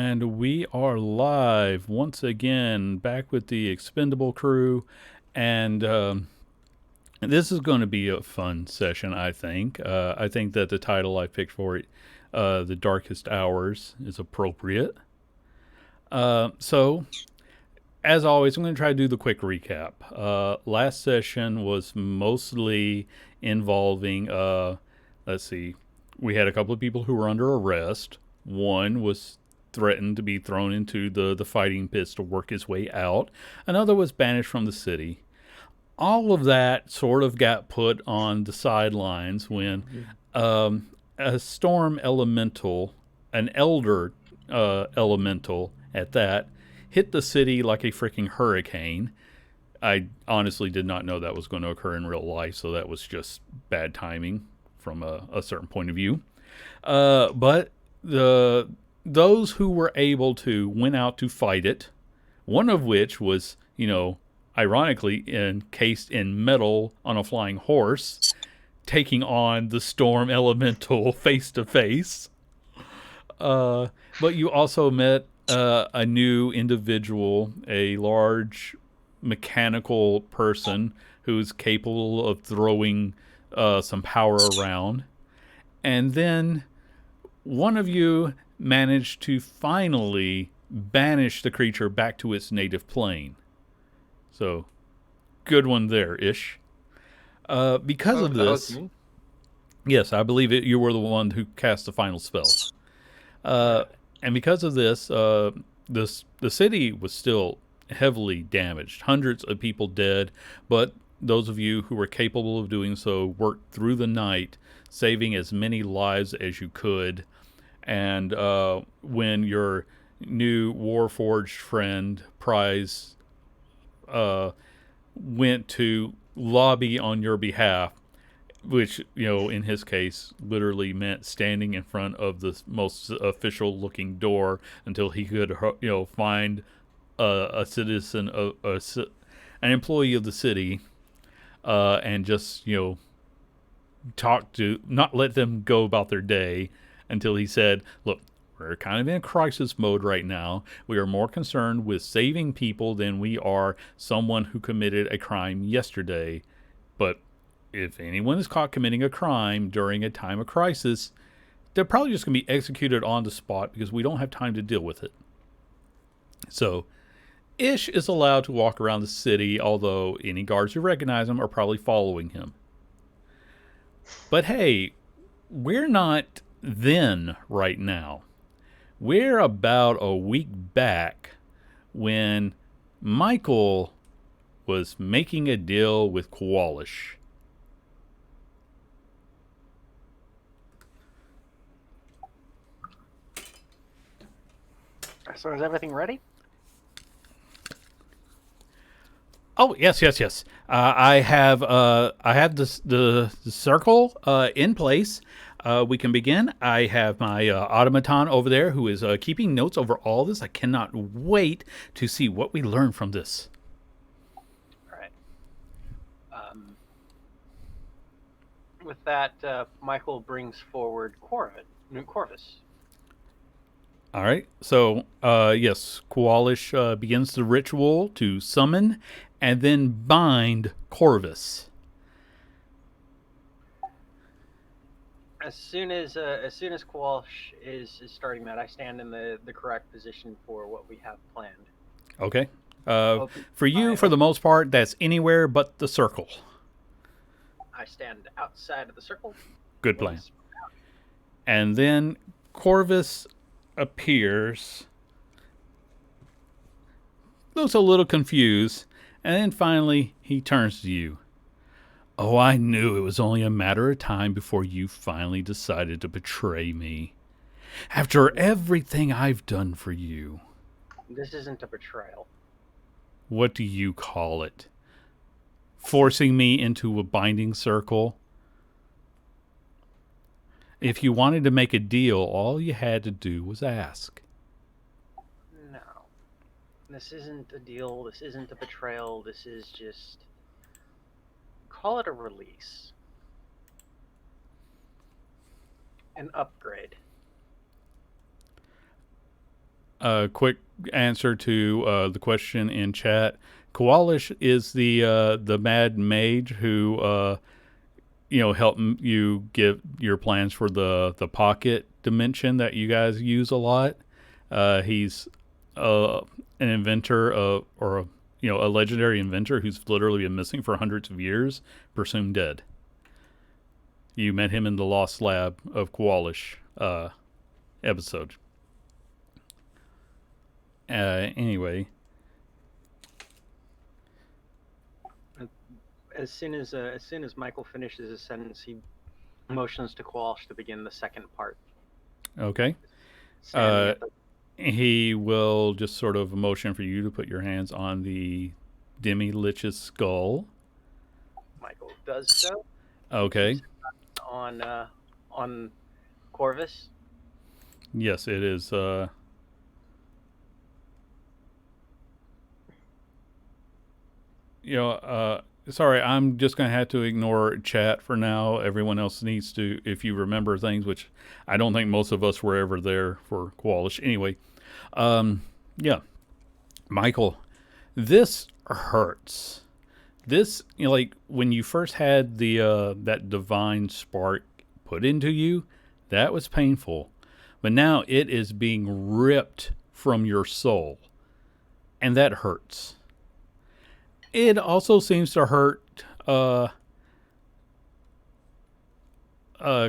And we are live once again, back with the Expendable crew. And this is going to be a fun session, I think. I think that the title I picked for it, The Darkest Hours, is appropriate. So, as always, I'm going to try to do the quick recap. Last session was mostly involving, let's see, we had a couple of people who were under arrest. One was threatened to be thrown into the fighting pits to work his way out. Another was banished from the city. All of that sort of got put on the sidelines when a storm elemental, an elder elemental at that, hit the city like a freaking hurricane. I honestly did not know that was going to occur in real life, so that was just bad timing from a certain point of view. But those who were able to went out to fight it, one of which was, ironically encased in metal on a flying horse, taking on the storm elemental face to face. But you also met a new individual, a large mechanical person who's capable of throwing some power around. And then one of you managed to finally banish the creature back to its native plane. So, good one there, Ish. Because of this, yes, I believe you were the one who cast the final spell. And because of this, the city was still heavily damaged. Hundreds of people dead, but those of you who were capable of doing so worked through the night, saving as many lives as you could. And when your new Warforged friend, Prize, went to lobby on your behalf, which, in his case, literally meant standing in front of the most official looking door until he could, find a citizen, an employee of the city, and just, talk to, not let them go about their day until he said, look, we're kind of in crisis mode right now. We are more concerned with saving people than we are someone who committed a crime yesterday. But if anyone is caught committing a crime during a time of crisis, they're probably just going to be executed on the spot because we don't have time to deal with it. So, Ish is allowed to walk around the city, although any guards who recognize him are probably following him. But hey, we're not then right now. We're about a week back when Michael was making a deal with Koalish. So is everything ready? Oh, yes. I have the circle in place. We can begin. I have my automaton over there who is keeping notes over all this. I cannot wait to see what we learn from this. All right. With that, Michael brings forward Corvus. All right. So, yes, Koalish begins the ritual to summon and then bind Corvus. As soon as Kowalsh is starting that, I stand in the correct position for what we have planned. Okay. For you, for the most part, that's anywhere but the circle. I stand outside of the circle. Good plan. And then Corvus appears, looks a little confused, and then finally he turns to you. Oh, I knew it was only a matter of time before you finally decided to betray me. After everything I've done for you. This isn't a betrayal. What do you call it? Forcing me into a binding circle? If you wanted to make a deal, all you had to do was ask. No. This isn't a deal. This isn't a betrayal. This is just... call it a release. An upgrade. A quick answer to the question in chat. Koalish is the mad mage who help you get your plans for the pocket dimension that you guys use a lot. He's an inventor or a legendary inventor who's literally been missing for hundreds of years, presumed dead. You met him in the Lost Lab of Koalish episode. Anyway, As soon as Michael finishes his sentence, he motions to Qualsh to begin the second part. okay. Standing at the He will just sort of motion for you to put your hands on the Demi Lich's skull. Michael does so. Okay. On Corvus. Yes, it is. Sorry, I'm just going to have to ignore chat for now. Everyone else needs to, if you remember things, which I don't think most of us were ever there for Koalish. Anyway, yeah. Michael, this hurts. This, like when you first had the that divine spark put into you, that was painful. But now it is being ripped from your soul, and that hurts. It also seems to hurt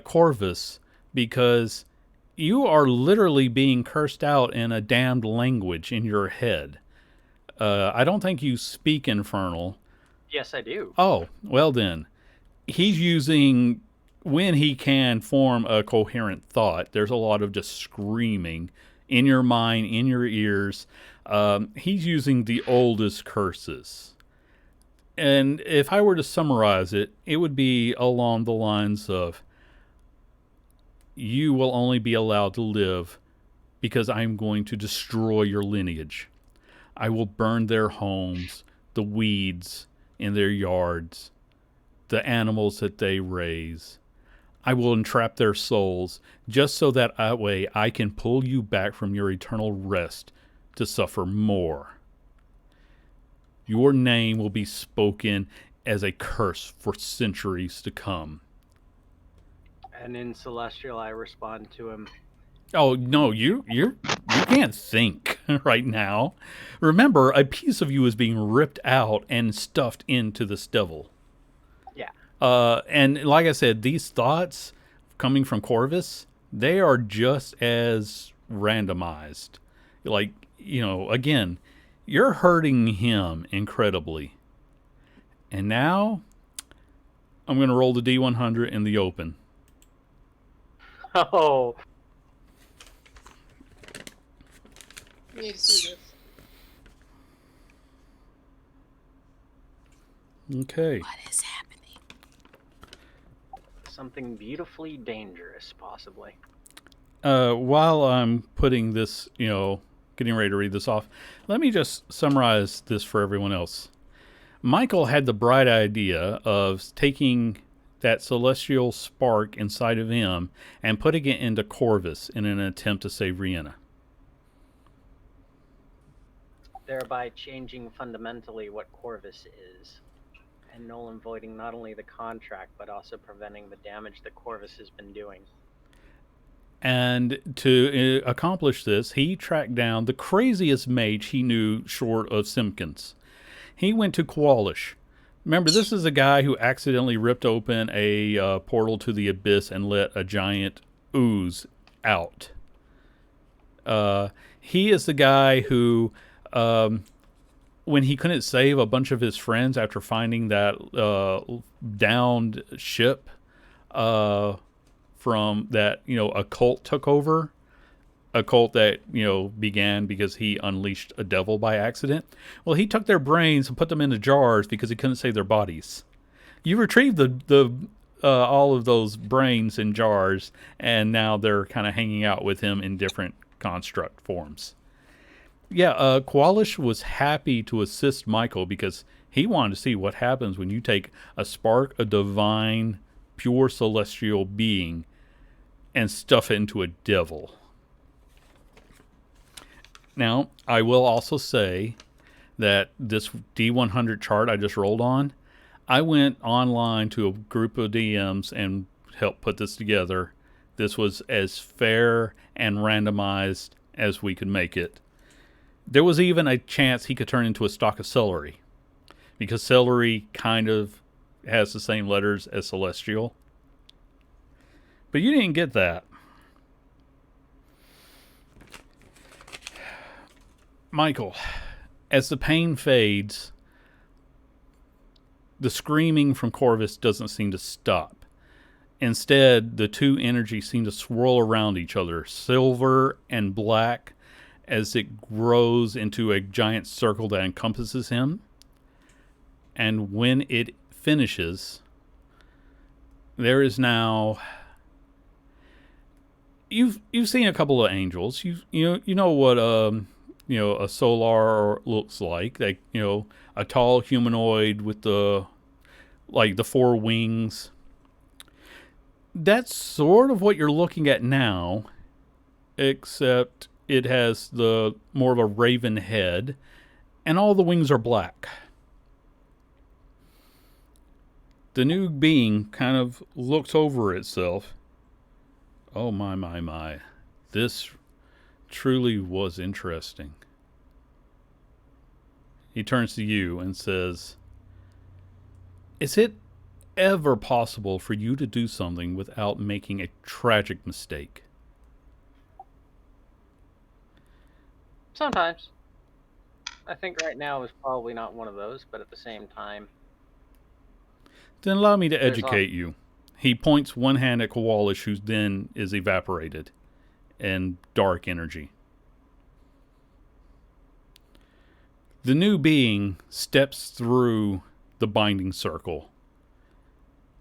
Corvus because you are literally being cursed out in a damned language in your head. I don't think you speak Infernal. Yes, I do. Oh, well then. He's using, when he can form a coherent thought, there's a lot of just screaming in your mind, in your ears. He's using the oldest curses. And if I were to summarize it, it would be along the lines of, you will only be allowed to live because I'm going to destroy your lineage. I will burn their homes, the weeds in their yards, the animals that they raise. I will entrap their souls just so that way I can pull you back from your eternal rest to suffer more. Your name will be spoken as a curse for centuries to come. And in Celestial, I respond to him. Oh no, you can't think right now. Remember, a piece of you is being ripped out and stuffed into this devil. Yeah. And like I said, these thoughts coming from Corvus, they are just as randomized. Like, again, you're hurting him incredibly. And now, I'm going to roll the D100 in the open. Oh. We need to see this. Okay. What is happening? Something beautifully dangerous, possibly. While I'm putting this, getting ready to read this off, let me just summarize this for everyone else. Michael had the bright idea of taking that celestial spark inside of him and putting it into Corvus in an attempt to save Rihanna. Thereby changing fundamentally what Corvus is. And null and voiding not only the contract, but also preventing the damage that Corvus has been doing. And to accomplish this, he tracked down the craziest mage he knew short of Simpkins. He went to Koalish. Remember, this is a guy who accidentally ripped open a portal to the abyss and let a giant ooze out. He is the guy who, when he couldn't save a bunch of his friends after finding that downed ship from that, a cult took over. A cult that, began because he unleashed a devil by accident. Well, he took their brains and put them into jars because he couldn't save their bodies. You retrieved the all of those brains in jars, and now they're kind of hanging out with him in different construct forms. Yeah, Koalish was happy to assist Michael because he wanted to see what happens when you take a spark of divine, pure celestial being and stuff it into a devil. Now, I will also say that this D100 chart I just rolled on, I went online to a group of DMs and helped put this together. This was as fair and randomized as we could make it. There was even a chance he could turn into a stalk of celery, because celery kind of has the same letters as celestial. But you didn't get that. Michael, as the pain fades, the screaming from Corvus doesn't seem to stop. Instead, the two energies seem to swirl around each other, silver and black, as it grows into a giant circle that encompasses him. And when it finishes, there is now... You've seen a couple of angels. You know what a solar looks like. Like, a tall humanoid with the four wings. That's sort of what you're looking at now, except it has the more of a raven head, and all the wings are black. The new being kind of looks over itself. Oh my. This truly was interesting. He turns to you and says, "Is it ever possible for you to do something without making a tragic mistake?" Sometimes. I think right now is probably not one of those, but at the same time, Then allow me to there's educate you. He points one hand at Kowalish, who then is evaporated in dark energy. The new being steps through the binding circle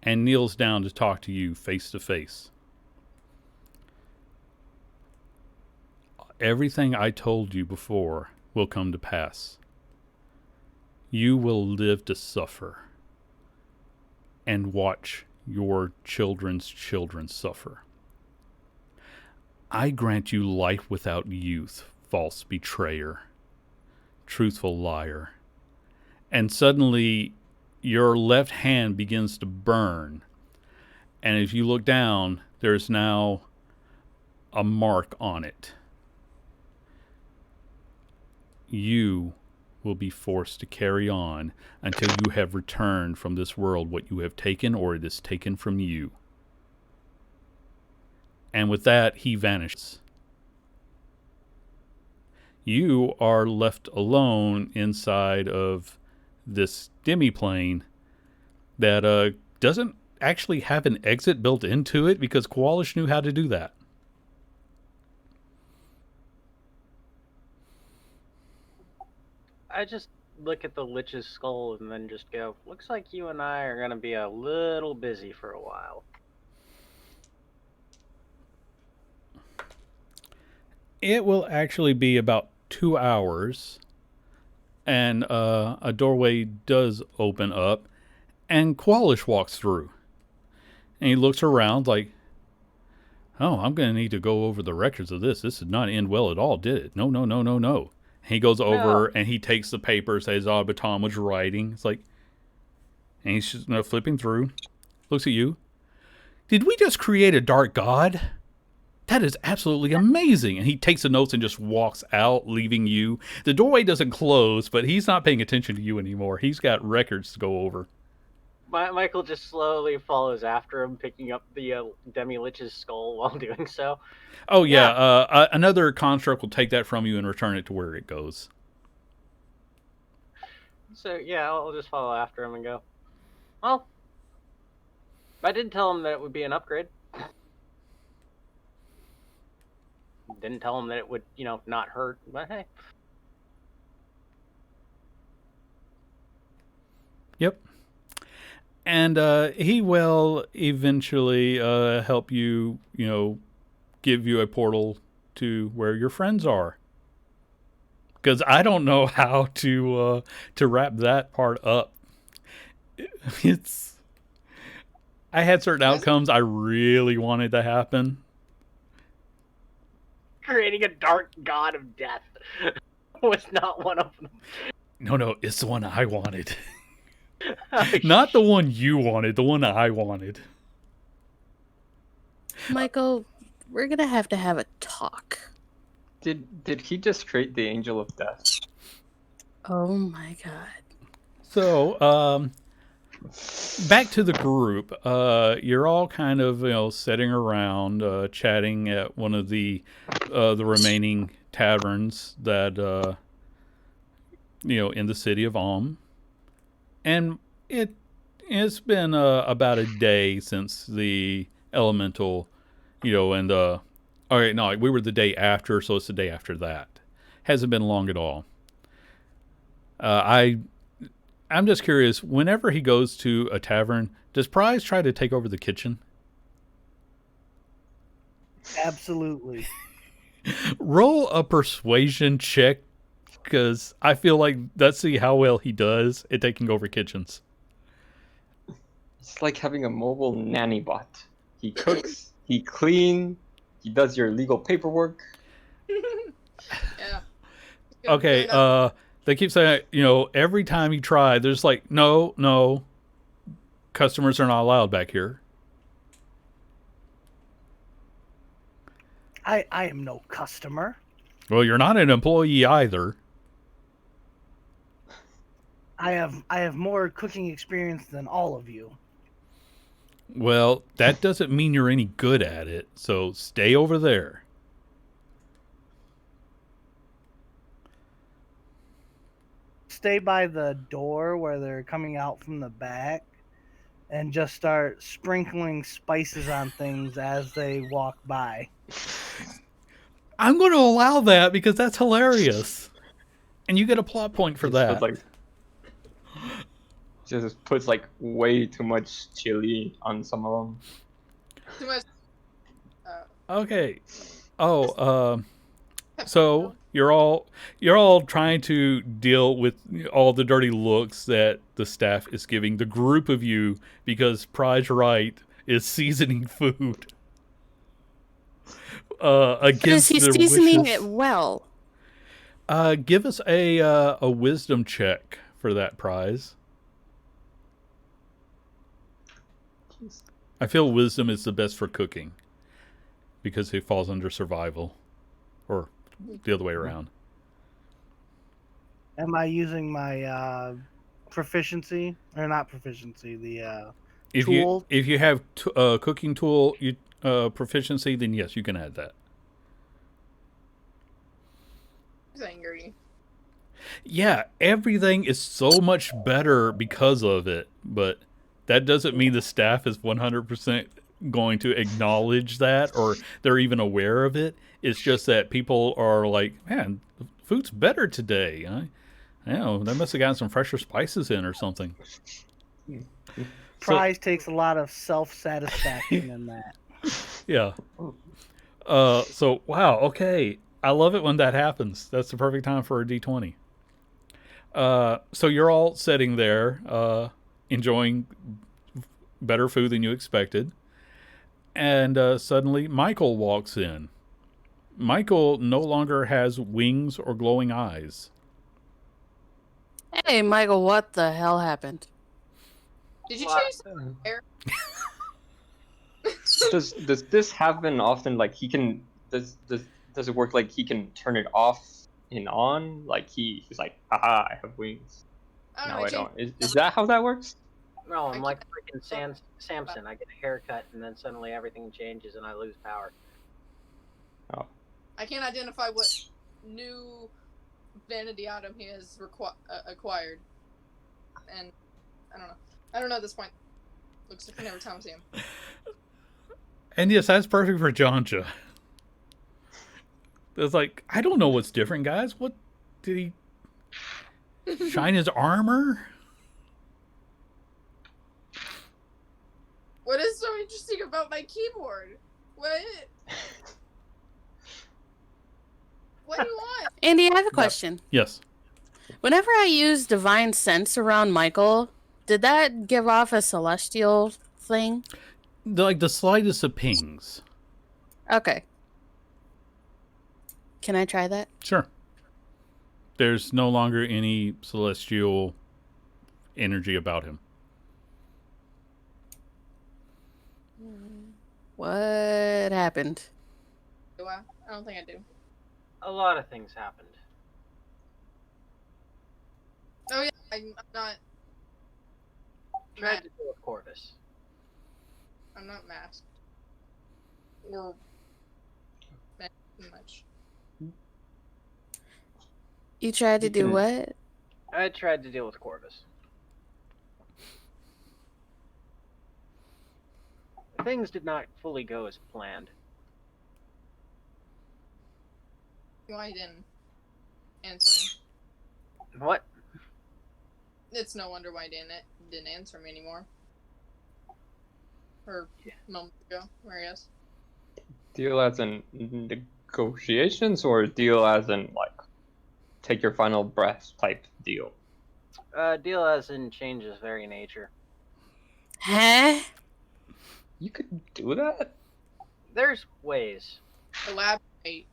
and kneels down to talk to you face to face. Everything I told you before will come to pass. You will live to suffer and watch your children's children suffer. I grant you life without youth, false betrayer, truthful liar. And suddenly your left hand begins to burn. And if you look down, there's now a mark on it. You will be forced to carry on until you have returned from this world what you have taken, or it is taken from you. And with that, he vanishes. You are left alone inside of this demiplane that doesn't actually have an exit built into it, because Kowalish knew how to do that. I just look at the Lich's skull and then just go, looks like you and I are going to be a little busy for a while. It will actually be about 2 hours, and a doorway does open up, and Kowalish walks through. And he looks around like, "Oh, I'm going to need to go over the records of this. This did not end well at all, did it? No. He goes over and he takes the papers that his automaton was writing. It's like, and he's just flipping through, looks at you. "Did we just create a dark god? That is absolutely amazing." And he takes the notes and just walks out, leaving you. The doorway doesn't close, but he's not paying attention to you anymore. He's got records to go over. Michael just slowly follows after him, picking up the Demi-Lich's skull while doing so. Oh, yeah. Another construct will take that from you and return it to where it goes. So, yeah, I'll just follow after him and go, well, I did tell him that it would be an upgrade. Didn't tell him that it would, not hurt, but hey. Yep. And he will eventually help you, give you a portal to where your friends are. Because I don't know how to wrap that part up. I had certain outcomes I really wanted to happen. creating a dark god of death was not one of them. No, it's the one I wanted. Not the one you wanted, the one I wanted. Michael, we're gonna have to have a talk. Did he just create the angel of death? Oh my god. So, back to the group. You're all kind of, sitting around, chatting at one of the remaining taverns that, in the city of and it's been about a day since the elemental, and all right, no, we were the day after, so it's the day after that. Hasn't been long at all. I'm just curious. Whenever he goes to a tavern, does Prize try to take over the kitchen? Absolutely. Roll a persuasion check, because I feel like let's see how well he does at taking over kitchens. It's like having a mobile nanny bot. He cooks, he cleans, he does your legal paperwork. Yeah. Okay, they keep saying, every time you try, there's like, no, customers are not allowed back here. I am no customer. Well, you're not an employee either. I have more cooking experience than all of you. Well, that doesn't mean you're any good at it, so stay over there. Stay by the door where they're coming out from the back and just start sprinkling spices on things as they walk by. I'm going to allow that because that's hilarious. And you get a plot point for that. Just puts like way too much chili on some of them. Too much. Okay. So you're all trying to deal with all the dirty looks that the staff is giving the group of you because Prize Right is seasoning food. Against Is he their seasoning wishes. it well? Give us a wisdom check for that Prize. I feel wisdom is the best for cooking because it falls under survival, or the other way around. Am I using my proficiency or not proficiency? The tool. If you have cooking tool proficiency, then yes, you can add that. He's angry. Yeah, everything is so much better because of it, but that doesn't mean the staff is 100% going to acknowledge that or they're even aware of it. It's just that people are like, man, the food's better today. I know, they must have gotten some fresher spices in or something. Prize takes a lot of self-satisfaction in that. Yeah. So, wow, okay. I love it when that happens. That's the perfect time for a D20. So you're all sitting there, enjoying better food than you expected. And suddenly Michael walks in. Michael no longer has wings or glowing eyes. Hey, Michael, what the hell happened? Did you chase air? Does this happen often? Like he can does it work like he can turn it off and on? Like he's like, haha, I have wings. No, I don't. Is that how that works? No, I'm like freaking Samson. I get a haircut and then suddenly everything changes and I lose power. Oh. I can't identify what new vanity item he has acquired, and I don't know. I don't know at this point. Looks different every time I see him. And yes, that's perfect for Jonja. It's like, I don't know what's different, guys. What did he shine his armor? What is so interesting about my keyboard? What? What do you want? Andy, I have a question. Yes. Whenever I use divine sense around Michael, did that give off a celestial thing? The slightest of pings. Okay. Can I try that? Sure. There's no longer any celestial energy about him. What happened? Do I? I don't think I do. A lot of things happened. Oh yeah, I'm not. Tried Matt, to deal with Corvus. I'm not masked. Or masked too much. You tried to You do can- what? I tried to deal with Corvus. Things did not fully go as planned. Why you didn't answer me? What? It's no wonder why you didn't answer me anymore. Or moments ago, where he is. Deal as in negotiations, or deal as in like take your final breath type deal? Deal as in change his very nature. Huh? You could do that. There's ways. Elaborate.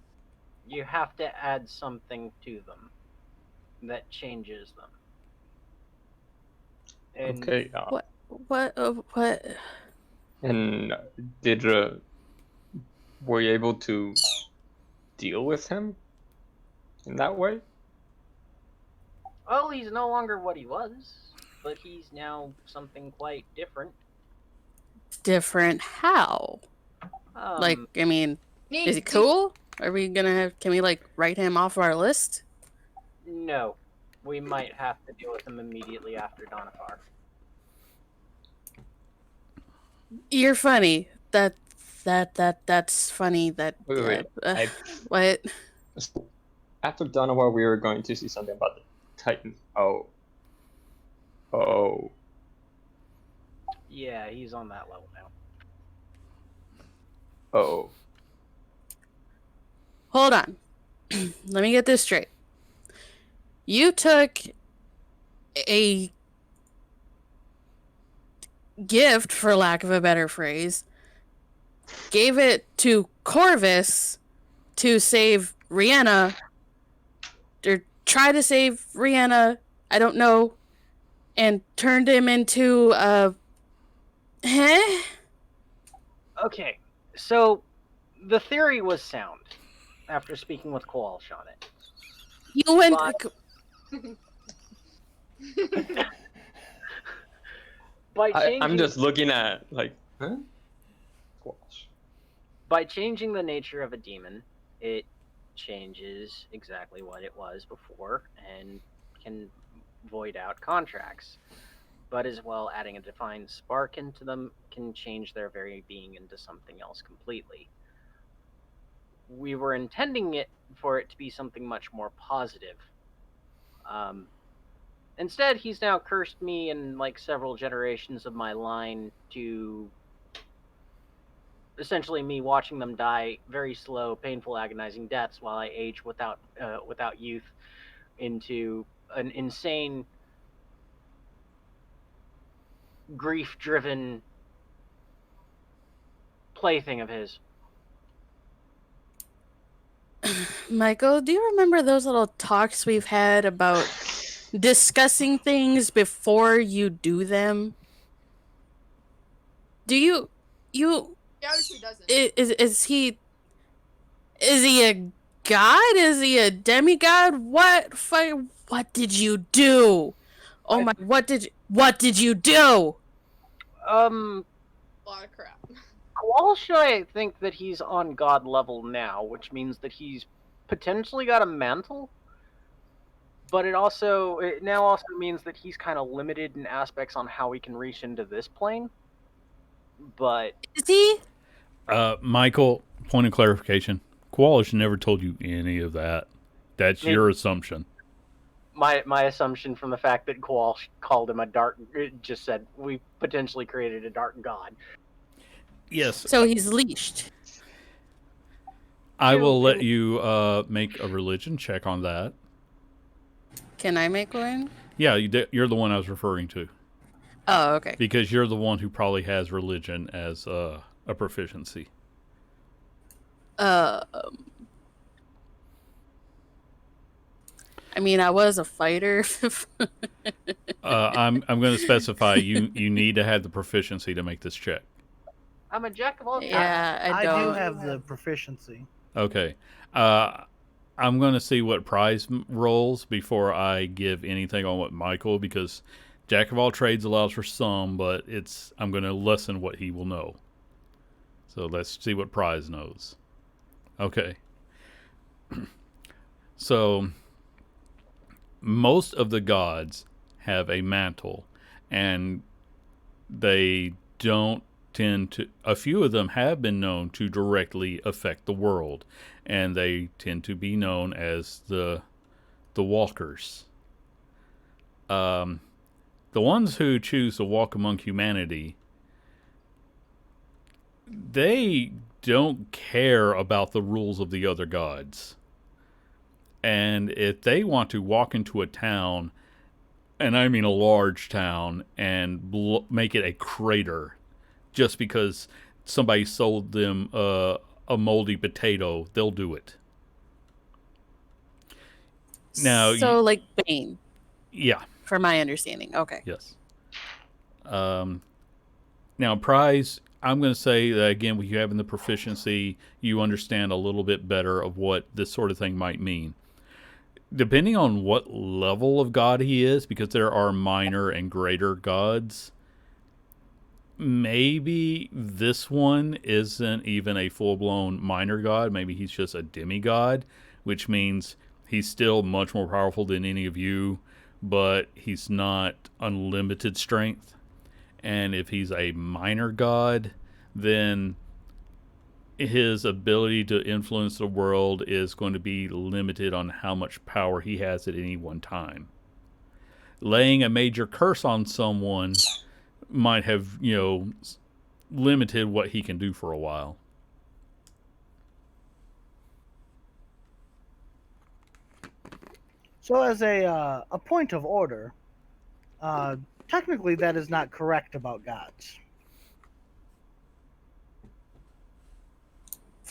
You have to add something to them that changes them. And Okay. What? And did were you able to deal with him in that way? well, he's no longer what he was, but he's now something quite different. Different how? Like, I mean, is he cool? Are we gonna have? Can we like write him off our list? No. We might have to deal with him immediately after Donafar. You're funny. That's funny. That Wait. what? So, after Donawar, we were going to see something about the Titan. Oh. Yeah, he's on that level now. Oh. Hold on. Let me get this straight. You took a gift, for lack of a better phrase, gave it to Corvus to save Rihanna, or try to save Rihanna, I don't know, and turned him into a... Huh? Okay, so the theory was sound after speaking with Kowalsh on it. You went... By changing, I'm just looking at like, huh? Squash. By changing the nature of a demon, it changes exactly what it was before and can void out contracts. But as well, adding a defined spark into them can change their very being into something else completely. We were intending it for it to be something much more positive. Instead, he's now cursed me and like several generations of my line to essentially me watching them die very slow, painful, agonizing deaths while I age without youth into an insane, grief-driven plaything of his. Michael, do you remember those little talks we've had about discussing things before you do them? Do you Yeah, who doesn't? is he a god? Is he a demigod? What did you do? Oh my, what did you do? A lot of crap. Walsh, I think that he's on god level now, which means that he's potentially got a mantle. But it now also means that he's kind of limited in aspects on how he can reach into this plane. But Is he? Michael, point of clarification. Koalash never told you any of that. That's your assumption. my assumption from the fact that Kowalsh called him a dark, just said we potentially created a dark god. Yes. So he's leashed. I will let you make a religion check on that. Can I make one? Yeah, you're the one I was referring to. Oh, okay. Because you're the one who probably has religion as a proficiency. I mean, I was a fighter. I'm going to specify you need to have the proficiency to make this check. I'm a jack of all trades. Yeah, I I do don't. have the proficiency. Okay. I'm going to see what prize rolls before I give anything on what Michael, because Jack of all trades allows for some, but I'm going to lessen what he will know. So let's see what prize knows. Okay. So most of the gods have a mantle, and they don't tend to. A few of them have been known to directly affect the world, and they tend to be known as the walkers. The ones who choose to walk among humanity, they don't care about the rules of the other gods. And if they want to walk into a town, and I mean a large town, and make it a crater just because somebody sold them a moldy potato, they'll do it. Now, So, like Bane, yeah, for my understanding. Okay. yes. Now, prize, I'm going to say that again, with you having the proficiency, you understand a little bit better of what this sort of thing might mean. Depending on what level of god he is, because there are minor and greater gods, maybe this one isn't even a full-blown minor god. Maybe he's just a demigod, which means he's still much more powerful than any of you, but he's not unlimited strength. And if he's a minor god, then his ability to influence the world is going to be limited on how much power he has at any one time. Laying a major curse on someone might have, limited what he can do for a while. So, as a point of order, technically that is not correct about gods.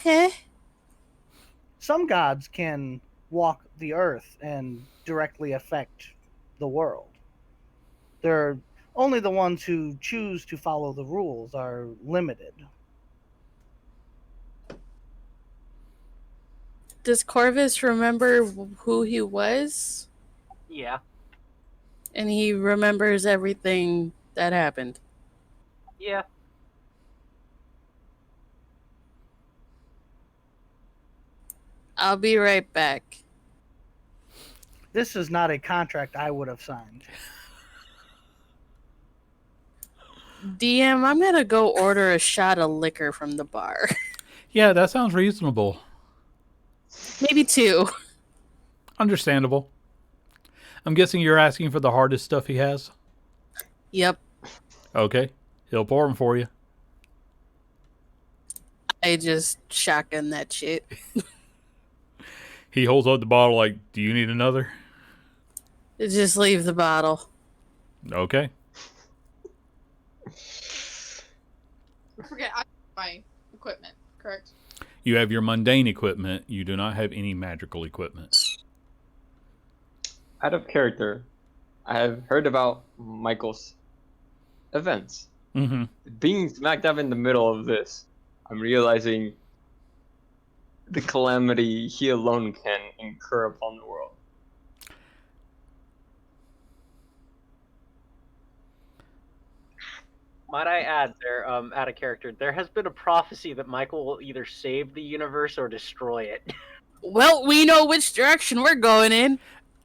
Heh. Some gods can walk the earth and directly affect the world. They're only the ones who choose to follow the rules are limited. Does Corvus remember who he was? Yeah. And he remembers everything that happened. Yeah. I'll be right back. This is not a contract I would have signed. DM, I'm gonna go order a shot of liquor from the bar. Yeah, that sounds reasonable. Maybe 2. Understandable. I'm guessing you're asking for the hardest stuff he has? Yep. Okay. He'll pour them for you. I just shotgun that shit. He holds up the bottle like, do you need another? Just leave the bottle. Okay. I forget, I have my equipment, correct? You have your mundane equipment. You do not have any magical equipment. Out of character, I have heard about Michael's events. Mm-hmm. Being smack dab in the middle of this, I'm realizing the calamity he alone can incur upon the world. Might I add there, out of character, there has been a prophecy that Michael will either save the universe or destroy it. Well, we know which direction we're going in.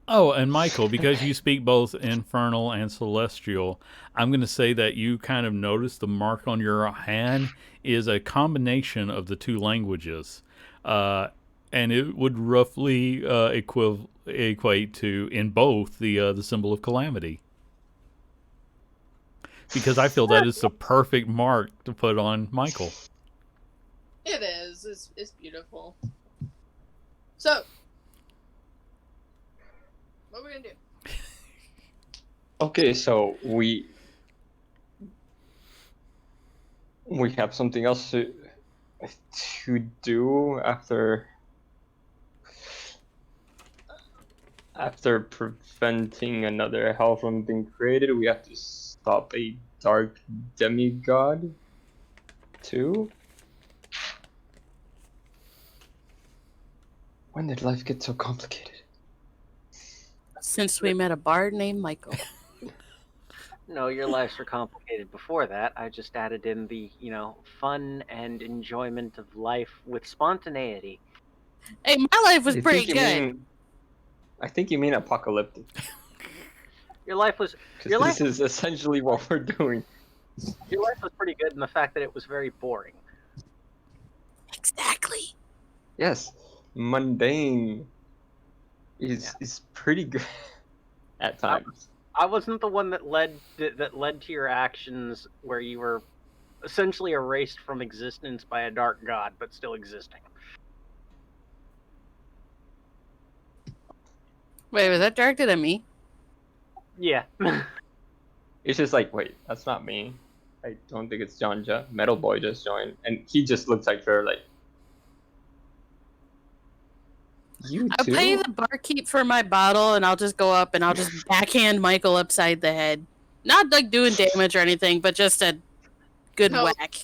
Oh, and Michael, because you speak both infernal and celestial, I'm going to say that you kind of notice the mark on your hand is a combination of the two languages. And it would roughly equate to, in both, the symbol of calamity. Because I feel that is the perfect mark to put on Michael. It is. It's beautiful. So, what are we gonna do? Okay, so we have something else to do After preventing another hell from being created, we have to stop a dark demigod too? When did life get so complicated? Since we met a bard named Michael. No, your lives were complicated before that. I just added in the, fun and enjoyment of life with spontaneity. Hey, my life was I pretty think you good. mean- I think you mean apocalyptic. Your life was Because this is essentially what we're doing. your life was pretty good in the fact that it was very boring. Exactly. Yes, mundane is pretty good at times. I wasn't the one that led to your actions where you were essentially erased from existence by a dark god, but still existing. Wait, was that directed at me? Yeah. It's just like, wait, that's not me. I don't think it's Janja. Metal Boy just joined, and he just looks like her, like, you I'll too? pay the barkeep for my bottle, and I'll just go up and I'll just backhand Michael upside the head. Not like doing damage or anything, but just a good No. whack.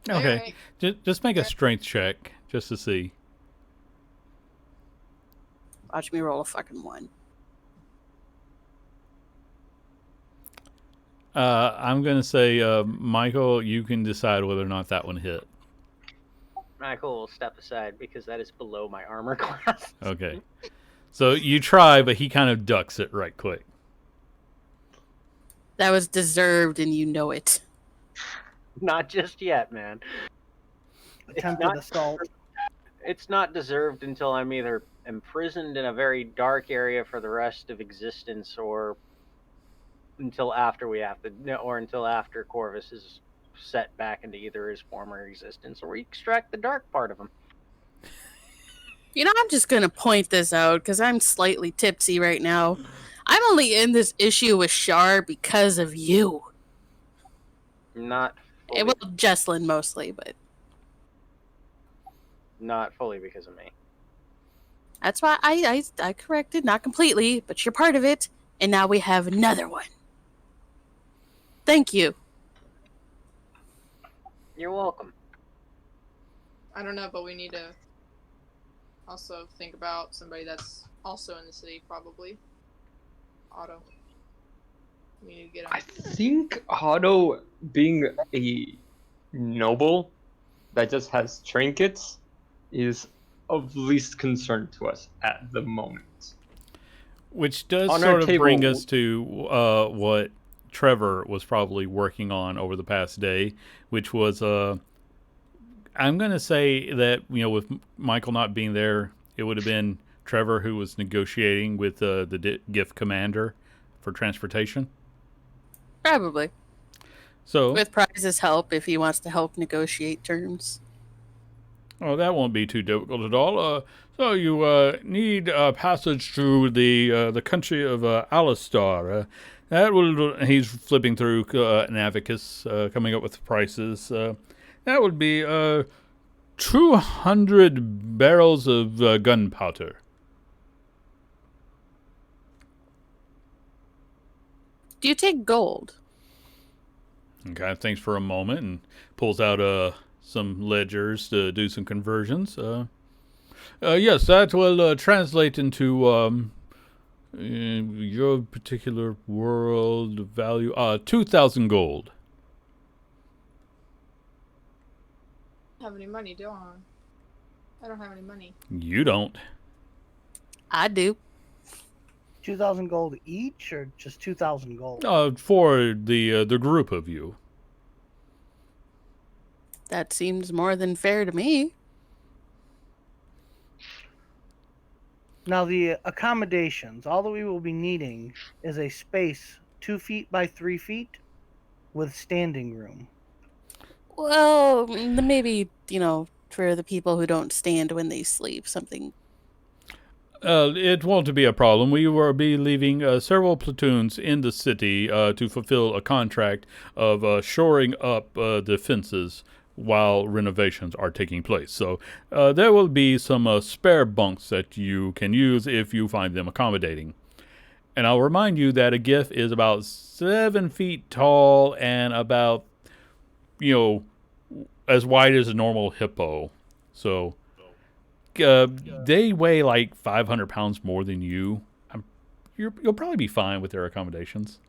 Okay. Alright. Just make a strength check just to see. Watch me roll a fucking 1. I'm going to say, Michael, you can decide whether or not that one hit. Michael will step aside because that is below my armor class. Okay. So you try, but he kind of ducks it right quick. That was deserved, and you know it. Not just yet, man. Attempted not- assault. It's not deserved until I'm either imprisoned in a very dark area for the rest of existence, or until after Corvus is set back into either his former existence, or we extract the dark part of him. You know, I'm just gonna point this out because I'm slightly tipsy right now. I'm only in this issue with Shar because of you. Not fully, Well, Jesslyn mostly, but not fully because of me. that's why I corrected, not completely, but you're part of it, and now we have another one. Thank you. You're welcome. I don't know, but we need to also think about somebody that's also in the city, probably. Otto. We need to get him. I think Otto, being a noble that just has trinkets, is of least concern to us at the moment. Which does On our sort of bring table- us to what Trevor was probably working on over the past day, which was, I'm going to say that, with Michael not being there, it would have been Trevor who was negotiating with the gift commander for transportation. Probably. So, With Prize's help, if he wants to help negotiate terms. oh, that won't be too difficult at all. So you need a passage through the country of Alistar. That will. He's flipping through Navicus, coming up with prices. That would be 200 barrels of gunpowder. Do you take gold? Okay, thinks for a moment and pulls out some ledgers to do some conversions. Yes, that will translate into your particular world value. 2,000 gold. I don't have any money, do I? I don't have any money. You don't. I do. 2,000 gold each, or just 2,000 gold? For the group of you. That seems more than fair to me. Now, the accommodations, all that we will be needing is a space 2 feet by 3 feet with standing room. Well, maybe, for the people who don't stand when they sleep, something. It won't be a problem. We will be leaving several platoons in the city to fulfill a contract of shoring up defenses while renovations are taking place. So there will be some spare bunks that you can use if you find them accommodating. And I'll remind you that a GIF is about 7 feet tall and about, as wide as a normal hippo. So they weigh like 500 pounds more than you. You'll probably be fine with their accommodations.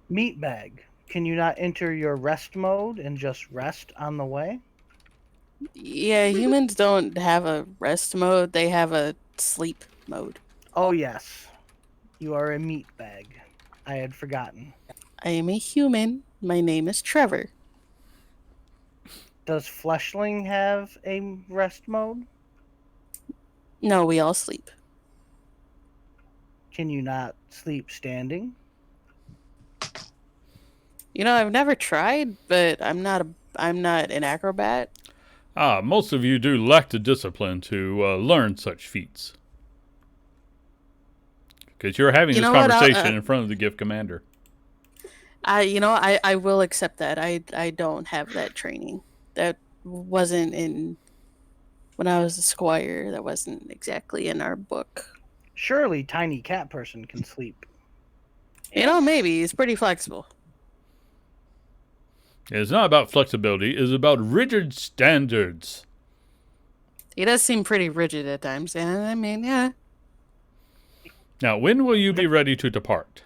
Meat bag. Can you not enter your rest mode and just rest on the way? Yeah, humans don't have a rest mode, they have a sleep mode. Oh, yes. You are a meat bag. I had forgotten. I am a human. My name is Trevor. Does Fleshling have a rest mode? No, we all sleep. Can you not sleep standing? I've never tried, but I'm not an acrobat. Most of you do lack the discipline to learn such feats. Because you're having You this know what, conversation in front of the GIF commander. I will accept that. I don't have that training. That wasn't in when I was a squire. That wasn't exactly in our book. Surely tiny cat person can sleep. Maybe he's pretty flexible. It's not about flexibility, it's about rigid standards. He does seem pretty rigid at times, and I mean, yeah. Now, when will you be ready to depart?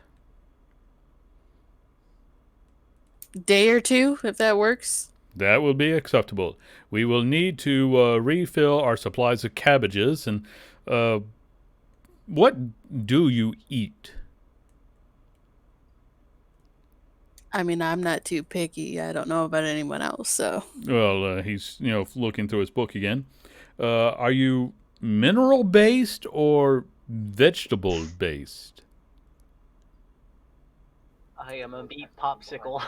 Day or two, if that works. That will be acceptable. We will need to refill our supplies of cabbages. And what do you eat? I mean, I'm not too picky. I don't know about anyone else, so. Well, he's looking through his book again. Are you mineral based or vegetable based? I am a meat popsicle.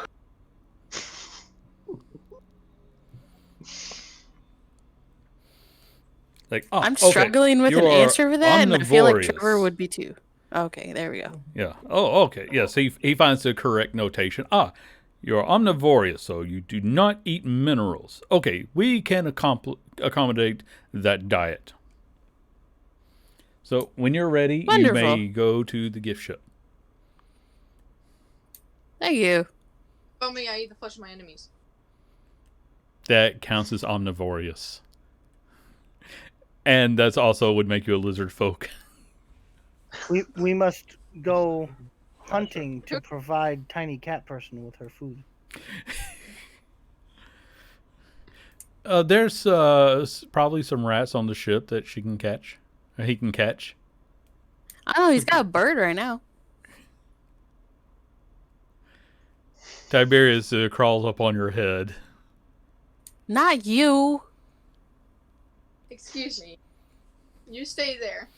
I'm struggling with an answer for that, and I feel like Trevor omnivorous. would be too. Okay, there we go. Yeah. Oh, okay. Yes, he finds the correct notation. You're omnivorous, so you do not eat minerals. Okay, we can accommodate that diet. So when you're ready, Wonderful. you may go to the gift shop. Thank you. Oh me, I eat the flesh of my enemies. That counts as omnivorous. And that's also would make you a lizard folk. We must go hunting to provide tiny cat person with her food. There's probably some rats on the ship that she can catch. Or he can catch. I know he's got a bird right now. Tiberius crawls up on your head. Not you. Excuse me. You stay there.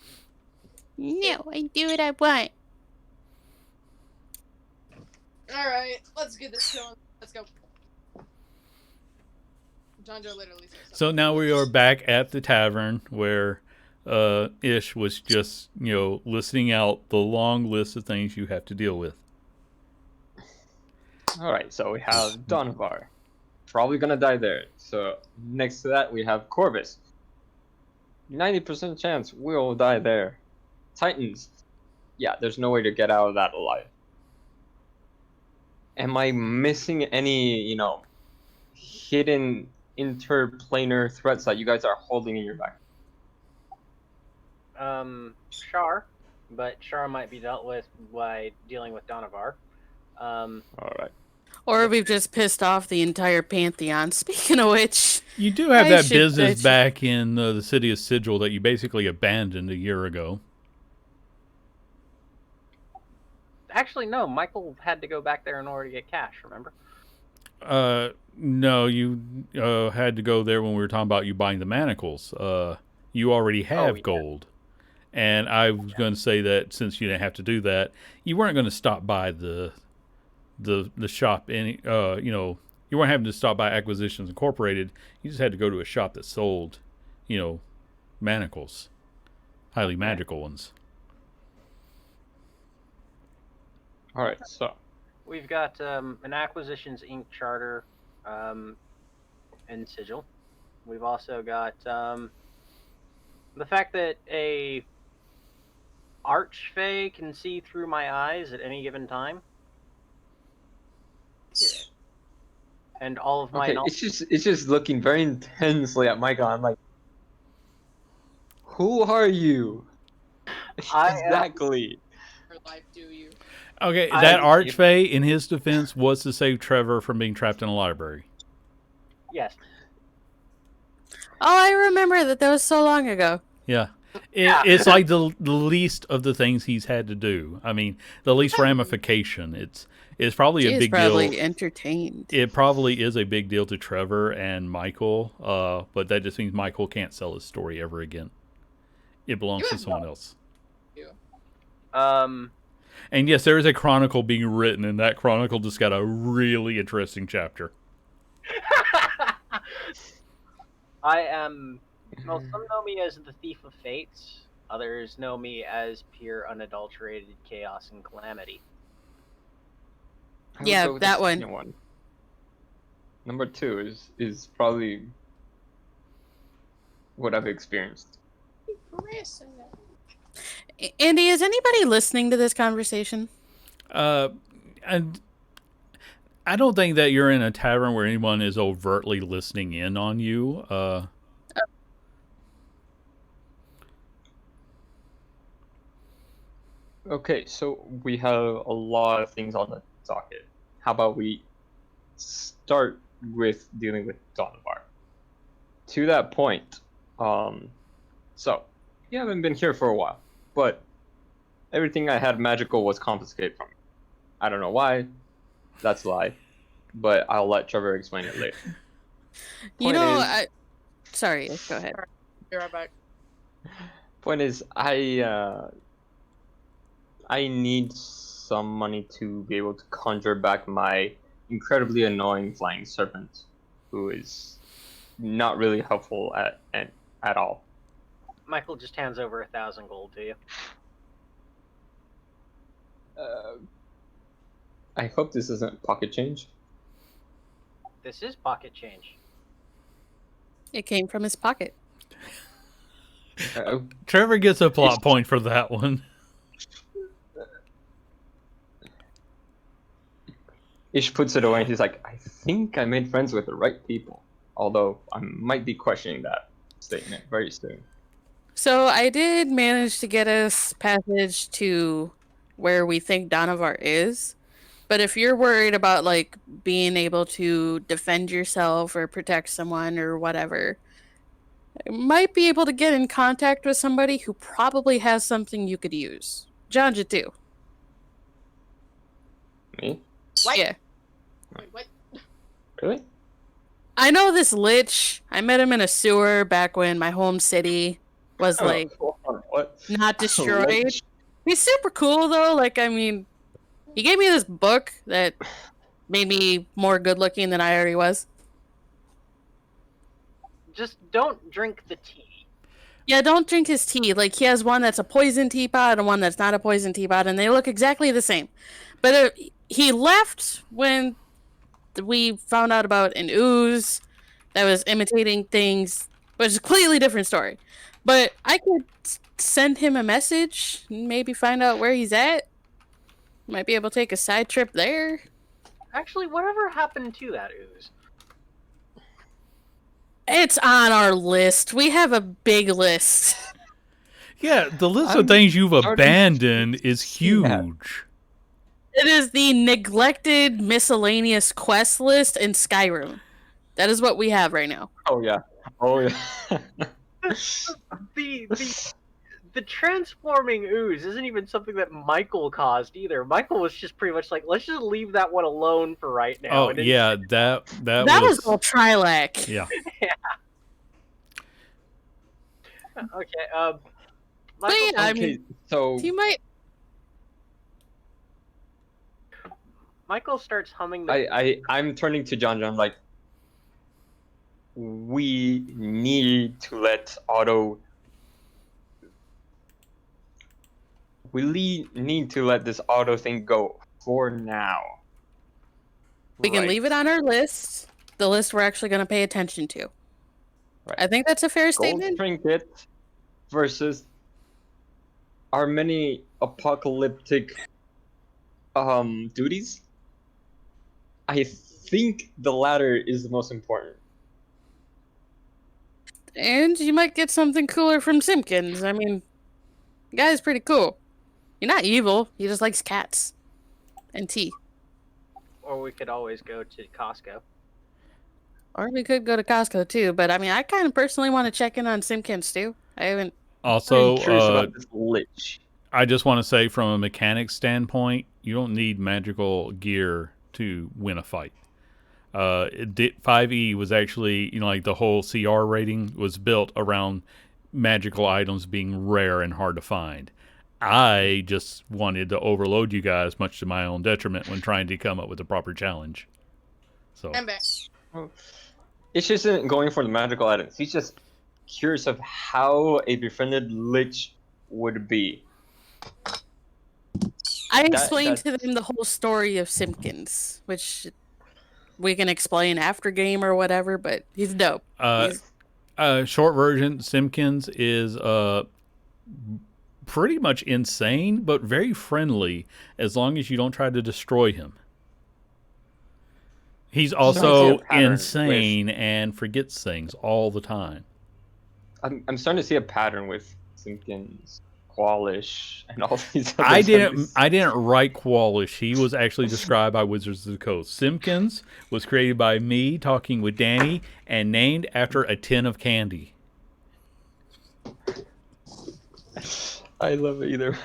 No, I do what I want. Alright, let's get this going. Let's go. John Joe literally says something. So now we are back at the tavern where Ish was just, listing out the long list of things you have to deal with. Alright, so we have Donafar. Probably gonna die there. So next to that we have Corvus. 90% chance we'll die there. Titans. Yeah, there's no way to get out of that alive. Am I missing any, hidden interplanar threats that you guys are holding in your back? Char, but Char might be dealt with by dealing with Donafar. Alright. Or we've just pissed off the entire Pantheon. Speaking of which, You do have I that should- business I should- back in the city of Sigil that you basically abandoned a year ago. Actually, no. Michael had to go back there in order to get cash. Remember? No, you had to go there when we were talking about you buying the manacles. You already have yeah. gold. And I was going to say that since you didn't have to do that, you weren't going to stop by the shop you weren't having to stop by Acquisitions Incorporated. You just had to go to a shop that sold, manacles, highly magical ones. All right, so We've got an Acquisitions Inc. charter. and sigil. We've also got the fact that a archfey can see through my eyes at any given time, and all of my Okay, it's just looking very intensely at Michael. I'm like, who are you? I Exactly. Your life, do you? Okay, I- that if- archfey, in his defense, was to save Trevor from being trapped in a library. yes. Oh, I remember that. That was so long ago. Yeah. It's like the least of the things he's had to do. I mean, the least ramification. It's probably She a is big probably deal. entertained. It probably is a big deal to Trevor and Michael, but that just means Michael can't sell his story ever again. It belongs You to have someone else. Um, And yes, there is a chronicle being written, and that chronicle just got a really interesting chapter. I am. Well, some know me as the Thief of Fates. Others know me as pure, unadulterated chaos and calamity. I would Yeah, go with that the one. second one. Number 2 is probably what I've experienced. Andy, is anybody listening to this conversation? And I don't think that you're in a tavern where anyone is overtly listening in on you. Okay, so we have a lot of things on the docket. How about we start with dealing with Donafar? To that point, so you haven't been here for a while, but everything I had magical was confiscated from me. I don't know why. That's a lie, but I'll let Trevor explain it later. You Point know, is- sorry, go ahead. Be right back. Point is, I need some money to be able to conjure back my incredibly annoying flying serpent, who is not really helpful at all. Michael just hands over 1,000 gold to you. I hope this isn't pocket change. This is pocket change. It came from his pocket. Trevor gets a plot point for that one. Ish puts it away and he's like, I think I made friends with the right people. Although I might be questioning that statement very soon. So I did manage to get us passage to where we think Donafar is. But if you're worried about like being able to defend yourself or protect someone or whatever, I might be able to get in contact with somebody who probably has something you could use. Janja too. Me? What? Yeah. Wait, what? Really? I know this lich. I met him in a sewer back when my home city was like What? not destroyed. Lich? He's super cool though. Like, I mean, he gave me this book that made me more good looking than I already was. Just don't drink the tea. Yeah, don't drink his tea. Like, he has one that's a poison teapot and one that's not a poison teapot, and they look exactly the same. But he left when we found out about an ooze that was imitating things, which is a completely different story. But I could send him a message and maybe find out where he's at. Might be able to take a side trip there. Actually, whatever happened to that ooze? It's on our list. We have a big list. Yeah, the list I'm of things you've starting to abandoned is see that. huge. It is the neglected miscellaneous quest list in Skyrim. That is what we have right now. Oh yeah. Oh yeah. The transforming ooze isn't even something that Michael caused either. Michael was just pretty much like, let's just leave that one alone for right now. Oh And then- yeah, that That was all Trilak. yeah. Okay. But Michael, yeah, I Okay, mean, so he might. Michael starts humming the. I'm turning to John. Like, we need to let Otto. Need to let this Otto thing go for now. We can leave it on our list. the list we're actually going to pay attention to. Right. I think that's a fair Gold statement. trinket versus our many apocalyptic duties. I think the latter is the most important. And you might get something cooler from Simpkins. I mean, the guy's pretty cool. You're not evil. He just likes cats and tea. Or we could always go to Costco. Or we could go to Costco too. But I mean, I kind of personally want to check in on Simpkins too. I haven't. Also, I'm curious about this lich. I just want to say, from a mechanics standpoint, you don't need magical gear to win a fight. 5e was actually, like the whole CR rating was built around magical items being rare and hard to find. I just wanted to overload you guys, much to my own detriment, when trying to come up with a proper challenge. So I'm back. It's just isn't going for the magical items. He's just curious of how a befriended lich would be. I explained to them the whole story of Simpkins, which we can explain after game or whatever, but he's dope. Short version, Simpkins is pretty much insane, but very friendly as long as you don't try to destroy him. He's also insane and forgets things all the time. I'm starting to see a pattern with Simpkins, Qualish, and all these other I didn't write Qualish. He was actually described by Wizards of the Coast. Simpkins was created by me talking with Danny and named after a tin of candy. I love it either way.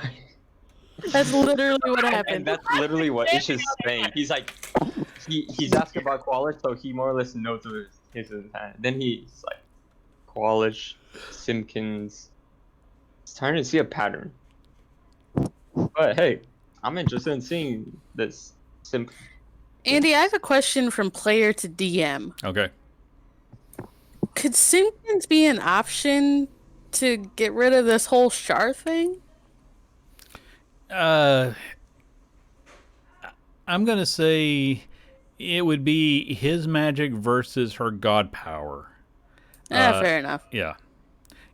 That's literally what happened. And that's literally what Ish is saying. He's like, he's asking about Qualish, so he more or less knows his intent. Then he's like, Qualish, Simpkins. Starting to see a pattern. But hey, I'm interested in seeing this Andy, I have a question from player to DM. Okay. Could Simpkins be an option to get rid of this whole Shar thing? I'm going to say it would be his magic versus her god power. Fair enough. Yeah.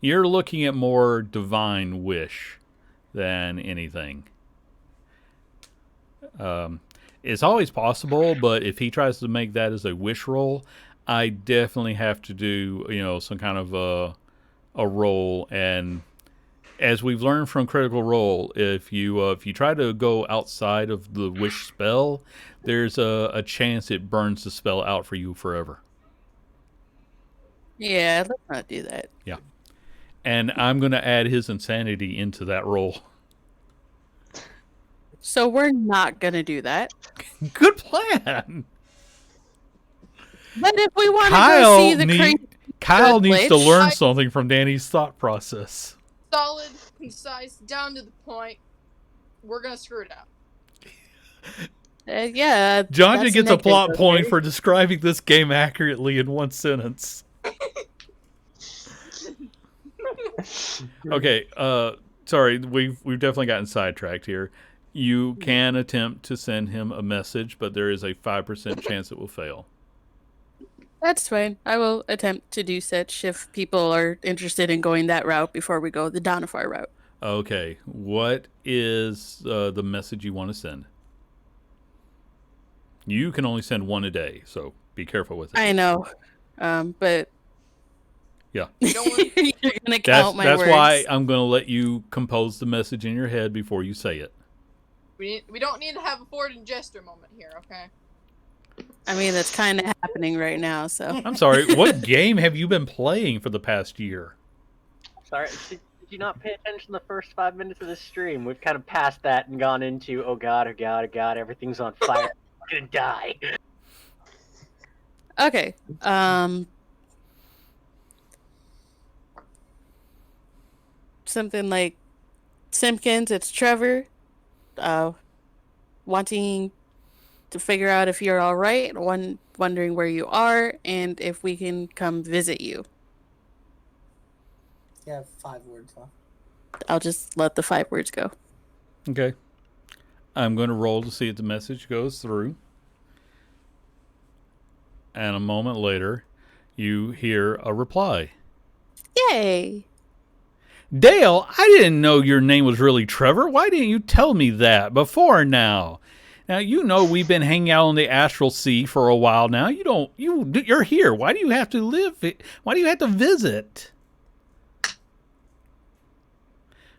You're looking at more divine wish than anything. It's always possible, but if he tries to make that as a wish roll, I definitely have to do, some kind of a roll. And as we've learned from Critical Role, if you try to go outside of the wish spell, there's a chance it burns the spell out for you forever. Yeah, let's not do that. Yeah. And I'm going to add his insanity into that roll. So we're not going to do that. Good plan. But if we want to go see the crazy Kyle needs to lich, learn something from Danny's thought process. Solid, concise, down to the point. We're gonna screw it out. Yeah. John that's gets a Nick plot is point okay. for describing this game accurately in one sentence. Okay, sorry, we've definitely gotten sidetracked here. You can attempt to send him a message, but there is a 5% chance it will fail. That's fine. I will attempt to do such if people are interested in going that route before we go the Donafar route. Okay, what is the message you want to send? You can only send one a day, so be careful with it. I know, but yeah, you're gonna count my words. That's why I'm going to let you compose the message in your head before you say it. We don't need to have a Ford and Jester moment here, okay? I mean, that's kind of happening right now. So I'm sorry. What game have you been playing for the past year? Sorry, did you not pay attention the first 5 minutes of the stream? We've kind of passed that and gone into, oh god, everything's on fire. I'm gonna die. okay. Something like Simpkins. It's Trevor. Wanting to figure out if you're all right. Wondering where you are and if we can come visit you. You have 5 words left. I'll just let the 5 words go. Okay. I'm going to roll to see if the message goes through. And a moment later, you hear a reply. Yay! Dale, I didn't know your name was really Trevor. Why didn't you tell me that before now? Now, you know we've been hanging out on the astral sea for a while now. You're here. Why do you have to live? Why do you have to visit?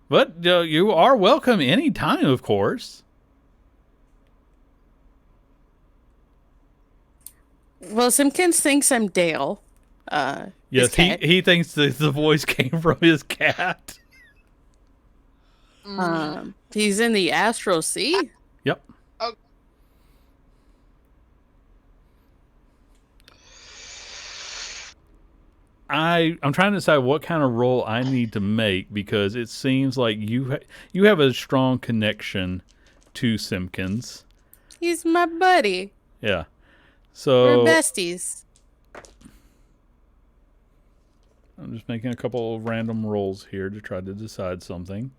But you are welcome any time, of course. Well, Simpkins thinks I'm Dale. His Yes, cat. he thinks the voice came from his cat. He's in the astral sea. Yep. Oh, I'm trying to decide what kind of role I need to make because it seems like you have a strong connection to Simpkins. He's my buddy. Yeah. We're So besties. I'm just making a couple of random rolls here to try to decide something.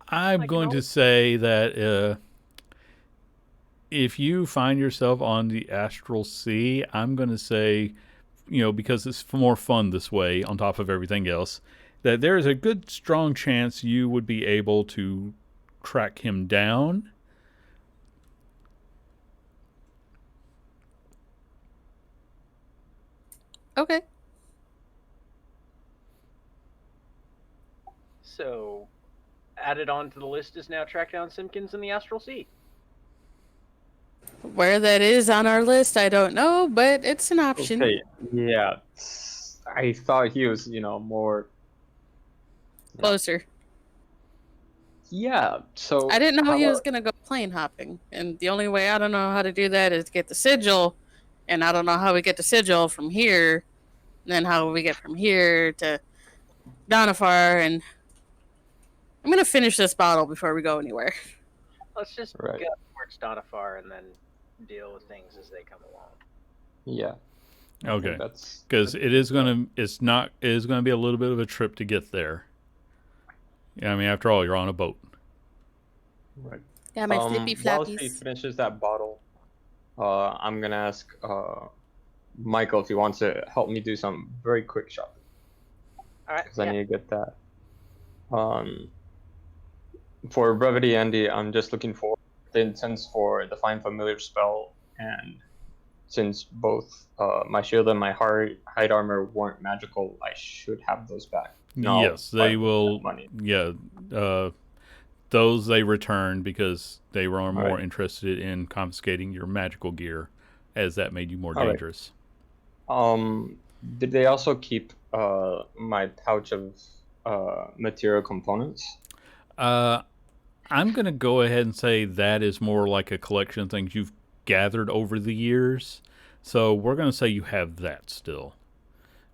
I'm going to say that if you find yourself on the astral sea, I'm going to say, because it's more fun this way on top of everything else, that there is a good strong chance you would be able to track him down. Okay. So, added on to the list is now track down Simpkins in the Astral Sea. Where that is on our list, I don't know, but it's an option. Okay, yeah. I thought he was, more. Closer. Yeah, so. I didn't know he was going to go plane hopping. And the only way I don't know how to do that is get the sigil. And I don't know how we get the sigil from here. And then how we get from here to Donafar. And I'm going to finish this bottle before we go anywhere. Let's just Right. go towards Donafar and then deal with things as they come along. Yeah. Okay. That's Because it is going to be a little bit of a trip to get there. Yeah, I mean, after all, you're on a boat. right. Got my flippy Whilst he flappies. finishes that bottle, I'm gonna ask Michael if he wants to help me do some very quick shopping All right. because I need to get that. For brevity, Andy, I'm just looking for the incense for the Find Familiar spell, and since both my shield and my hide armor weren't magical, I should have those back. No, Yes, they will. Money. Yeah, those they return because they were more Right. interested in confiscating your magical gear, as that made you more All right. dangerous. Did they also keep my pouch of material components? I'm going to go ahead and say that is more like a collection of things you've gathered over the years. So we're going to say you have that still.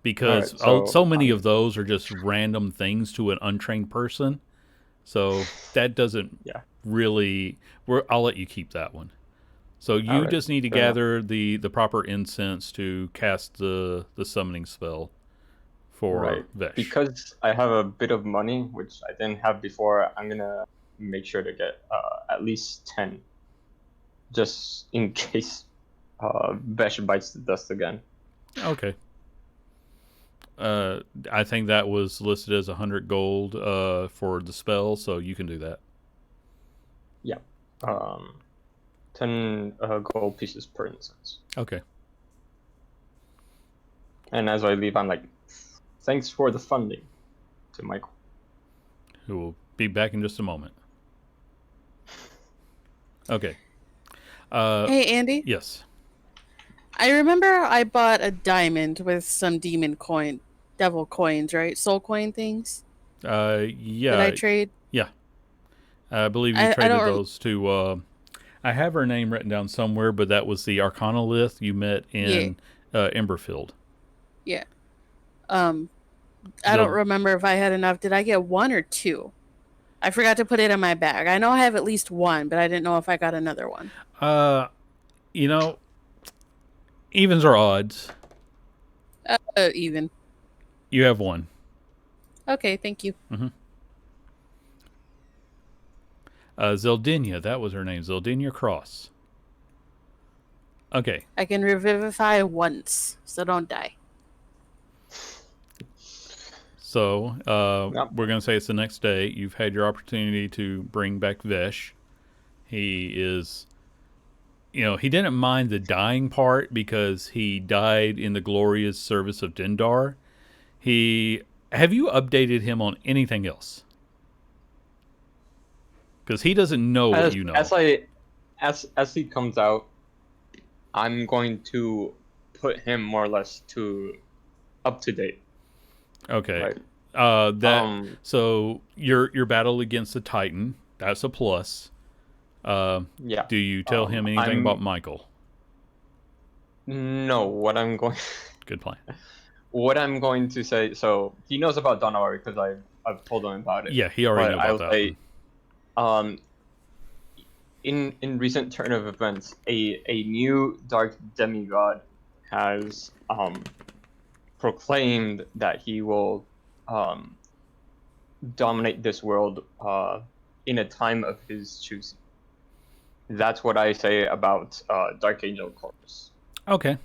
Because Alright, so many of those are just random things to an untrained person. So that doesn't really... I'll let you keep that one. So you Alright, just need to fair enough. gather the proper incense to cast the summoning spell for Vesh. Because I have a bit of money, which I didn't have before, I'm gonna make sure to get at least 10, just in case Vesh bites the dust again. Okay. I think that was listed as 100 gold for the spell, so you can do that. Yeah. 10 gold pieces per incense. Okay. And as I leave, I'm like, thanks for the funding to Michael. Who will be back in just a moment. Okay. Hey, Andy. Yes. I remember I bought a diamond with some devil coins, right? Soul coin things. Yeah. Did I trade? Yeah. I believe you I traded don't those to... I have her name written down somewhere, but that was the Arcanolith you met in Emberfield. Yeah. I don't remember if I had enough. Did I get one or two? I forgot to put it in my bag. I know I have at least one, but I didn't know if I got another one. Evens or odds. Even. You have one. Okay, thank you. Zeldinia, that was her name. Zeldinia Cross. Okay. I can revivify once, so don't die. So Yep. we're going to say it's the next day. You've had your opportunity to bring back Vesh. He is, he didn't mind the dying part because he died in the glorious service of Dindar. Have you updated him on anything else? Because he doesn't know what you know. As he comes out, I'm going to put him more or less to up to date. Okay. Right. So your battle against the Titan, that's a plus. Yeah. Do you tell him anything about Michael? No. What I'm going. Good plan. What I'm going to say. So he knows about Donafar because I've told him about it. Yeah, he already But knew about that. I'll say, in recent turn of events, a new dark demigod has proclaimed that he will dominate this world in a time of his choosing. That's what I say about Dark Angel Corpus. Okay.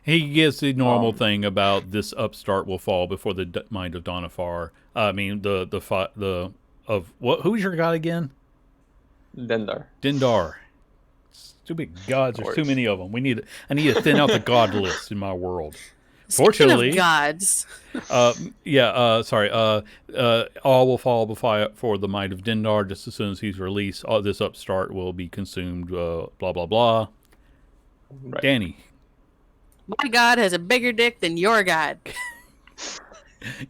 He gets the normal thing about this upstart will fall before the mind of Donafar. I mean who's your god again? Dindar. Stupid gods. There's too many of them. I need to thin out the god list in my world. Fortunately, Speaking of gods. All will fall before the might of Dindar. Just as soon as he's released, all this upstart will be consumed. Blah blah blah. Right. Danny. My god has a bigger dick than your god.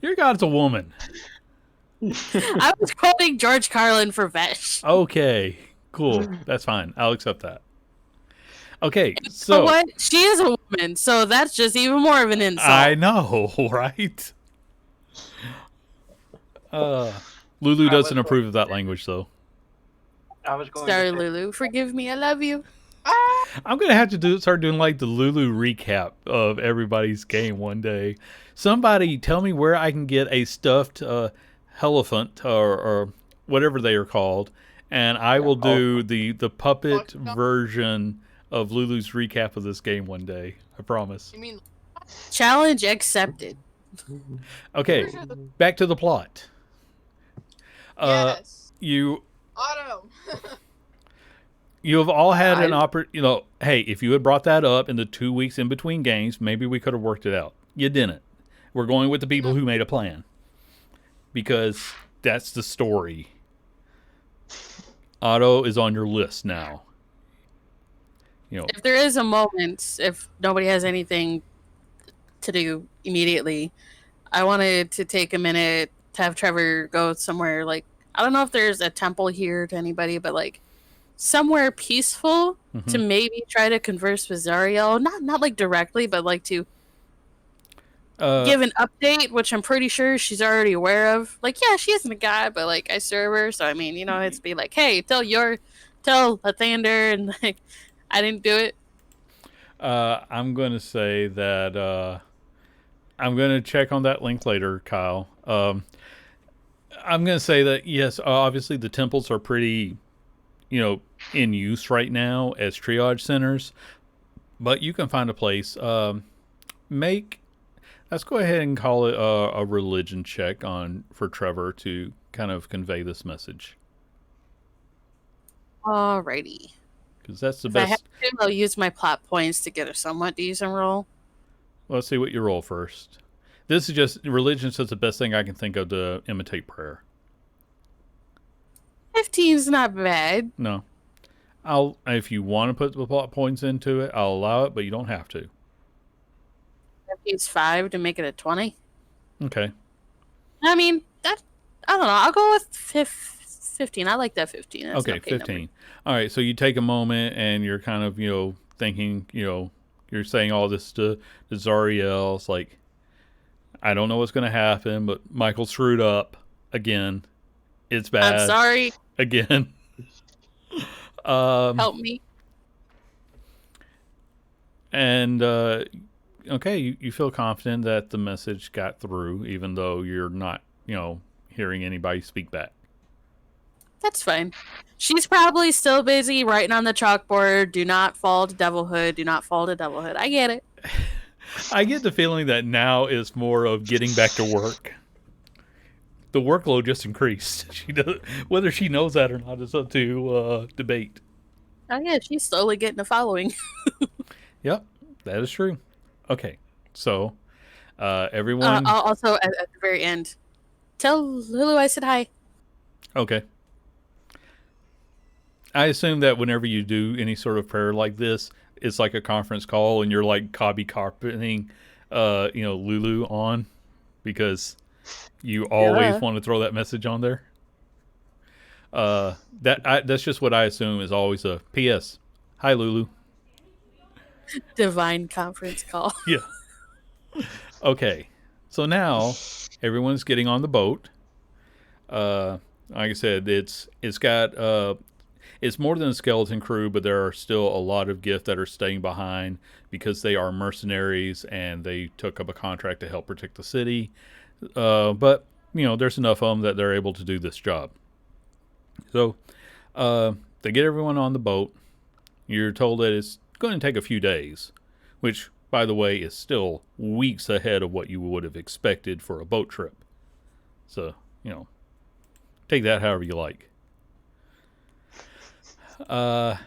Your god's a woman. I was quoting George Carlin for Vesh. Okay, cool. That's fine. I'll accept that. Okay, so what? She is a woman, so that's just even more of an insult. I know, right? Lulu doesn't approve of that language, though. I was going. Sorry, Lulu. Forgive me. I love you. I'm gonna have to start doing like the Lulu recap of everybody's game one day. Somebody tell me where I can get a stuffed elephant or whatever they are called, and I will do the puppet version of Lulu's recap of this game one day. I promise. You mean challenge accepted? Okay, back to the plot. Yes. You. Otto. You have all had an opportunity. Hey, if you had brought that up in the 2 weeks in between games, maybe we could have worked it out. You didn't. We're going with the people who made a plan. Because that's the story. Otto is on your list now. If there is a moment, if nobody has anything to do immediately, I wanted to take a minute to have Trevor go somewhere, like, I don't know if there's a temple here to anybody, but like somewhere peaceful to maybe try to converse with Zariel. Not like directly, but like to give an update, which I'm pretty sure she's already aware of. Like, yeah, she isn't a guy, but like I serve her, so I mean, it's be like, hey, tell Lathander, and like I didn't do it. I'm going to say that I'm going to check on that link later, Kyle. I'm going to say that yes, obviously the temples are pretty, in use right now as triage centers, but you can find a place. Let's go ahead and call it a religion check for Trevor to kind of convey this message. Alrighty. Because that's the best. I have to, I'll use my plot points to get a somewhat decent roll. Let's see what you roll first. This is just religion, so it's the best thing I can think of to imitate prayer. 15's not bad. No. If you want to put the plot points into it, I'll allow it, but you don't have to. Use 5 to make it a 20. Okay. I mean, I don't know. I'll go with 15. I like that 15. That's okay, 15. Number. All right, so you take a moment and you're kind of, thinking, you're saying all this to Zariel. It's like, I don't know what's going to happen, but Michael screwed up again. It's bad. I'm sorry. Again. Help me. And, okay, you feel confident that the message got through, even though you're not, hearing anybody speak back. That's fine. She's probably still busy writing on the chalkboard, do not fall to devilhood, do not fall to devilhood. I get it. I get the feeling that now is more of getting back to work. The workload just increased. She does, whether she knows that or not is up to debate. Oh yeah, she's slowly getting a following. Yep, that is true. Okay, so everyone. Also, at the very end, tell Lulu I said hi. Okay. I assume that whenever you do any sort of prayer like this, it's like a conference call and you're like copy carpeting, Lulu on because you always want to throw that message on there. That's just what I assume is always a P.S. Hi, Lulu. Divine conference call. Yeah. Okay. So now everyone's getting on the boat. Like I said, it's got it's more than a skeleton crew, but there are still a lot of Gith that are staying behind because they are mercenaries and they took up a contract to help protect the city. But there's enough of them that they're able to do this job. So they get everyone on the boat. You're told that it's going to take a few days, which, by the way, is still weeks ahead of what you would have expected for a boat trip. So, take that however you like. So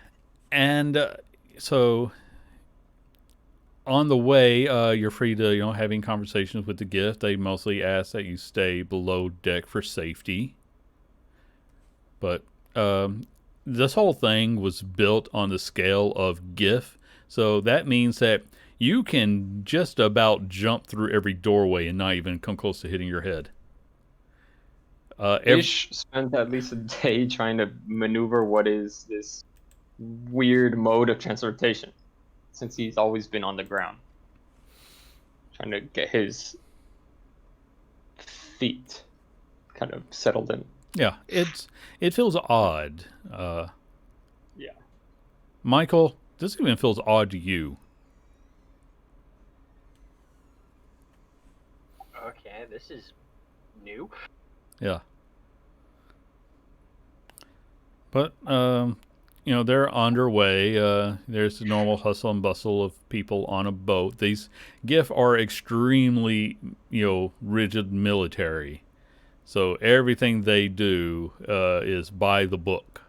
on the way, you're free to, having conversations with the Gith. They mostly ask that you stay below deck for safety. But this whole thing was built on the scale of Gith. So that means that you can just about jump through every doorway and not even come close to hitting your head. Ish spent at least a day trying to maneuver what is this weird mode of transportation, since he's always been on the ground, trying to get his feet kind of settled in. Yeah, it feels odd. Yeah. Michael, this even feels odd to you. Okay, this is new. Yeah. But, they're underway. There's the normal hustle and bustle of people on a boat. These Gith are extremely, rigid military. So everything they do is by the book.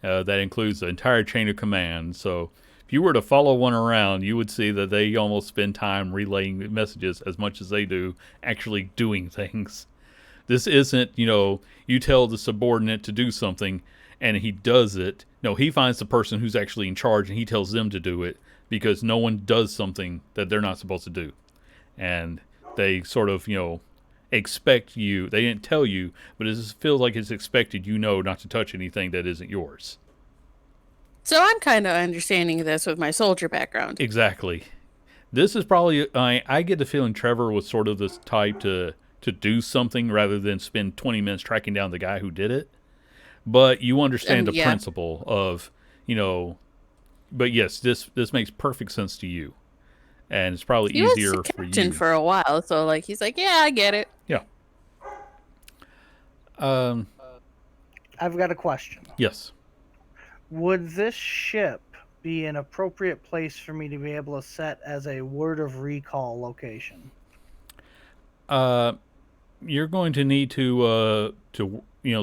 That includes the entire chain of command. So if you were to follow one around, you would see that they almost spend time relaying messages as much as they do actually doing things. This isn't, you tell the subordinate to do something and he does it. No, he finds the person who's actually in charge and he tells them to do it because no one does something that they're not supposed to do. And they sort of, expect you. They didn't tell you, but it just feels like it's expected not to touch anything that isn't yours. So I'm kind of understanding this with my soldier background. Exactly. This is probably, I get the feeling Trevor was sort of this type to do something rather than spend 20 minutes tracking down the guy who did it. But you understand the principle of, but yes, this makes perfect sense to you. And it's probably easier for you. For a while, so he's like, yeah, I get it. Yeah. I've got a question. Yes. Would this ship be an appropriate place for me to be able to set as a word of recall location? You're going to need to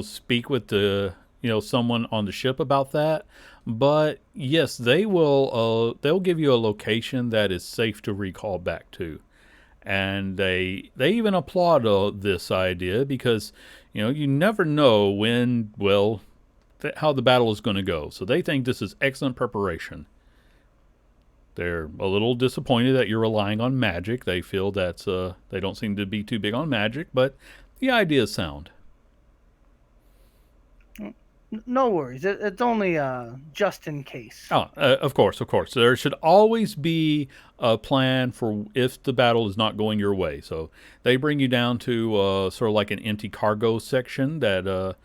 speak with the someone on the ship about that. But yes, they will. They'll give you a location that is safe to recall back to, and they even applaud this idea because you never know when how the battle is going to go. So they think this is excellent preparation. They're a little disappointed that you're relying on magic. They feel that's they don't seem to be too big on magic, but the idea is sound. No worries. It's only just in case. Oh, of course. There should always be a plan for if the battle is not going your way. So they bring you down to sort of like an empty cargo section that,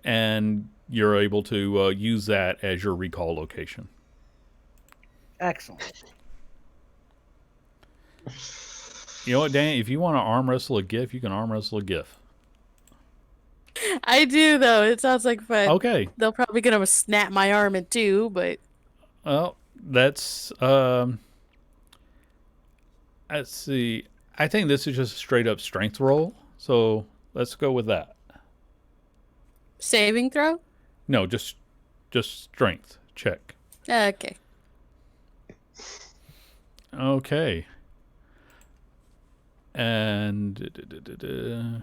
and you're able to use that as your recall location. Excellent. You know what, Dan? If you want to arm wrestle a GIF, you can arm wrestle a GIF. I do though. It sounds like fun. Okay. They'll probably gonna snap my arm in two, but Well, that's let's see. I think this is just a straight up strength roll. So let's go with that. saving throw. No, just strength check. Okay. Okay. And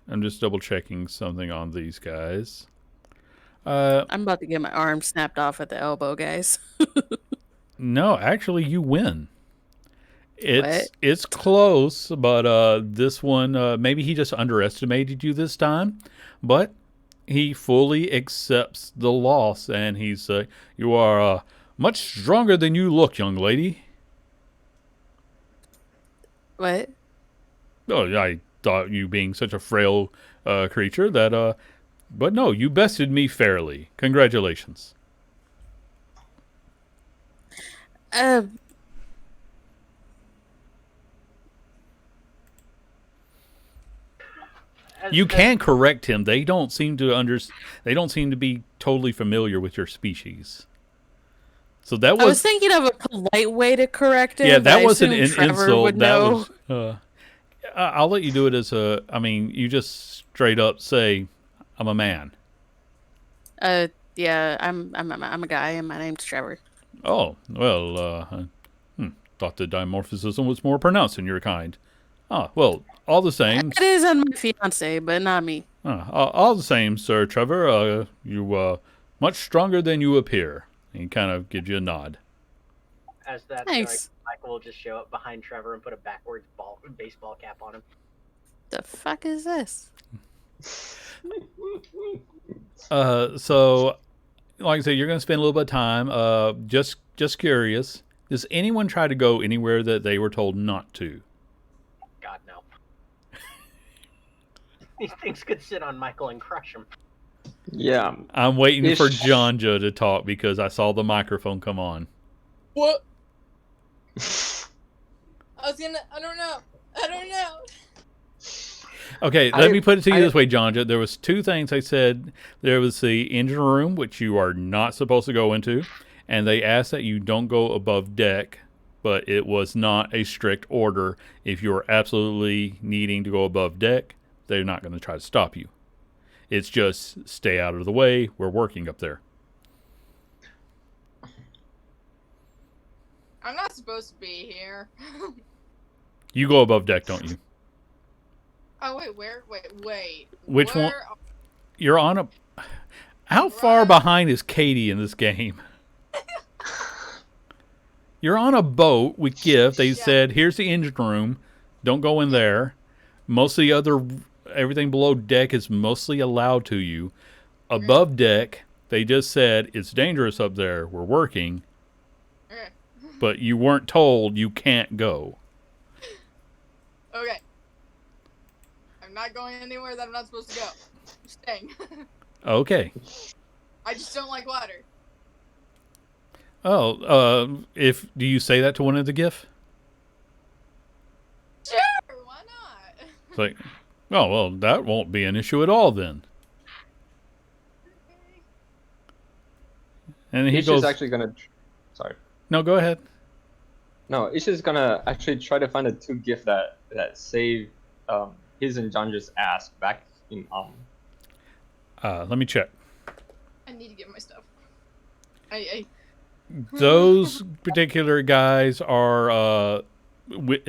I'm just double checking something on these guys. I'm about to get my arm snapped off at the elbow, guys. No, actually, you win. What? It's close, but this one maybe he just underestimated you this time, but he fully accepts the loss, and he's you are much stronger than you look, young lady. What? Oh, I thought you being such a frail creature that but no, you bested me fairly. Congratulations. Uh, You can correct him. They don't seem to They don't seem to be totally familiar with your species. So that I was was thinking of a polite way to correct it. yeah. but That I wasn't assumed an Trevor insult. would That know. was. I'll let you do it as a. I mean, you just straight up say, "I'm a man." Yeah, I'm a guy, and my name's Trevor. Oh well. Thought the dimorphism was more pronounced in your kind. Ah, well, all the same. It is on my fiance, but not me. All the same, Sir Trevor. You much stronger than you appear. He kind of gives you a nod. As that Thanks. starts, Michael will just show up behind Trevor and put a backwards baseball cap on him. The fuck is this? So, like I said, you're going to spend a little bit of time. Just curious. Does anyone try to go anywhere that they were told not to? God, no. These things could sit on Michael and crush him. Yeah. I'm waiting Ish. for Jonja to talk because I saw the microphone come on. What? I don't know. Okay, let me put it to you this way, Jonja. There was two things they said. There was the engine room, which you are not supposed to go into, and they asked that you don't go above deck, but it was not a strict order. If you're absolutely needing to go above deck, they're not going to try to stop you. It's just stay out of the way. We're working up there. I'm not supposed to be here. You go above deck, don't you? Oh wait, where? Wait. Which one? Where- You're on a. How far behind is Katie in this game? You're on a boat with Gift. They said, here's the engine room. Don't go in there. Most of the other, everything below deck is mostly allowed to you. Above deck, they just said, it's dangerous up there. We're working. Okay. But you weren't told you can't go. Okay. I'm not going anywhere that I'm not supposed to go. I'm staying. Okay. I just don't like water. Oh, do you say that to one of the Gift? Sure, why not? It's like, oh, well, that won't be an issue at all then. Okay. And he He's goes, just actually gonna. Sorry. no, go ahead. No, Ish is gonna actually try to find the two gift that saved his and Jonja's ass back in Let me check. I need to get my stuff. Those particular guys are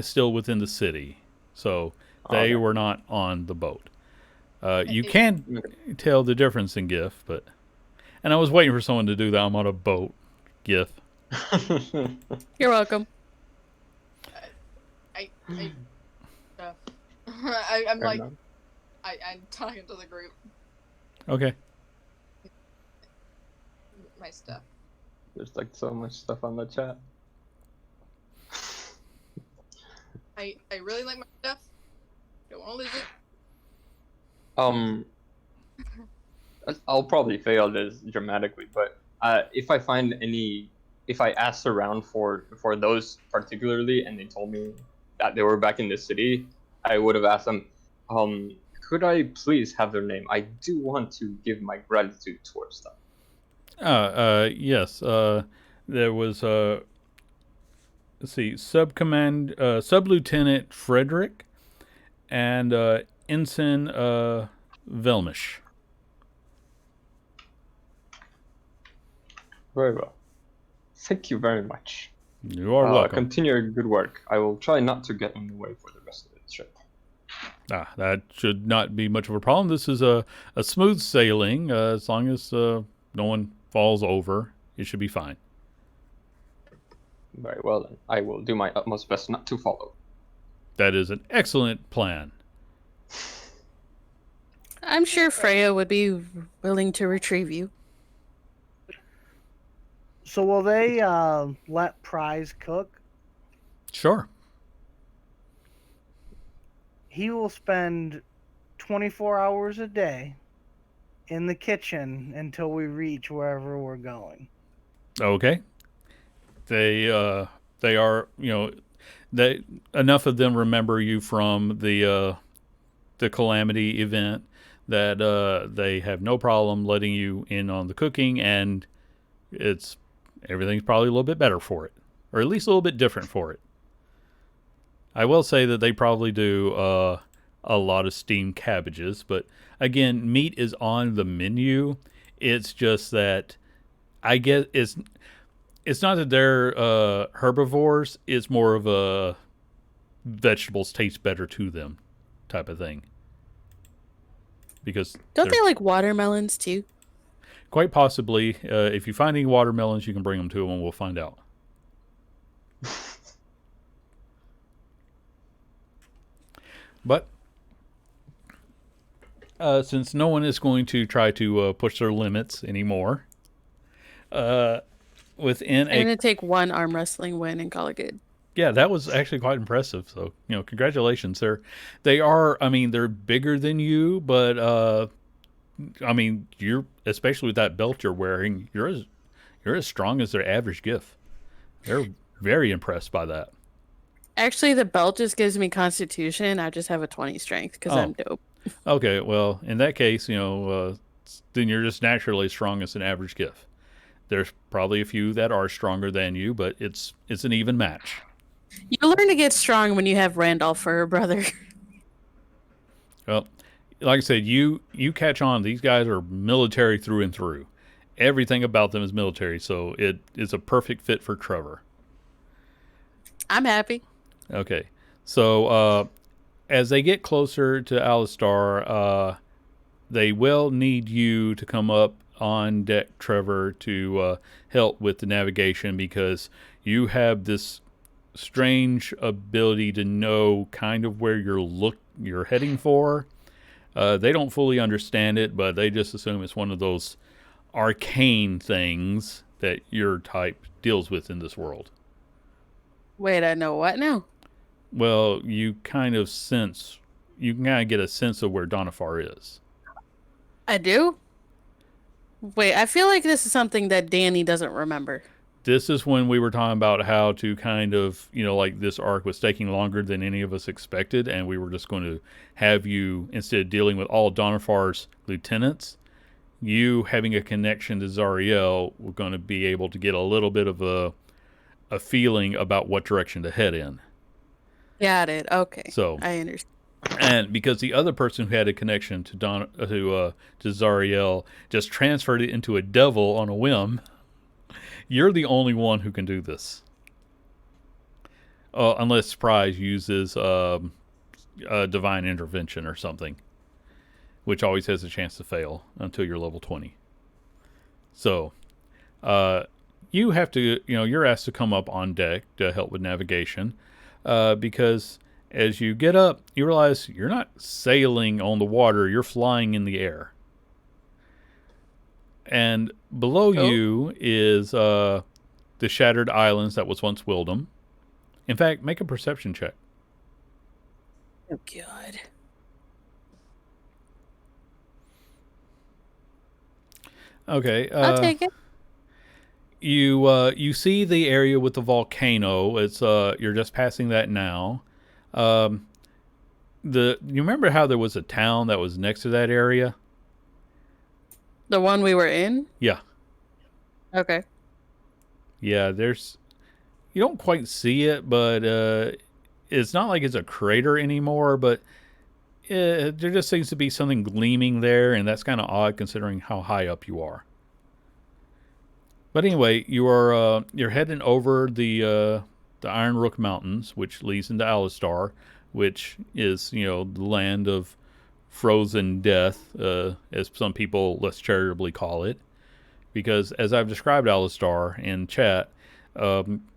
still within the city, so they were not on the boat. You can tell the difference in Gift, and I was waiting for someone to do that. I'm on a boat, Gift. You're welcome. I'm like, I'm talking to the group. Okay. My stuff. There's like so much stuff on the chat. I really like my stuff. Don't want to lose it. I'll probably fail this dramatically, but if I asked around for those particularly, and they told me that they were back in the city, I would have asked them, could I please have their name? I do want to give my gratitude towards them. Yes. There was let's see, Sub Lieutenant Frederick and Ensign Velmish. Very well. Thank you very much. You are welcome. Continue your good work. I will try not to get in the way for the rest of the trip. That should not be much of a problem. This is a smooth sailing. As long as no one falls over, it should be fine. Very well, then. I will do my utmost best not to follow. That is an excellent plan. I'm sure Freya would be willing to retrieve you. So will they let Prize cook? Sure. He will spend 24 hours a day in the kitchen until we reach wherever we're going. Okay. They are, they enough of them remember you from the Calamity event that they have no problem letting you in on the cooking, and everything's probably a little bit better for it, or at least a little bit different for it. I will say that they probably do a lot of steamed cabbages, but again, meat is on the menu. It's just that I guess it's not that they're herbivores. It's more of a vegetables taste better to them type of thing. Because don't they like watermelons too? Quite possibly. If you find any watermelons, you can bring them to them and we'll find out. But since no one is going to try to push their limits anymore, I'm going to take one arm wrestling win and call it good. Yeah, that was actually quite impressive. So, congratulations. They're bigger than you, but you're, especially with that belt you're wearing, you're as strong as their average gift. They're very impressed by that. Actually, the belt just gives me constitution. I just have a 20 strength because I'm dope. Okay, well, in that case, then you're just naturally strong as an average gift. There's probably a few that are stronger than you, but it's an even match. You learn to get strong when you have Randolph for her brother. Well, like I said, you catch on. These guys are military through and through. Everything about them is military, so it is a perfect fit for Trevor. I'm happy. Okay, so as they get closer to Alistar, they will need you to come up on deck, Trevor, to help with the navigation, because you have this strange ability to know kind of where you're heading for. They don't fully understand it, but they just assume it's one of those arcane things that your type deals with in this world. Wait, I know what now? Well, you can kind of get a sense of where Donafar is. I do? Wait, I feel like this is something that Danny doesn't remember. This is when we were talking about how to kind of, like this arc was taking longer than any of us expected, and we were just going to have you, instead of dealing with all Donafar's lieutenants, you having a connection to Zariel, we're going to be able to get a little bit of a feeling about what direction to head in. Got it. Okay. So I understand. And because the other person who had a connection to Zariel just transferred it into a devil on a whim, you're the only one who can do this. Unless Surprise uses divine intervention or something, which always has a chance to fail until you're level 20. So, you have to, you're asked to come up on deck to help with navigation, because as you get up, you realize you're not sailing on the water, you're flying in the air. And below you is the Shattered Islands that was once Wildem. In fact, make a perception check. Oh, God. Okay. I'll take it. You see the area with the volcano. It's you're just passing that now. You remember how there was a town that was next to that area? The one we were in? Yeah. Okay. Yeah, you don't quite see it, but it's not like it's a crater anymore, but there just seems to be something gleaming there, and that's kind of odd considering how high up you are. But anyway, you're heading over the Iron Rook Mountains, which leads into Alistar, which is the land of frozen death, as some people less charitably call it. Because as I've described Alistar in chat,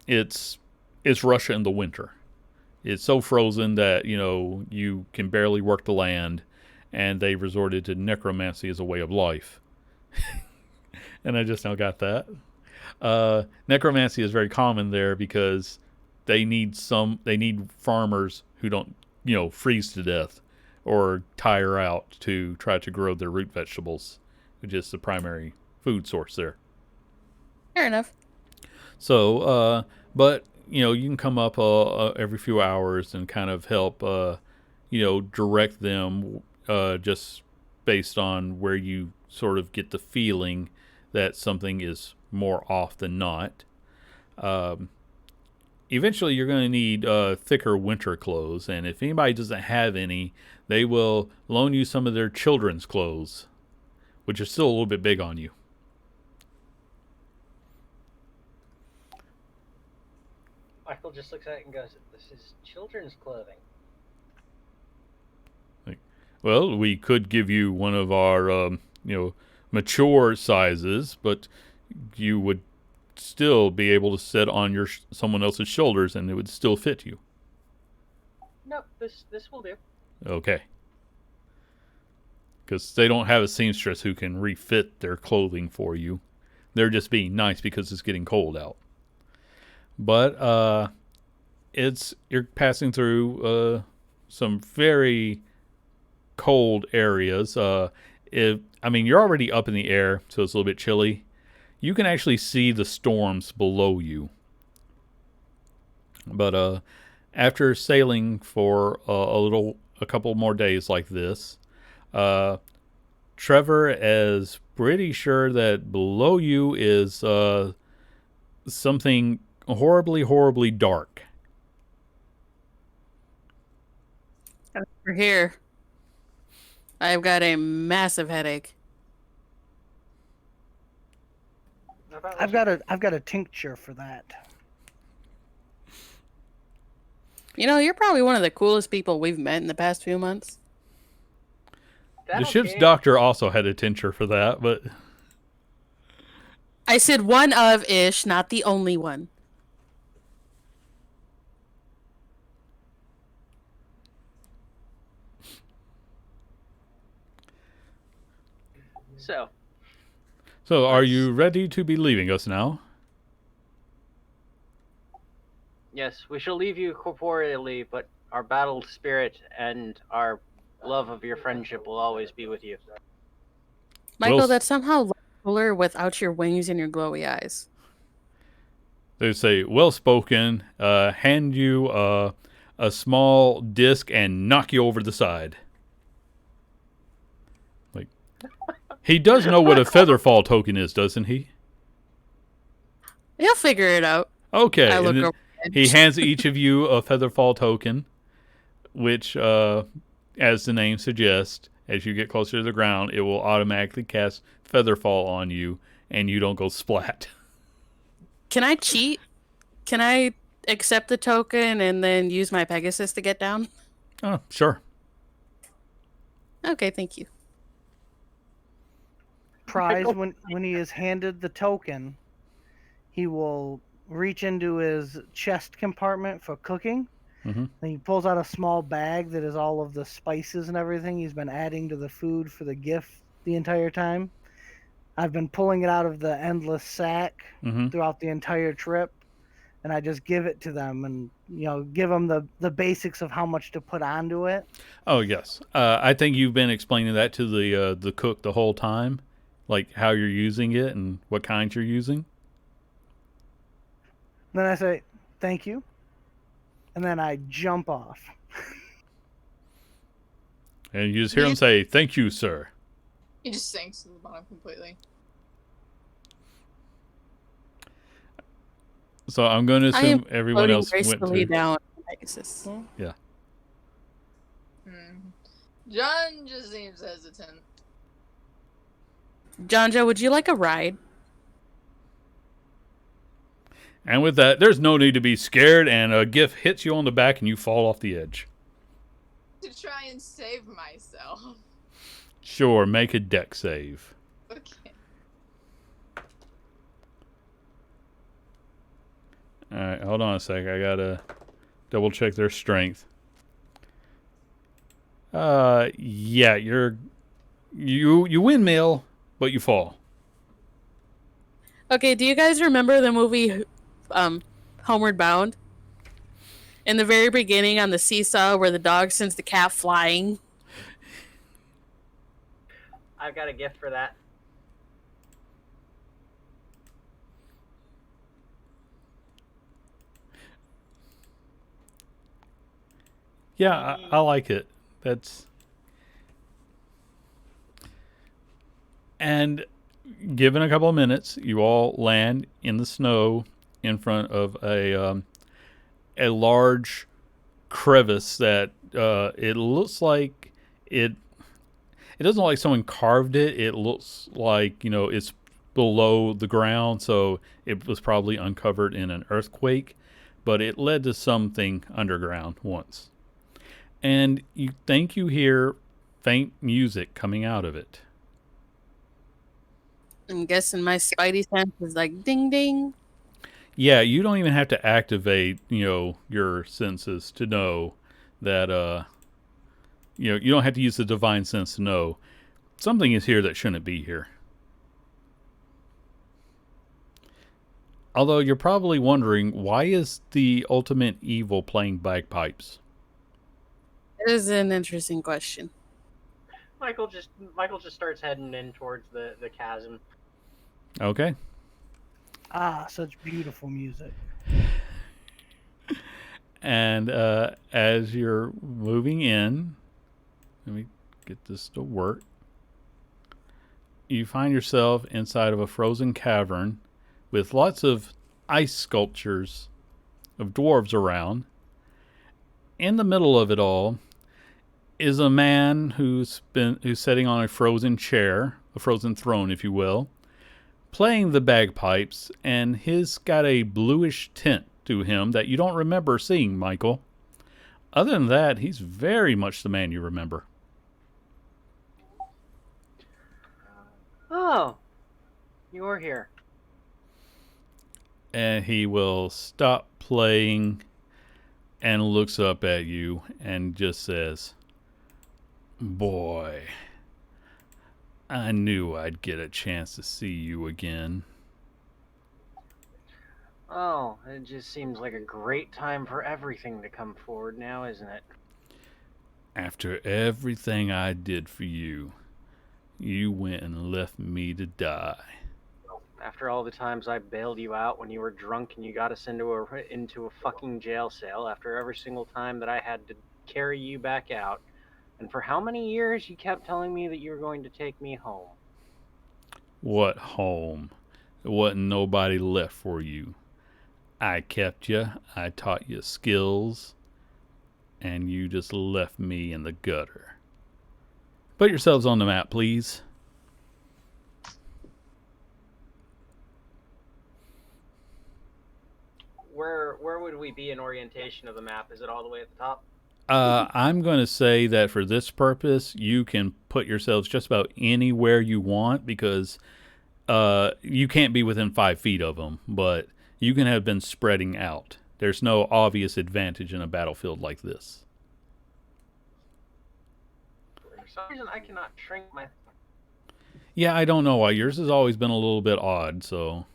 it's Russia in the winter. It's so frozen that you can barely work the land, and they resorted to necromancy as a way of life. And I just now got that. Necromancy is very common there because they need farmers who don't freeze to death or tire out to try to grow their root vegetables, which is the primary food source there. Fair enough. So, but you can come up every few hours and kind of help direct them just based on where you sort of get the feeling that something is more off than not. Eventually, you're going to need thicker winter clothes, and if anybody doesn't have any, they will loan you some of their children's clothes, which are still a little bit big on you. Michael just looks at it and goes, "This is children's clothing." Well, we could give you one of our, mature sizes, but you would still be able to sit on someone else's shoulders, and it would still fit you. No, this will do. Okay. Because they don't have a seamstress who can refit their clothing for you. They're just being nice because it's getting cold out. But you're passing through some very cold areas. You're already up in the air, so it's a little bit chilly. You can actually see the storms below you. But after sailing for a couple more days like this, Trevor is pretty sure that below you is something horribly, horribly dark. Over here. I've got a massive headache. I've got a tincture for that. You're probably one of the coolest people we've met in the past few months. The ship's doctor also had a tincture for that, but I said one of ish, not the only one. So are you ready to be leaving us now? Yes, we shall leave you corporeally, but our battle spirit and our love of your friendship will always be with you. Michael, that's somehow cooler without your wings and your glowy eyes. They say, well spoken, hand you a small disc and knock you over the side. Like, he does know what a featherfall token is, doesn't he? He'll figure it out. Okay. I look over. He hands each of you a featherfall token, which, as the name suggests, as you get closer to the ground, it will automatically cast featherfall on you, and you don't go splat. Can I cheat? Can I accept the token and then use my Pegasus to get down? Oh, sure. Okay, thank you. Prize, when he is handed the token, he will reach into his chest compartment for cooking. Mm-hmm. And he pulls out a small bag that is all of the spices and everything he's been adding to the food for the gift the entire time. I've been pulling it out of the endless sack throughout the entire trip, and I just give it to them and give them the basics of how much to put onto it. Oh yes, I think you've been explaining that to the cook the whole time, like how you're using it and what kinds you're using. Then I say thank you, and then I jump off. And you just hear him say, "Thank you, sir." He just sinks to the bottom completely. So I'm going to I am assume everyone floating else went gracefully to. down Pegasus. Yeah. John just seems hesitant. Jonjo, would you like a ride? And with that, there's no need to be scared, and a gift hits you on the back and you fall off the edge. To try and save myself. Sure, make a deck save. Okay. Alright, hold on a sec. I gotta double check their strength. Yeah, you windmill, but you fall. Okay, do you guys remember the movie Homeward Bound? In the very beginning on the seesaw where the dog sends the cat flying? I've got a gift for that. Yeah, I like it. That's... And given a couple of minutes, you all land in the snow in front of a large crevice that it looks like it doesn't look like someone carved it. It looks like, it's below the ground, so it was probably uncovered in an earthquake, but it led to something underground once. And you think you hear faint music coming out of it. I'm guessing my spidey sense is like ding ding. Yeah, you don't even have to activate, your senses to know that, you don't have to use the divine sense to know something is here that shouldn't be here. Although you're probably wondering, why is the ultimate evil playing bagpipes? It is an interesting question. Michael just starts heading in towards the chasm. Okay. Ah, such beautiful music. And as you're moving in, let me get this to work. You find yourself inside of a frozen cavern with lots of ice sculptures of dwarves around. In the middle of it all is a man who's sitting on a frozen chair, a frozen throne, if you will, playing the bagpipes, and he's got a bluish tint to him that you don't remember seeing, Michael. Other than that, he's very much the man you remember. Oh, you're here. And he will stop playing and looks up at you and just says, "Boy, I knew I'd get a chance to see you again." Oh, it just seems like a great time for everything to come forward now, isn't it? After everything I did for you, you went and left me to die. After all the times I bailed you out when you were drunk and you got us into a fucking jail cell, after every single time that I had to carry you back out, and for how many years you kept telling me that you were going to take me home. What home? There wasn't nobody left for you. I kept you, I taught you skills, and you just left me in the gutter. Put yourselves on the map, please. Where would we be in orientation of the map? Is it all the way at the top? I'm going to say that for this purpose, you can put yourselves just about anywhere you want, because you can't be within 5 feet of them, but you can have been spreading out. There's no obvious advantage in a battlefield like this. For some reason, I cannot shrink my... Yeah, I don't know why. Yours has always been a little bit odd, so...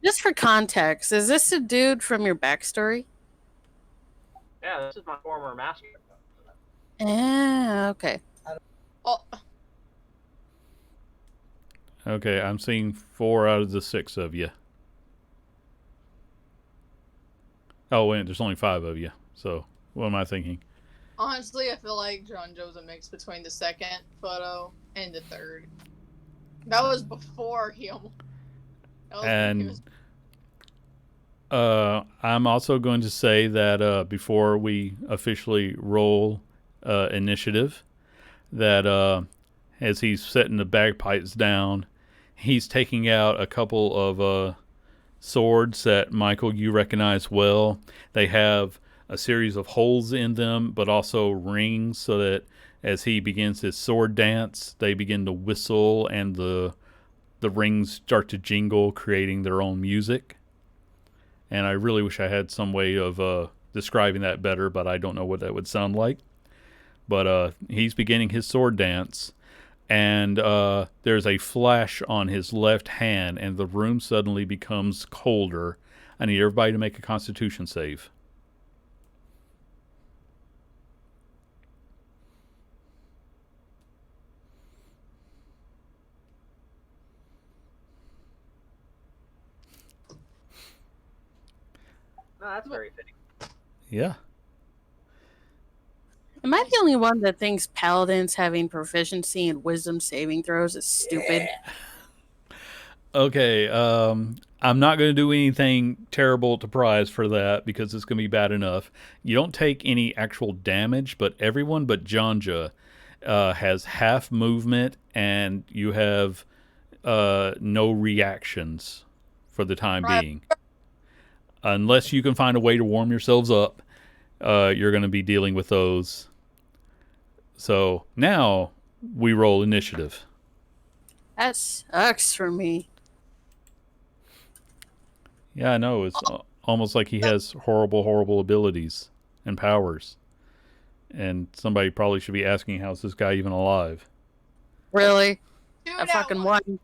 Just for context, is this a dude from your backstory? Yeah, this is my former master. Ah, okay. Oh, Okay, I'm seeing 4 out of the 6 of you. Oh, wait, there's only 5 of you. So, what am I thinking? Honestly, I feel like John Joe's a mix between the second photo and the third. That was before he almost. That was when he And was. I'm also going to say that before we officially roll initiative, that as he's setting the bagpipes down, he's taking out a couple of swords that, Michael, you recognize well. They have a series of holes in them, but also rings, so that as he begins his sword dance, they begin to whistle and the rings start to jingle, creating their own music. And I really wish I had some way of describing that better, but I don't know what that would sound like. But he's beginning his sword dance, and there's a flash on his left hand, and the room suddenly becomes colder. I need everybody to make a Constitution save. No, that's very fitting. Yeah. Am I the only one that thinks paladins having proficiency in wisdom saving throws is stupid? Okay. I'm not going to do anything terrible to prize for that because it's going to be bad enough. You don't take any actual damage, but everyone but Janja has half movement, and you have no reactions for the time Right. being. Unless you can find a way to warm yourselves up, you're going to be dealing with those. So now we roll initiative. That sucks for me. Yeah, I know. It's almost like he has horrible, horrible abilities and powers. And somebody probably should be asking, how's this guy even alive? Really? Two I now fucking one. won.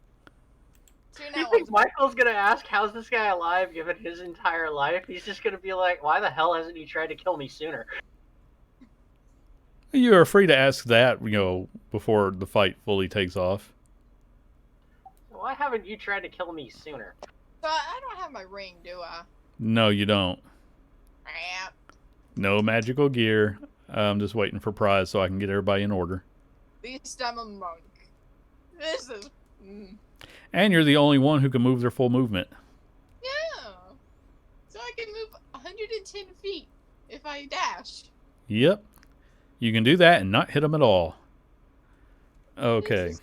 Two You now think one. Michael's gonna ask, how's this guy alive given his entire life? He's just gonna be like, why the hell hasn't he tried to kill me sooner? You're free to ask that, before the fight fully takes off. Why haven't you tried to kill me sooner? So I don't have my ring, do I? No, you don't. Crap. No magical gear. I'm just waiting for prize so I can get everybody in order. At least I'm a monk. This is. And you're the only one who can move their full movement. Yeah. So I can move 110 feet if I dash. Yep. You can do that and not hit them at all. Okay.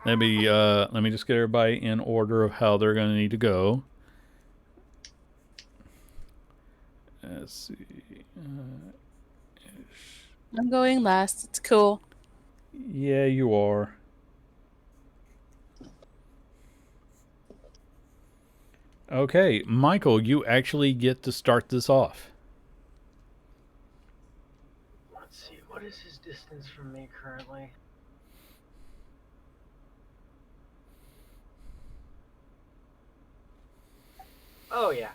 Let me just get everybody in order of how they're going to need to go. Let's see. I'm going last. It's cool. Yeah, you are. Okay, Michael, you actually get to start this off. Let's see, what is his distance from me currently? Oh, yeah.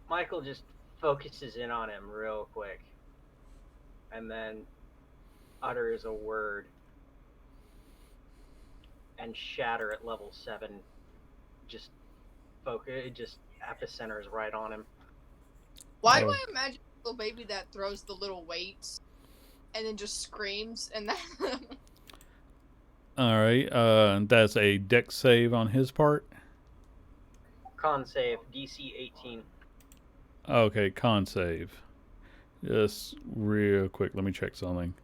Michael just focuses in on him real quick. And then utters a word. And shatter at level 7 just epicenters right on him. Why do Oh. I imagine a little baby that throws the little weights and then just screams and that? All right, that's a dex save on his part. Con save, DC 18. Okay, con save. Just real quick, let me check something.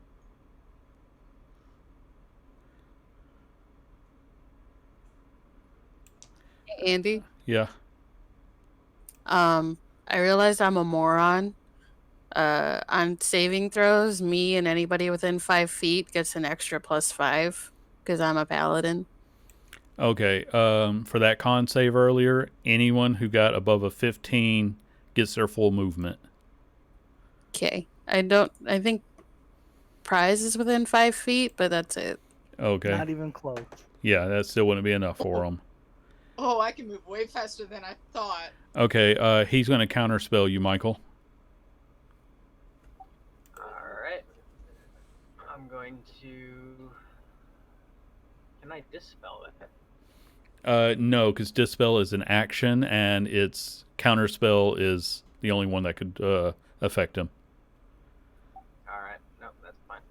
Andy, Yeah. I realized I'm a moron. On saving throws, me and anybody within 5 feet gets an extra +5 because I'm a paladin. Okay, for that con save earlier, anyone who got above a 15 gets their full movement. Okay. I think prize is within 5 feet, but that's it. Okay. Not even close. Yeah, that still wouldn't be enough for him. Oh, I can move way faster than I thought. Okay, he's going to counterspell you, Michael. Alright. I'm going to... Can I dispel it? No, because Dispel is an action, and its counterspell is the only one that could affect him. All right. No, that's fine.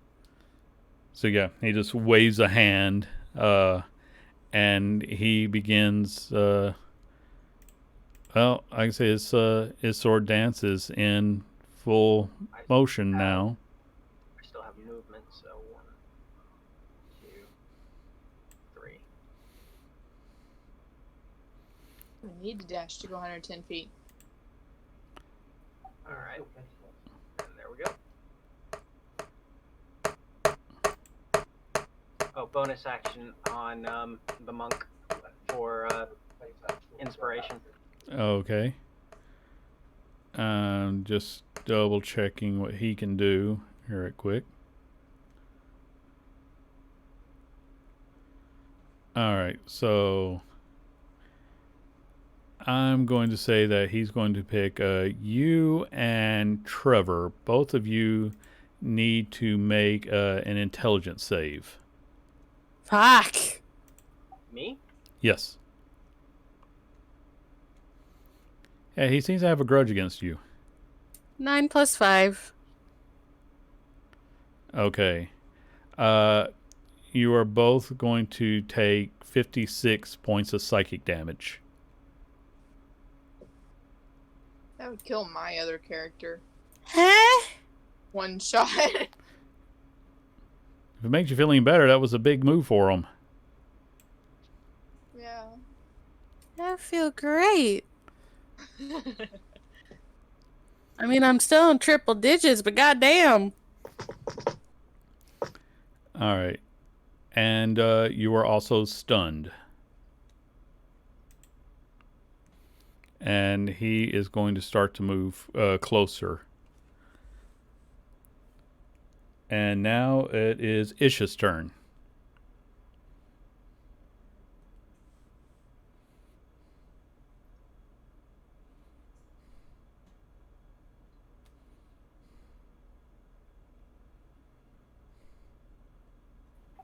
So yeah, he just waves a hand, and he begins. Well, I can say his sword dance is in full motion now. I still have movement, so 1, 2, 3. I need to dash to go 110 feet. All right. And there we go. Oh, bonus action on the monk for inspiration. Okay. Just double checking what he can do here right quick. All right, so I'm going to say that he's going to pick you and Trevor. Both of you need to make an intelligence save. Fuck. Me? Yes. Yeah, he seems to have a grudge against you. 9 plus 5. Okay. You are both going to take 56 points of psychic damage. That would kill my other character. Huh? One shot. If it makes you feel any better, that was a big move for him. Yeah. I feel great. I mean, I'm still in triple digits, but goddamn. All right. And you are also stunned. And he is going to start to move closer. And now it is Isha's turn.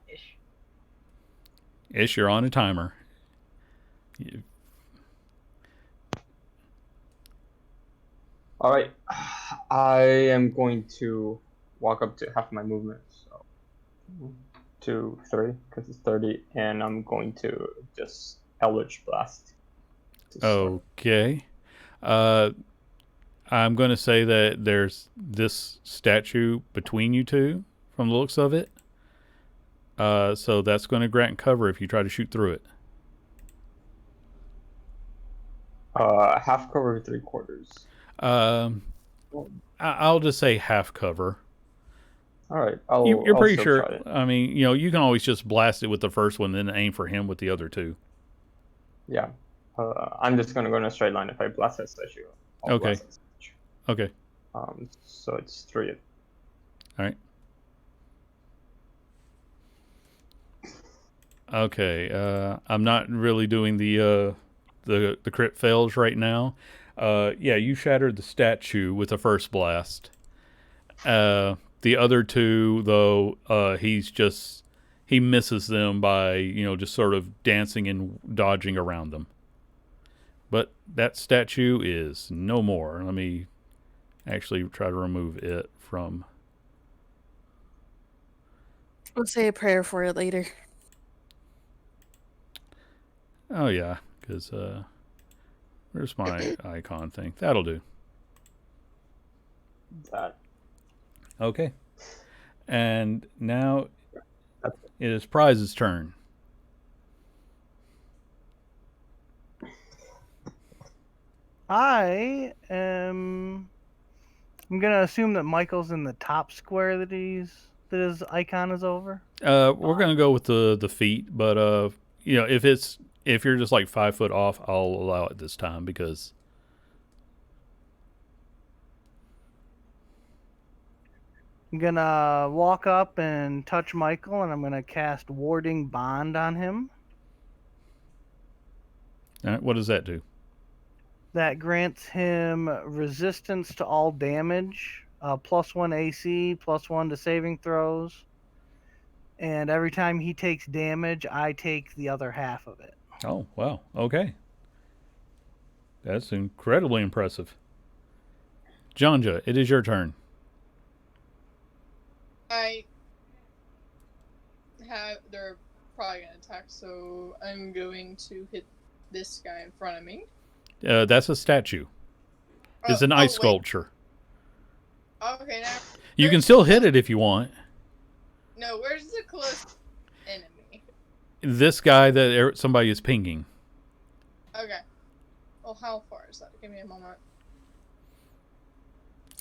Ish. Ish, you're on a timer. All right, I am going to walk up to half my movement, so 2, 3, because it's 30, and I'm going to just Eldritch Blast. Okay. I'm going to say that there's this statue between you two, from the looks of it. So that's going to grant cover if you try to shoot through it. Half cover, 3/4. I'll just say half cover. All right, You're pretty still sure. try it. I mean, you can always just blast it with the first one, then aim for him with the other two. Yeah, I'm just gonna go in a straight line. If I blast that statue, I'll Okay. blast that statue. Okay. So it's 3. All right. Okay. I'm not really doing the crit fails right now. Yeah, you shattered the statue with the first blast. The other two, though, he misses them by, just sort of dancing and dodging around them. But that statue is no more. Let me actually try to remove it from. We'll say a prayer for it later. Oh, yeah, because where's my icon thing? That'll do. That. Okay. And now it is Prize's turn. I'm gonna assume that Michael's in the top square that his icon is over. We're gonna go with the feet, but if you're just like 5 foot off, I'll allow it this time because. I'm gonna walk up and touch Michael, and I'm gonna cast Warding Bond on him. All right, what does that do? That grants him resistance to all damage, +1 AC, +1 to saving throws, and every time he takes damage, I take the other half of it. Oh, wow. Okay. That's incredibly impressive. Janja, it is your turn. They're probably gonna attack, so I'm going to hit this guy in front of me. That's a statue. It's an ice wait. sculpture. Okay, now You can still hit it if you want. no. Where's the closest enemy? This guy that somebody is pinging. Okay. Well, how far is that? Give me a moment.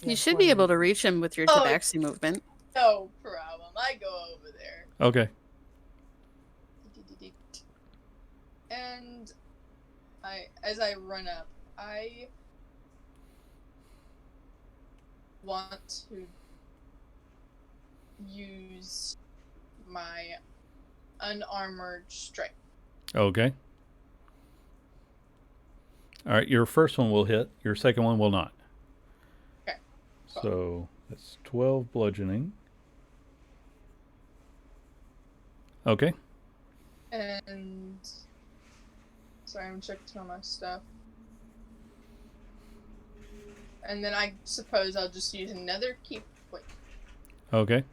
You should be able to reach him with your Oh. tabaxi movement. No problem. I go over there. Okay. And as I run up, I want to use my unarmored strike. Okay. All right, your first one will hit. Your second one will not. Okay. So that's 12 bludgeoning. Okay. And sorry, I'm checking on my stuff. And then I suppose I'll just use another keep. Wait. Okay.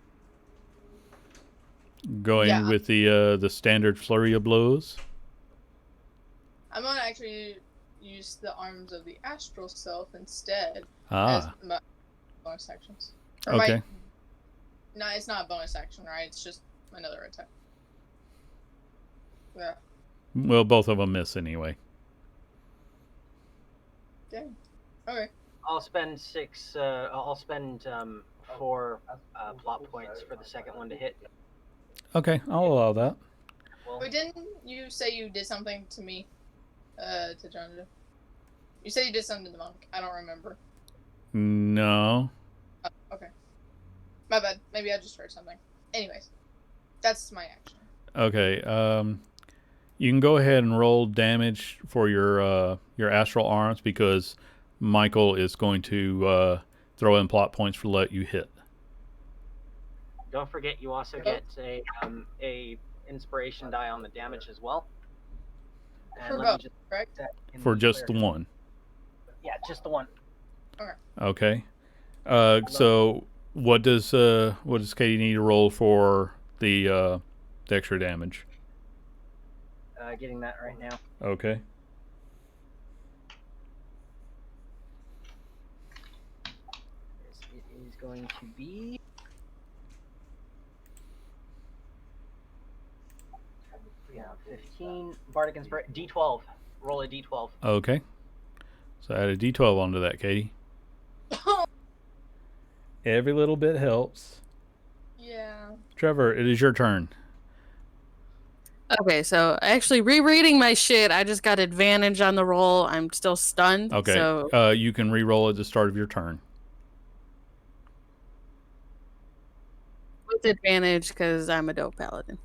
Going with the standard flurry of blows. I'm gonna actually use the arms of the astral self instead Ah. as my bonus actions. Okay. No, it's not a bonus action, right? It's just another attack. Yeah. Well, both of them miss anyway. Dang. Okay. I'll spend 6. I'll spend 4 plot points for the second one to hit. Okay, I'll allow that. Well, Wait, didn't you say you did something to me? To John? You said you did something to the monk. I don't remember. No. Okay. My bad. Maybe I just heard something. Anyways, that's my action. Okay. You can go ahead and roll damage for your astral arms because Michael is going to throw in plot points for let you hit. don't forget you also get a inspiration die on the damage as well. And For let me both, just correct? put that in For the just the clear. one. Yeah, just the one. Okay. So what does Katie need to roll for the extra damage? Getting that right now. Okay. It is going to be. Yeah, 15. Bardic Inspiration. D12. Roll a D12. Okay. So add a D12 onto that, Katie. Every little bit helps. Yeah. Trevor, it is your turn. Okay, so actually rereading my shit, I just got advantage on the roll. I'm still stunned. Okay. So You can re-roll at the start of your turn. with advantage because I'm a dope paladin.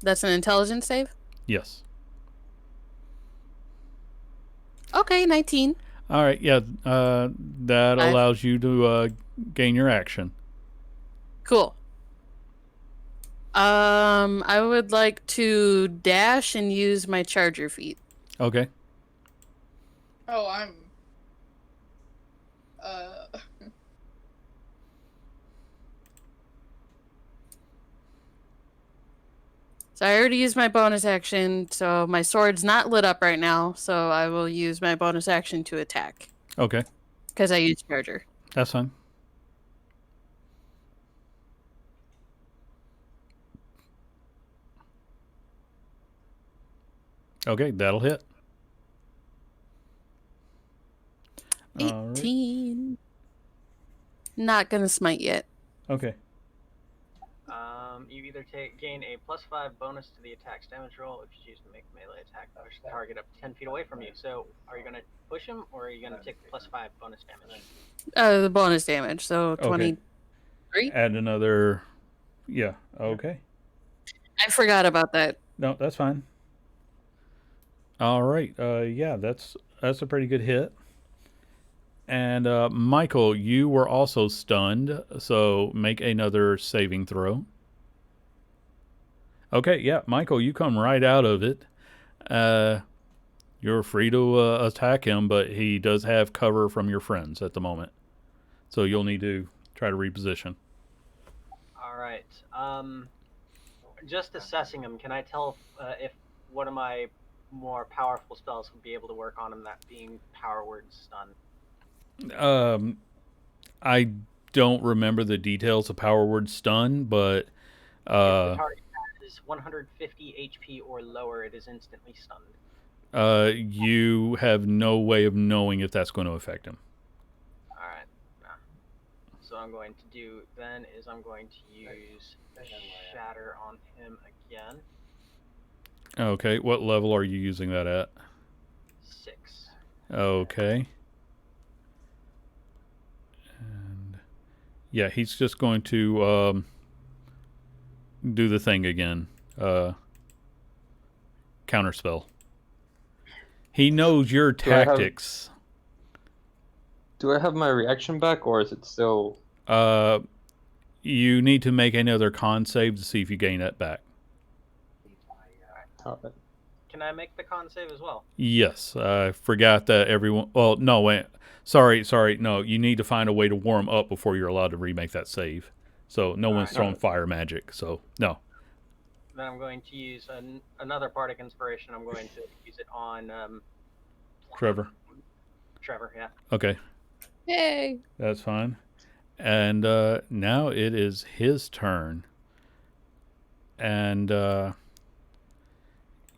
That's an intelligence save? Yes. Okay, 19. All right. Yeah. That allows you to gain your action. Cool. I would like to dash and use my charger feet. Okay. Oh, I'm. So I already used my bonus action, so my sword's not lit up right now, so I will use my bonus action to attack. Okay. Because I used charger. That's fine. Okay, that'll hit. 18. Not gonna smite yet. Okay. You either gain a +5 bonus to the attack's damage roll if you choose to make a melee attack push the target up to 10 feet away from you. So, are you going to push him, or are you going to take the +5 bonus damage? The bonus damage, so 23. Add another. Yeah. Okay. I forgot about that. No, that's fine. All right. Yeah, that's a pretty good hit. And Michael, you were also stunned, so make another saving throw. Okay, yeah, Michael, you come right out of it. You're free to attack him, but he does have cover from your friends at the moment. So you'll need to try to reposition. All right. Just assessing him, can I tell if one of my more powerful spells would be able to work on him, that being Power Word Stun? I don't remember the details of Power Word Stun, but If the target has 150 HP or lower, it is instantly stunned. you have no way of knowing if that's going to affect him. All right. So I'm going to do then is I'm going to use Shatter on him again. Okay, what level are you using that at? 6. Okay. And yeah, he's just going to do the thing again. Counterspell. He knows your tactics. Do I have my reaction back, or is it still? You need to make another con save to see if you gain that back. Alright. Can I make the con save as well? Yes, I forgot that everyone. Well, no, wait. Sorry. No, you need to find a way to warm up before you're allowed to remake that save. So no one's throwing fire magic. So no. Then I'm going to use another Bardic Inspiration. I'm going to use it on Trevor. Trevor, yeah. Okay, Yay! that's fine. And now it is his turn. And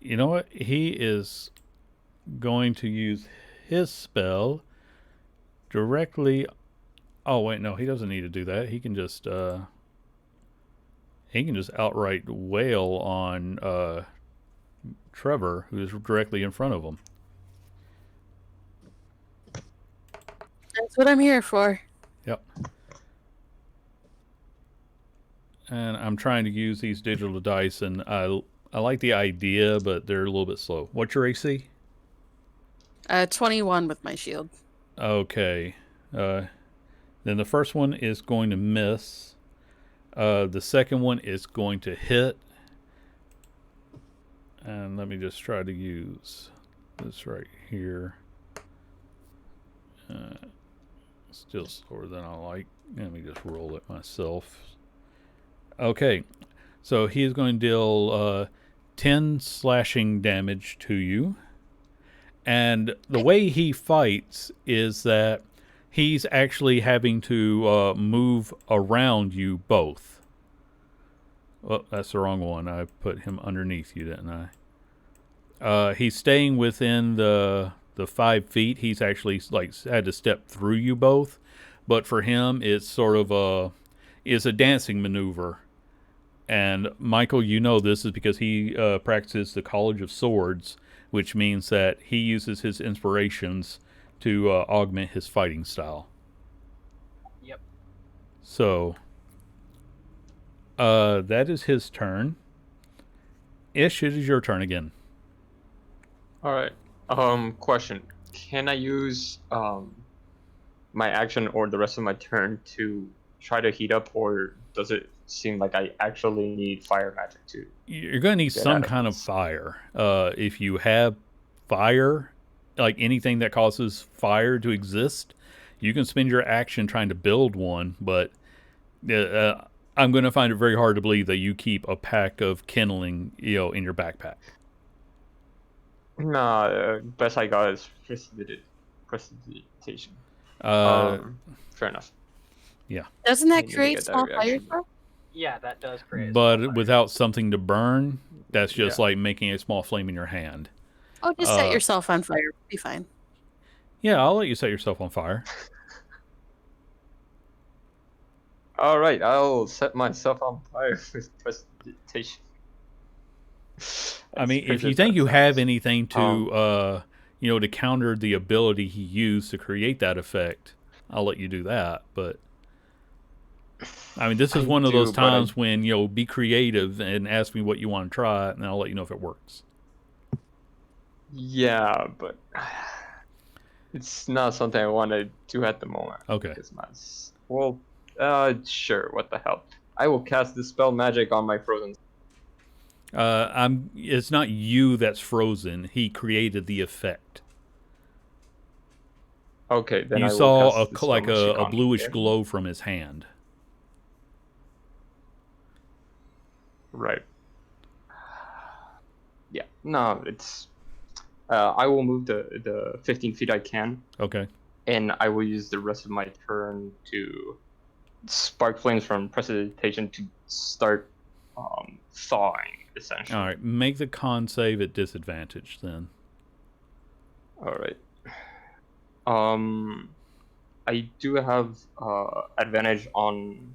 you know what? He is going to use his spell directly. Oh wait, no, he doesn't need to do that. He can just outright wail on Trevor, who's directly in front of him. That's what I'm here for. Yep. And I'm trying to use these digital dice, and I like the idea, but they're a little bit slow. What's your AC? 21 with my shield. Okay. Then the first one is going to miss. The second one is going to hit. And let me just try to use this right here. Still slower than I like. Let me just roll it myself. Okay. So he is going to deal 10 slashing damage to you. And the way he fights is that he's actually having to move around you both. Oh, that's the wrong one. I put him underneath you, didn't I? He's staying within the 5 feet. He's actually had to step through you both. But for him, it's sort of a dancing maneuver. And Michael, you know this is because he practices the College of Swords, which means that he uses his inspirations to augment his fighting style. Yep. So, that is his turn. Ish, it is your turn again. Alright. Question. Can I use my action or the rest of my turn to try to heat up, or does it seem like I actually need fire magic too? You're going to need some kind of fire. If you have fire, like anything that causes fire to exist, you can spend your action trying to build one, but I'm going to find it very hard to believe that you keep a pack of kindling, in your backpack. Nah, best I got is prestidigitation. Fair enough. Yeah. Doesn't I that need to create get that small reaction. fire? Yeah, that does create. But without something to burn, that's just Yeah. like making a small flame in your hand. Oh, just set yourself on fire. Be fine. Yeah, I'll let you set yourself on fire. Alright, I'll set myself on fire with prestidigitation. I mean, if you think you have anything to, to counter the ability he used to create that effect, I'll let you do that. But I mean, this is one of those times when be creative and ask me what you want to try, and I'll let you know if it works. Yeah, but it's not something I want to do at the moment. Okay. Sure. What the hell? I will cast Dispel Magic on my frozen. It's not you that's frozen. He created the effect. Okay, then You I will saw cast Dispel like Magic a on bluish him. glow from his hand. Right. Yeah. No, it's. I will move the 15 feet I can, Okay. and I will use the rest of my turn to spark flames from precipitation to start thawing, essentially. All right. Make the con save at disadvantage then. All right. I do have advantage on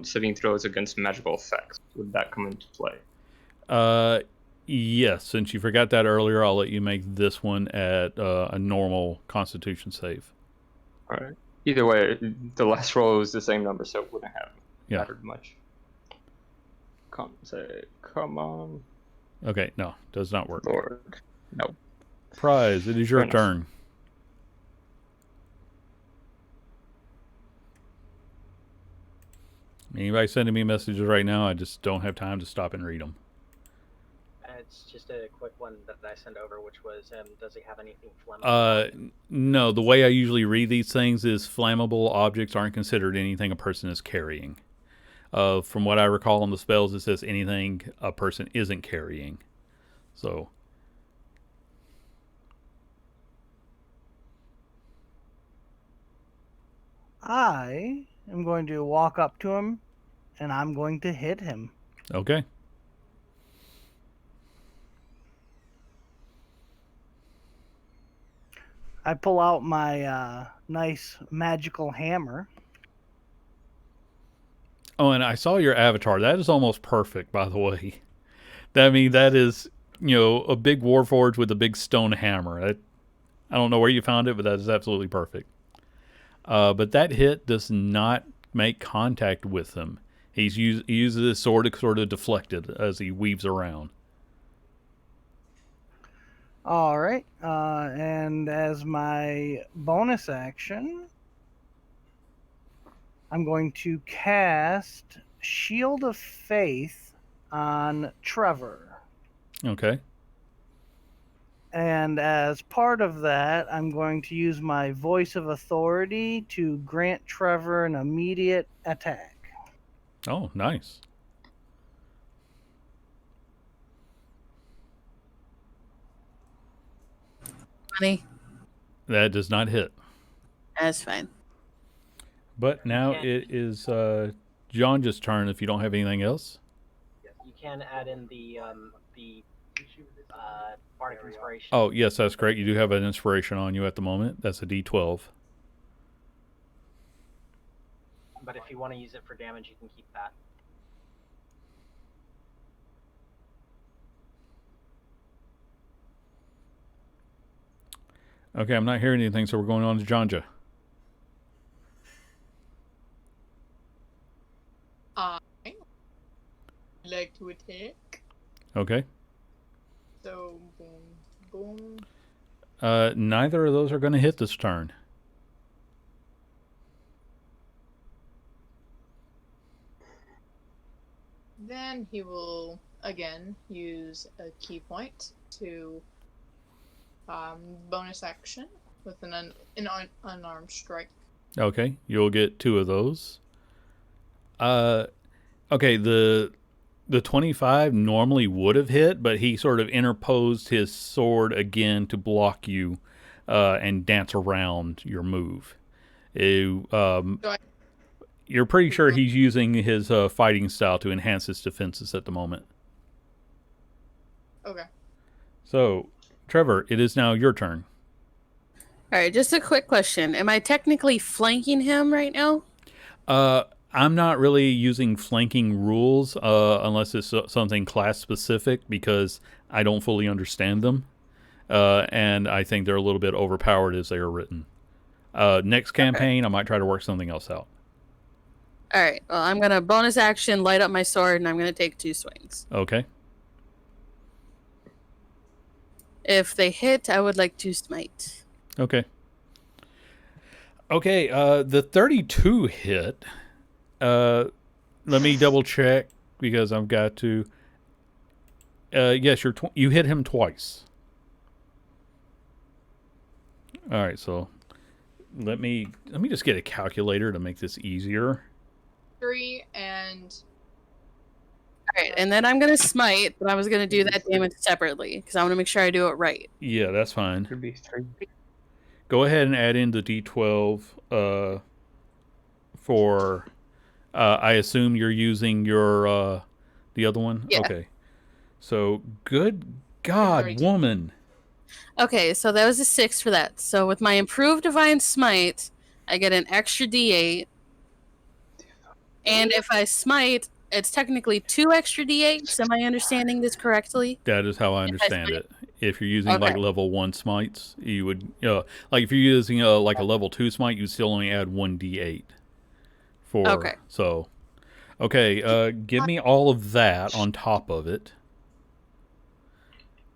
saving throws against magical effects. Would that come into play? Yes. Since you forgot that earlier, I'll let you make this one at a normal Constitution save. All right. Either way, the last roll was the same number, so it wouldn't have Yeah. mattered much. Come on, Okay. No, does not work. Lord. No. Prize. It is your Fair enough. turn. Anybody sending me messages right now? I just don't have time to stop and read them. It's just a quick one that I sent over, which was, does he have anything flammable? No, the way I usually read these things is flammable objects aren't considered anything a person is carrying. From what I recall on the spells, it says anything a person isn't carrying. So, I am going to walk up to him, and I'm going to hit him. okay. I pull out my nice magical hammer. Oh, and I saw your avatar. That is almost perfect, by the way. That is, a big warforged with a big stone hammer. I don't know where you found it, but that is absolutely perfect. But that hit does not make contact with him. He uses his sword to sort of deflect it as he weaves around. All right. And as my bonus action, I'm going to cast Shield of Faith on Trevor. Okay. And as part of that, I'm going to use my Voice of Authority to grant Trevor an immediate attack. Oh, nice. Funny. That does not hit. That's fine. But now it is John's turn if you don't have anything else. You can add in the Bardic Inspiration. Oh, yes, that's great. You do have an inspiration on you at the moment. That's a D12. But if you want to use it for damage, you can keep that. Okay, I'm not hearing anything, so we're going on to Jonja. I like to attack. Okay. So, boom, boom. Neither of those are going to hit this turn. Then he will again use a key point to bonus action with an unarmed strike. Okay, you'll get 2 of those. Okay, the 25 normally would have hit, but he sort of interposed his sword again to block you and dance around your move. You're pretty sure he's using his fighting style to enhance his defenses at the moment. Okay. So, Trevor, it is now your turn. All right, just a quick question. Am I technically flanking him right now? I'm not really using flanking rules unless it's something class specific because I don't fully understand them. And I think they're a little bit overpowered as they are written. Next campaign, I might try to work something else out. All right, well, I'm going to bonus action, light up my sword, and I'm going to take 2 swings. Okay. If they hit, I would like to smite. Okay. Okay, the 32 hit. Let me double check because I've got to. Yes, you hit him twice. All right, so let me just get a calculator to make this easier. 3 and Alright, and then I'm gonna smite, but I was gonna do that damage separately, because I want to make sure I do it right. Yeah, that's fine. Could be 3. Go ahead and add in the D12 for. I assume you're using your the other one. Yeah. Okay. So good God, 32. woman. Okay, so that was a 6 for that. So with my improved Divine Smite, I get an extra D8. And if I smite, it's technically 2 extra D8s. Am I understanding this correctly? That is how I understand it. If you're using like Okay. level 1 smites, you would like if you're using like a level 2 smite, you still only add 1d8 for. Okay. So, okay, give me all of that on top of it,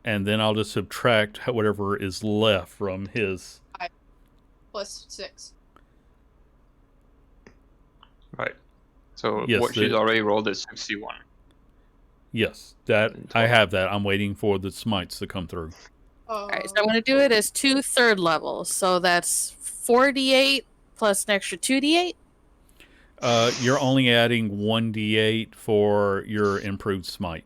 and then I'll just subtract whatever is left from his. plus 6. Right. So Yes, what she's already rolled is 61. Yes, that I have that. I'm waiting for the smites to come through. Alright, so I'm going to do it as 2 third levels. So that's 4d8 plus an extra 2d8. You're only adding 1d8 for your improved smite.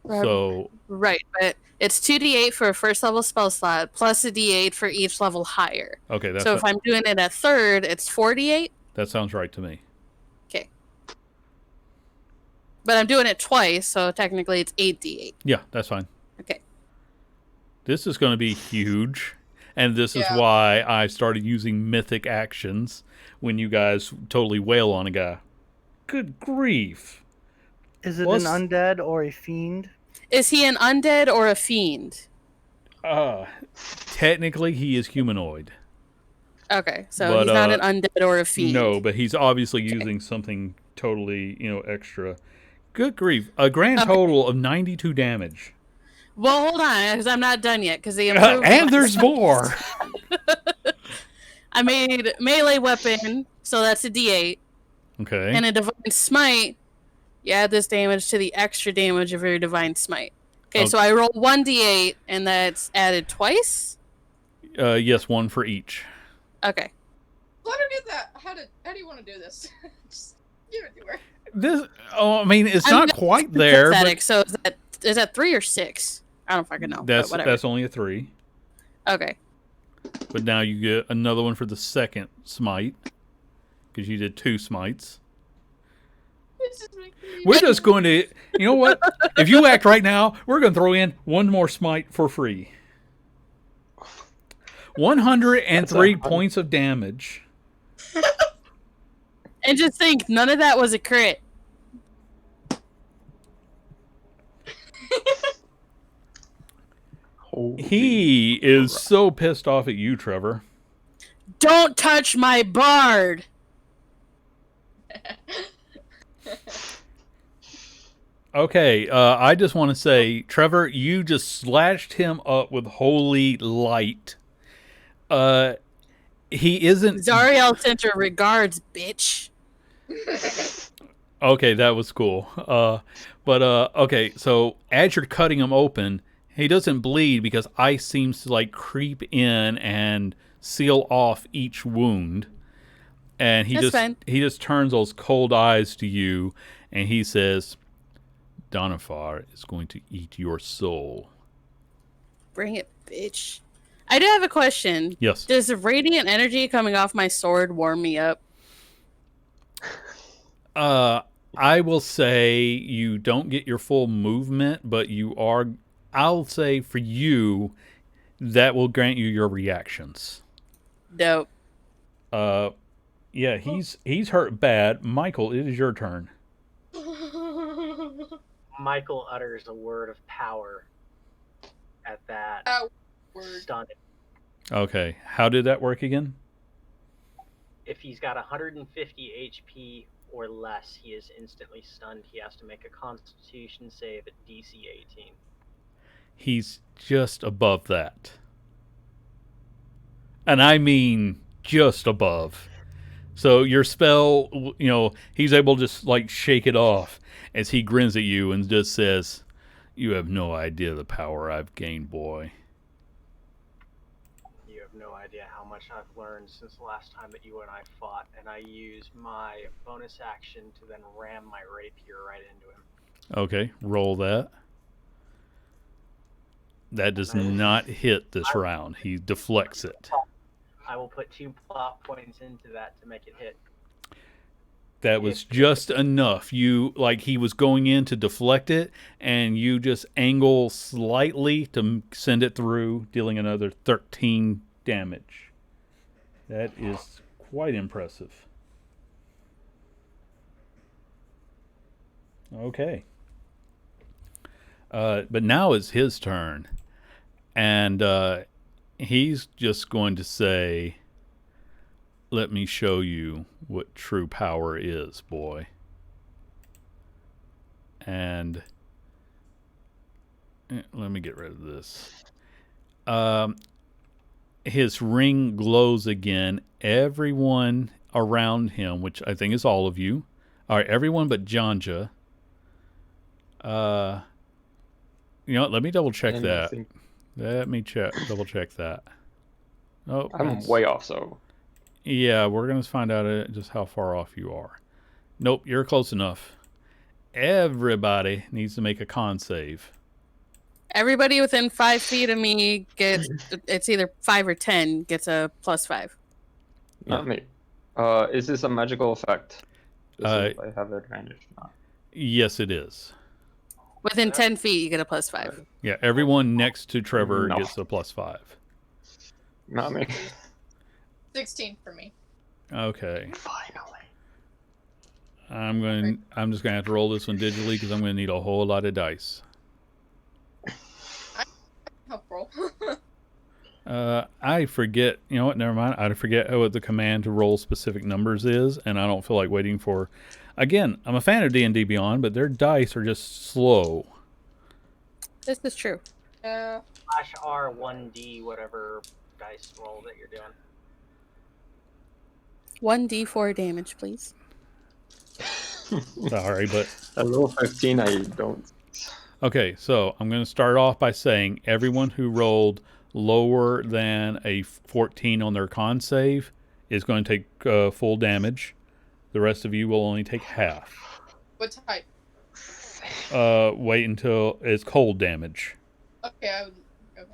So Right, but it's 2d8 for a first level spell slot plus a d8 for each level higher. okay, So if I'm doing it at third, it's 4d8. that sounds right to me. Okay. But I'm doing it twice, so technically it's 8d8. Yeah, that's fine. Okay. This is going to be huge, and this is Yeah. why I started using mythic actions when you guys totally wail on a guy. Good grief. Is it What's- an undead or a fiend? Is he an undead or a fiend? Technically, he is humanoid. Okay, so But, he's not an undead or a fiend. No, but he's obviously using something totally, extra. Good grief. A grand total of 92 damage. Well, hold on, because I'm not done yet. Because the improved And there's more. I made melee weapon, so that's a d8, Okay. and a divine smite. You add this damage to the extra damage of your divine smite. Okay, Okay. so I roll 1d8, and that's added twice. Yes, one for each. Okay. Let her do that. How do you want to do this? Just give it to her. I mean, it's I'm not just quite there. Pathetic. But So is that 3 or 6? I don't fucking know. But whatever. that's only a 3. Okay. But now you get another one for the second smite, because you did 2 smites. This is making me- We're just going to, you know what? If you act right now, we're going to throw in one more smite for free. 103 points of damage. And just think, none of that was a crit. Holy He is so pissed off at you, Trevor. Don't touch my bard. Okay, I just want to say, Trevor, you just slashed him up with holy light. He isn't. Zariel sent her regards, bitch. Okay, that was cool. Okay, so as you're cutting him open, he doesn't bleed because ice seems to like creep in and seal off each wound. And That's fine. he just turns those cold eyes to you, and he says, "Donafar is going to eat your soul." Bring it, bitch. I do have a question. Yes. Does the radiant energy coming off my sword warm me up? I will say you don't get your full movement, but you are. I'll say for you, that will grant you your reactions. Dope. Yeah, he's hurt bad. Michael, it is your turn. Michael utters a word of power at that That word. stun. Okay, how did that work again? If he's got 150 HP or less, he is instantly stunned. He has to make a Constitution save at DC 18. He's just above that. And I mean just above. So your spell, he's able to just like shake it off as he grins at you and just says, You have no idea the power I've gained, boy. You have no idea how much I've learned since the last time that you and I fought, and I use my bonus action to then ram my rapier right into him. Okay, roll that. That does not hit this round. He deflects it. I will put 2 plot points into that to make it hit. That was just enough. He was going in to deflect it, and you just angle slightly to send it through, dealing another 13 damage. That is quite impressive. Okay. But now it's his turn. And he's just going to say, "Let me show you what true power is, boy." And let me get rid of this. His ring glows again. Everyone around him, which I think is all of you, all right, everyone but Janja. You know what? Let me double check And that. Let me double check that. Oh, I'm way off, so. Yeah, we're going to find out just how far off you are. Nope, you're close enough. Everybody needs to make a con save. Everybody within 5 feet of me gets, it's either 5 or 10, gets a +5. Not me. Is this a magical effect? If I have advantage or not? Yes, it is. Within 10 feet, you get a +5. Yeah, everyone next to Trevor gets a +5. Not me. 16 for me. Okay. Finally. I'm just gonna have to roll this one digitally because I'm gonna need a whole lot of dice. Help roll. I forget. You know what? Never mind. I forget what the command to roll specific numbers is, and I don't feel like waiting for. Again, I'm a fan of D&D Beyond, but their dice are just slow. This is true. /R1D whatever dice roll that you're doing. 1d4 damage, please. Sorry, but I roll 15. I don't. okay. So I'm going to start off by saying everyone who rolled lower than a 14 on their con save is going to take full damage. The rest of you will only take half. What type? Wait until it's cold damage. Okay, okay.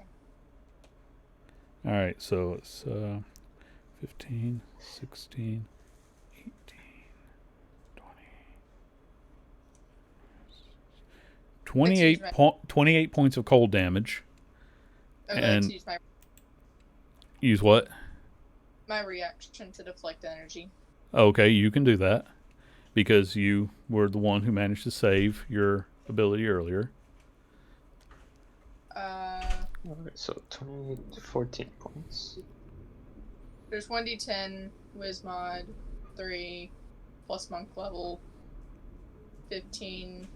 All right, so it's 15, 16, 18, 20. 28 points of cold damage. Okay, And use use what? my reaction to deflect energy. Okay, you can do that because you were the one who managed to save your ability earlier. Alright, so 28 to 14 points. There's 1d10, Wizmod, 3, plus monk level, 15,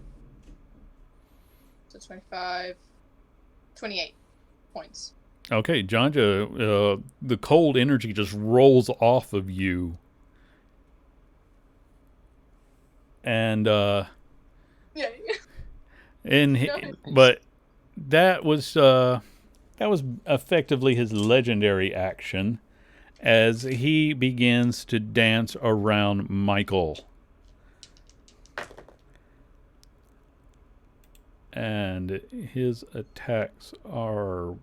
so 25, 28 points. Okay, Janja, the cold energy just rolls off of you. And Yeah. but that was effectively his legendary action as he begins to dance around Michael. And his attacks are...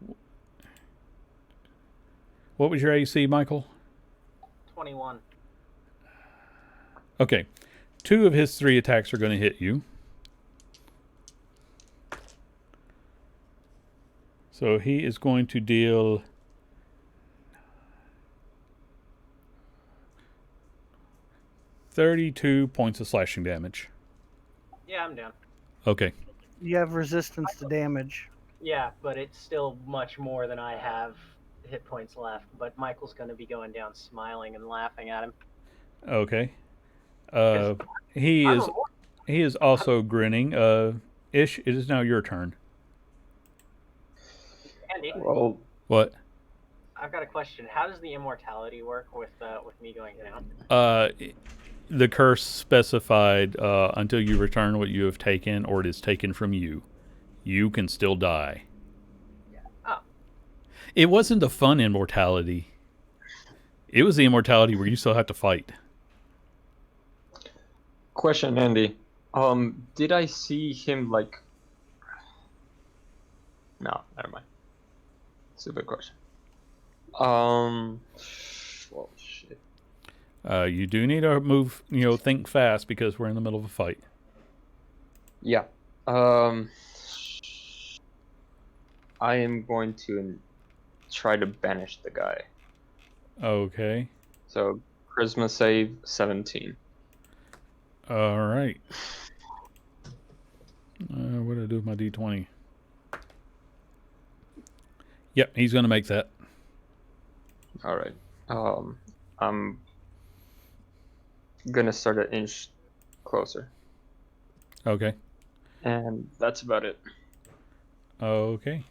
What was your AC, Michael? 21. Okay. 2 of his 3 attacks are going to hit you. So he is going to deal 32 points of slashing damage. Yeah, I'm down. Okay. You have resistance to damage. Yeah, but it's still much more than I have hit points left. But Michael's going to be going down smiling and laughing at him. Okay. He is also grinning. Ish, it is now your turn. Andy, Well, What? I've got a question. How does the immortality work with me going down? The curse specified until you return what you have taken or it is taken from you. you can still die. Yeah. Oh. It wasn't the fun immortality. It was the immortality where you still have to fight. Question, Andy. Did I see him like? No, never mind. Stupid question. Well, shit. You do need to move, think fast because we're in the middle of a fight. Yeah. I am going to try to banish the guy. Okay. So charisma save 17. All right. What did I do with my D20? Yep, he's going to make that. All right. I'm gonna start an inch closer, Okay. and that's about it. Okay.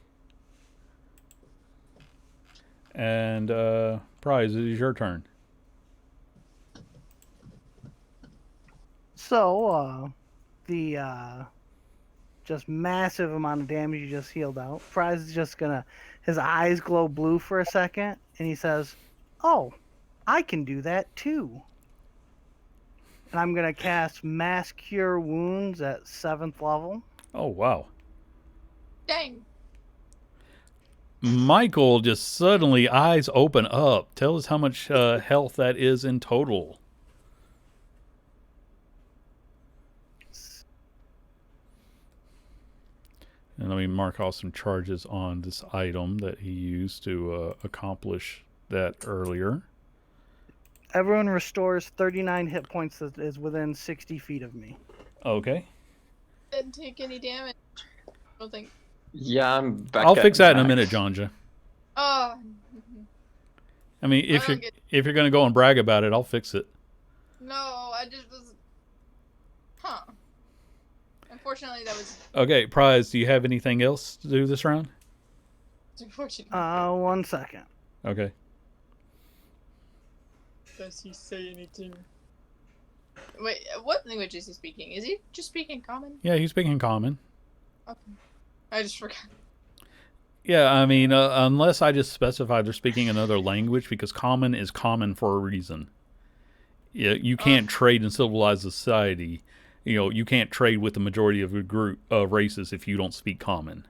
And Prize, it is your turn. So, the just massive amount of damage you just healed out. Prize is just gonna, his eyes glow blue for a second, and he says, "Oh, I can do that too." And I'm gonna cast Mass Cure Wounds at 7th level. Oh, wow. Dang. Michael just suddenly eyes open up. Tell us how much health that is in total. And let me mark off some charges on this item that he used to accomplish that earlier. Everyone restores 39 hit points that is within 60 feet of me. Okay. Didn't take any damage. I don't think. Yeah, I'm back. I'll at fix that in a max. minute, Jonja. Oh. I mean, if you're going to go and brag about it, I'll fix it. No, I just was. Huh. Unfortunately, that was. Okay, Prize, do you have anything else to do this round? Unfortunate. 1 second. Okay. Does he say anything? Wait, what language is he speaking? Is he just speaking common? Yeah, he's speaking common. Okay. I just forgot. Yeah, I mean, unless I just specify they're speaking another language, because common is common for a reason. Yeah, you can't trade in civilized society. You can't trade with the majority of a group of races if you don't speak common.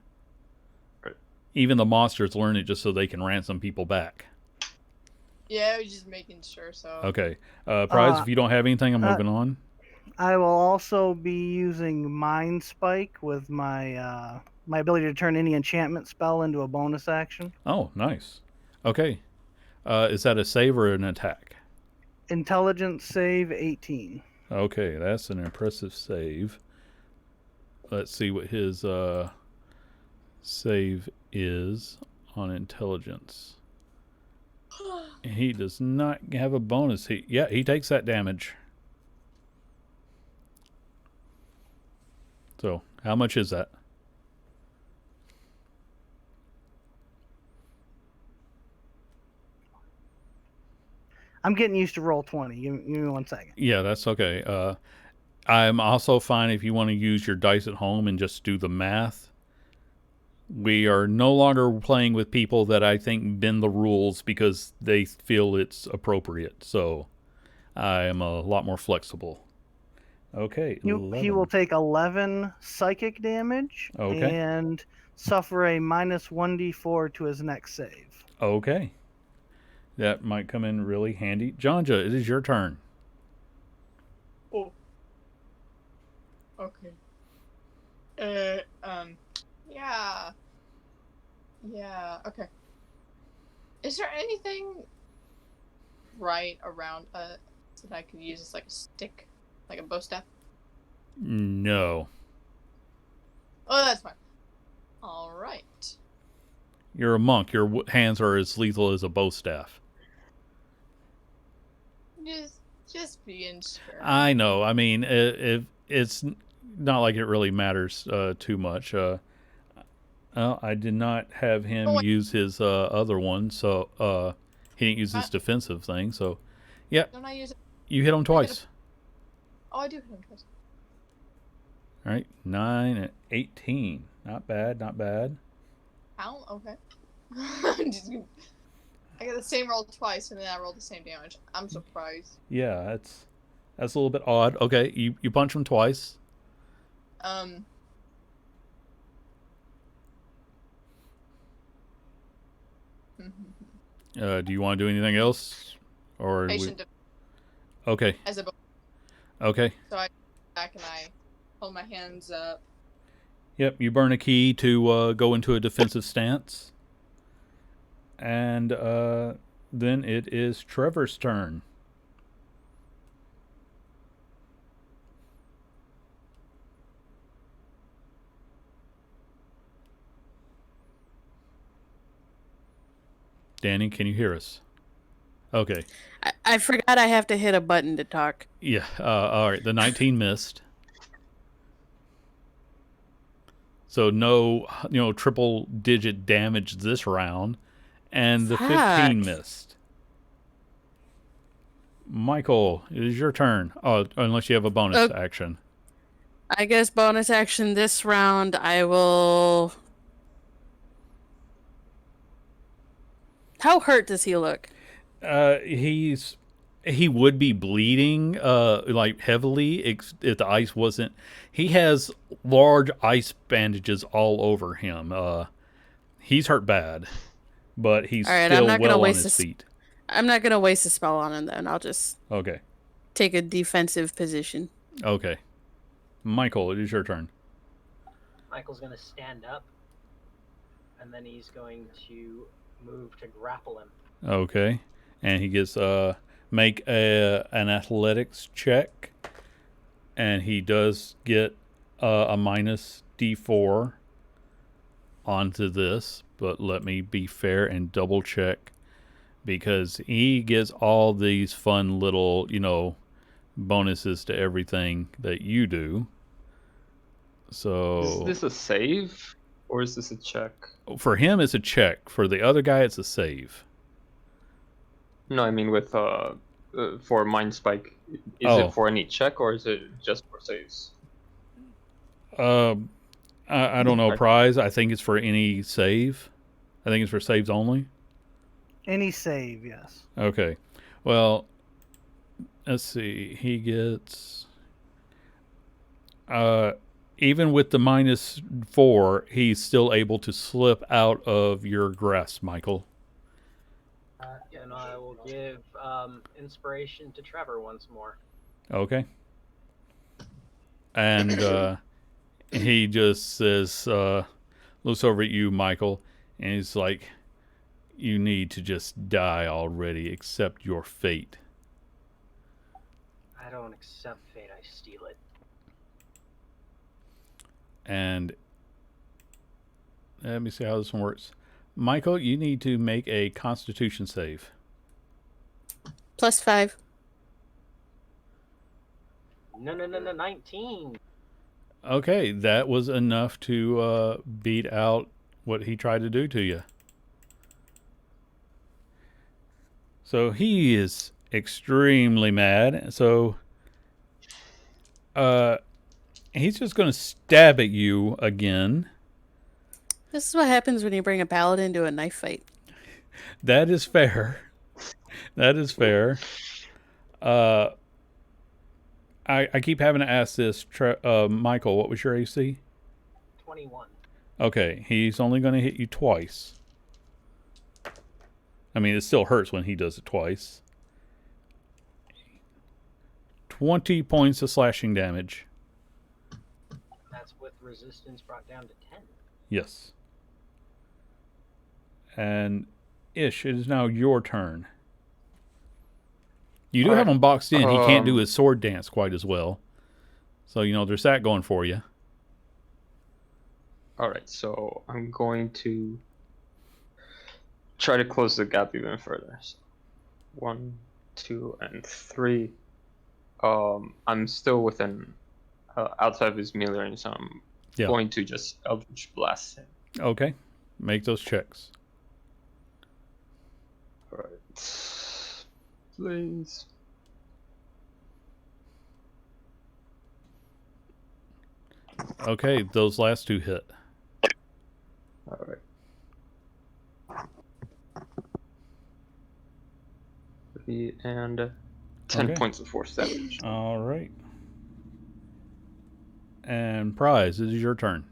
Right. Even the monsters learn it just so they can ransom people back. Yeah, I was just making sure, so. Okay. Prize, if you don't have anything, I'm moving on. I will also be using Mind Spike with my my ability to turn any enchantment spell into a bonus action. Oh, nice. Okay. Is that a save or an attack? Intelligence save 18. Okay, that's an impressive save. Let's see what his save is on intelligence. He does not have a bonus. He takes that damage. So, how much is that? I'm getting used to roll 20. Give me 1 second. Yeah, that's okay. I'm also fine if you want to use your dice at home and just do the math. We are no longer playing with people that I think bend the rules because they feel it's appropriate. So I am a lot more flexible. Okay. He will take 11 psychic damage Okay. and suffer a minus 1d4 to his next save. Okay. That might come in really handy. Jonja, it is your turn. Oh. Okay. Yeah. Yeah, okay. Is there anything right around that I could use as like a stick? Like a bow staff? No. Oh, that's fine. Alright. You're a monk. Your hands are as lethal as a bow staff. Just being sure. I know. I mean, it's not like it really matters too much. I did not have him use his other one, so he didn't use his defensive thing. So, yeah. Don't I use it? You hit him twice. Oh, I do hit him twice. All right, 9 and 18. Not bad, not bad. How? Okay. I got the same roll twice, and then I rolled the same damage. I'm surprised. Yeah, that's a little bit odd. Okay, you punch him twice. Um. Do you want to do anything else, or Patient okay, as a bonus. okay. So I back and I hold my hands up. Yep, you burn a key to go into a defensive stance, and then it is Trevor's turn. Danny, can you hear us? Okay. I forgot I have to hit a button to talk. Yeah. All right. The 19 missed. So no, triple digit damage this round, and the 15 Fuck. missed. Michael, it is your turn. Oh, unless you have a bonus action. I guess bonus action this round. I will. How hurt does he look? He would be bleeding like heavily if the ice wasn't. He has large ice bandages all over him. He's hurt bad, but he's All right, still I'm not gonna well on waste his feet. I'm not gonna waste a spell on him. Then I'll just Okay. take a defensive position. Okay. Michael, it is your turn. Michael's going to stand up, and then he's going to move to grapple him. Okay. And he gets make an athletics check, and he does get a minus D4 onto this, but let me be fair and double check, because he gets all these fun little, bonuses to everything that you do. So Is this a save or is this a check? for him, it's a check. For the other guy, it's a save. No, I mean with for Mind Spike, is Oh. it for any check or is it just for saves? I don't know, prize. I think it's for any save. I think it's for saves only. Any save, yes. Okay. Well, let's see. He gets even with the -4, he's still able to slip out of your grasp, Michael. And I will give inspiration to Trevor once more. Okay. And he just says, looks over at you, Michael, and he's like, you need to just die already, accept your fate. I don't accept fate, I steal it. And let me see how this one works. Michael, you need to make a Constitution save. +5. No, 19. Okay, that was enough to beat out what he tried to do to you. So he is extremely mad. So he's just going to stab at you again. This is what happens when you bring a paladin to a knife fight. That is fair. That is fair. I keep having to ask this, Michael, what was your AC? 21. Okay, he's only going to hit you twice. I mean, it still hurts when he does it twice. 20 points of slashing damage. That's with resistance brought down to 10. Yes. And Ish, it is now your turn. You do have him boxed in. He can't do his sword dance quite as well. So, there's that going for you. Alright, so I'm going to try to close the gap even further. So 1, 2, and 3. I'm still within outside of his melee range, so I'm going to just Eldritch Blast him. Okay. Make those checks. Alright. Please. Okay, those last two hit. All right. And 10 Okay. points of force damage. All right. And Prize, it is your turn.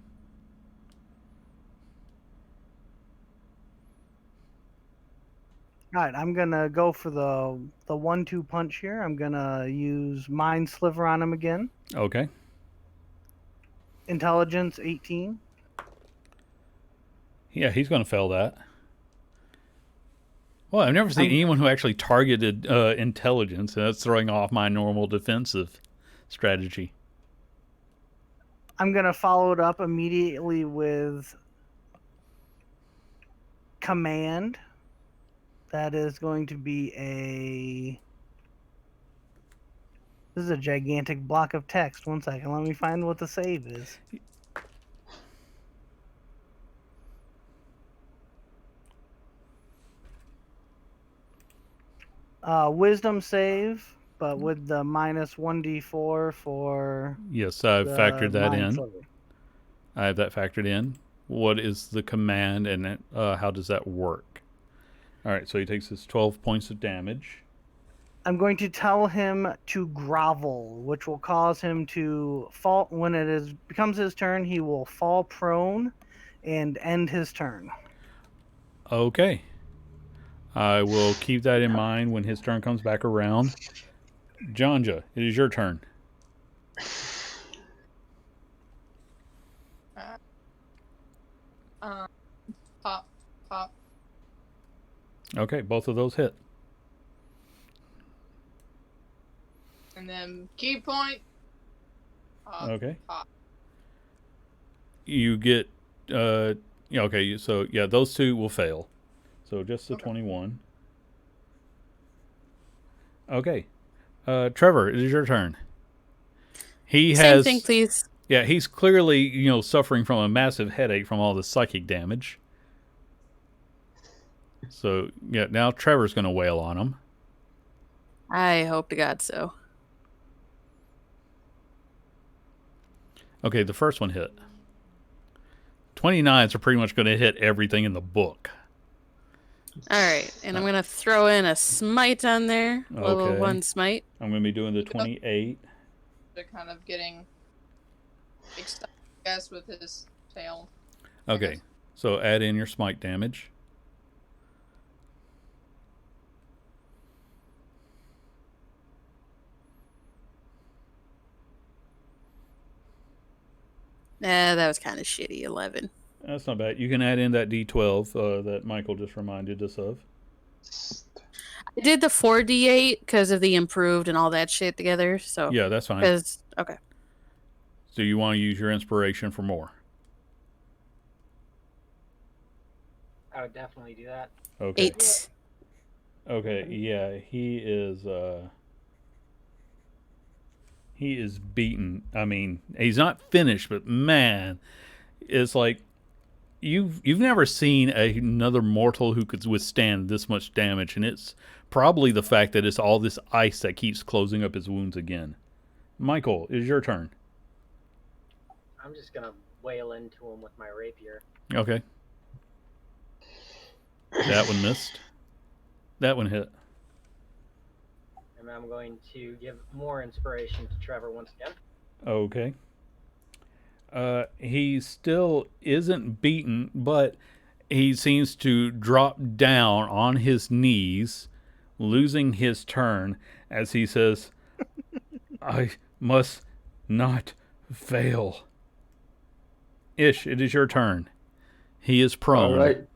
All right, I'm gonna go for the 1-2 punch here. I'm gonna use Mind Sliver on him again. Okay. Intelligence 18. Yeah, he's going to fail that. Well, I've never seen anyone who actually targeted intelligence, and that's throwing off my normal defensive strategy. I'm gonna follow it up immediately with Command. That is going to be a. This is a gigantic block of text. 1 second. Let me find what the save is. Wisdom save, but with the minus 1d4 for. Yes, I've the factored that Mind in. Sliver. I have that factored in. What is the command, and how does that work? All right, so he takes his 12 points of damage. I'm going to tell him to grovel, which will cause him to fall. When becomes his turn, he will fall prone and end his turn. Okay. I will keep that in mind when his turn comes back around. Jonja, it is your turn. Pop, pop. Okay, both of those hit. And then key point. Pop, Okay. pop. You get, yeah, okay, so yeah, those two will fail. So just the Okay. 21. Okay. Trevor, it is your turn. He Same has, thing, please. yeah, he's clearly, suffering from a massive headache from all the psychic damage. So, yeah, now Trevor's going to wail on him. I hope to God so. Okay, the first one hit. 29s are pretty much going to hit everything in the book. All right, and I'm gonna throw in a smite on there. Level Okay. 1 smite. I'm going to be doing the 28. They're kind of getting excited, I guess, with his tail. Okay, so add in your smite damage. That was kind of shitty. 11. That's not bad. You can add in that D12 that Michael just reminded us of. I did the 4d8 because of the improved and all that shit together. So Yeah, that's fine. Okay. So you want to use your inspiration for more. I would definitely do that. Okay. 8. Okay, yeah, he is beaten. I mean, he's not finished, but man, it's like you've never seen another mortal who could withstand this much damage, and it's probably the fact that it's all this ice that keeps closing up his wounds again. Michael, it is your turn. I'm just gonna wail into him with my rapier. Okay. That one missed. That one hit. And I'm going to give more inspiration to Trevor once again. Okay. He still isn't beaten, but he seems to drop down on his knees, losing his turn as he says, I must not fail. Ish, it is your turn. He is prone. All right.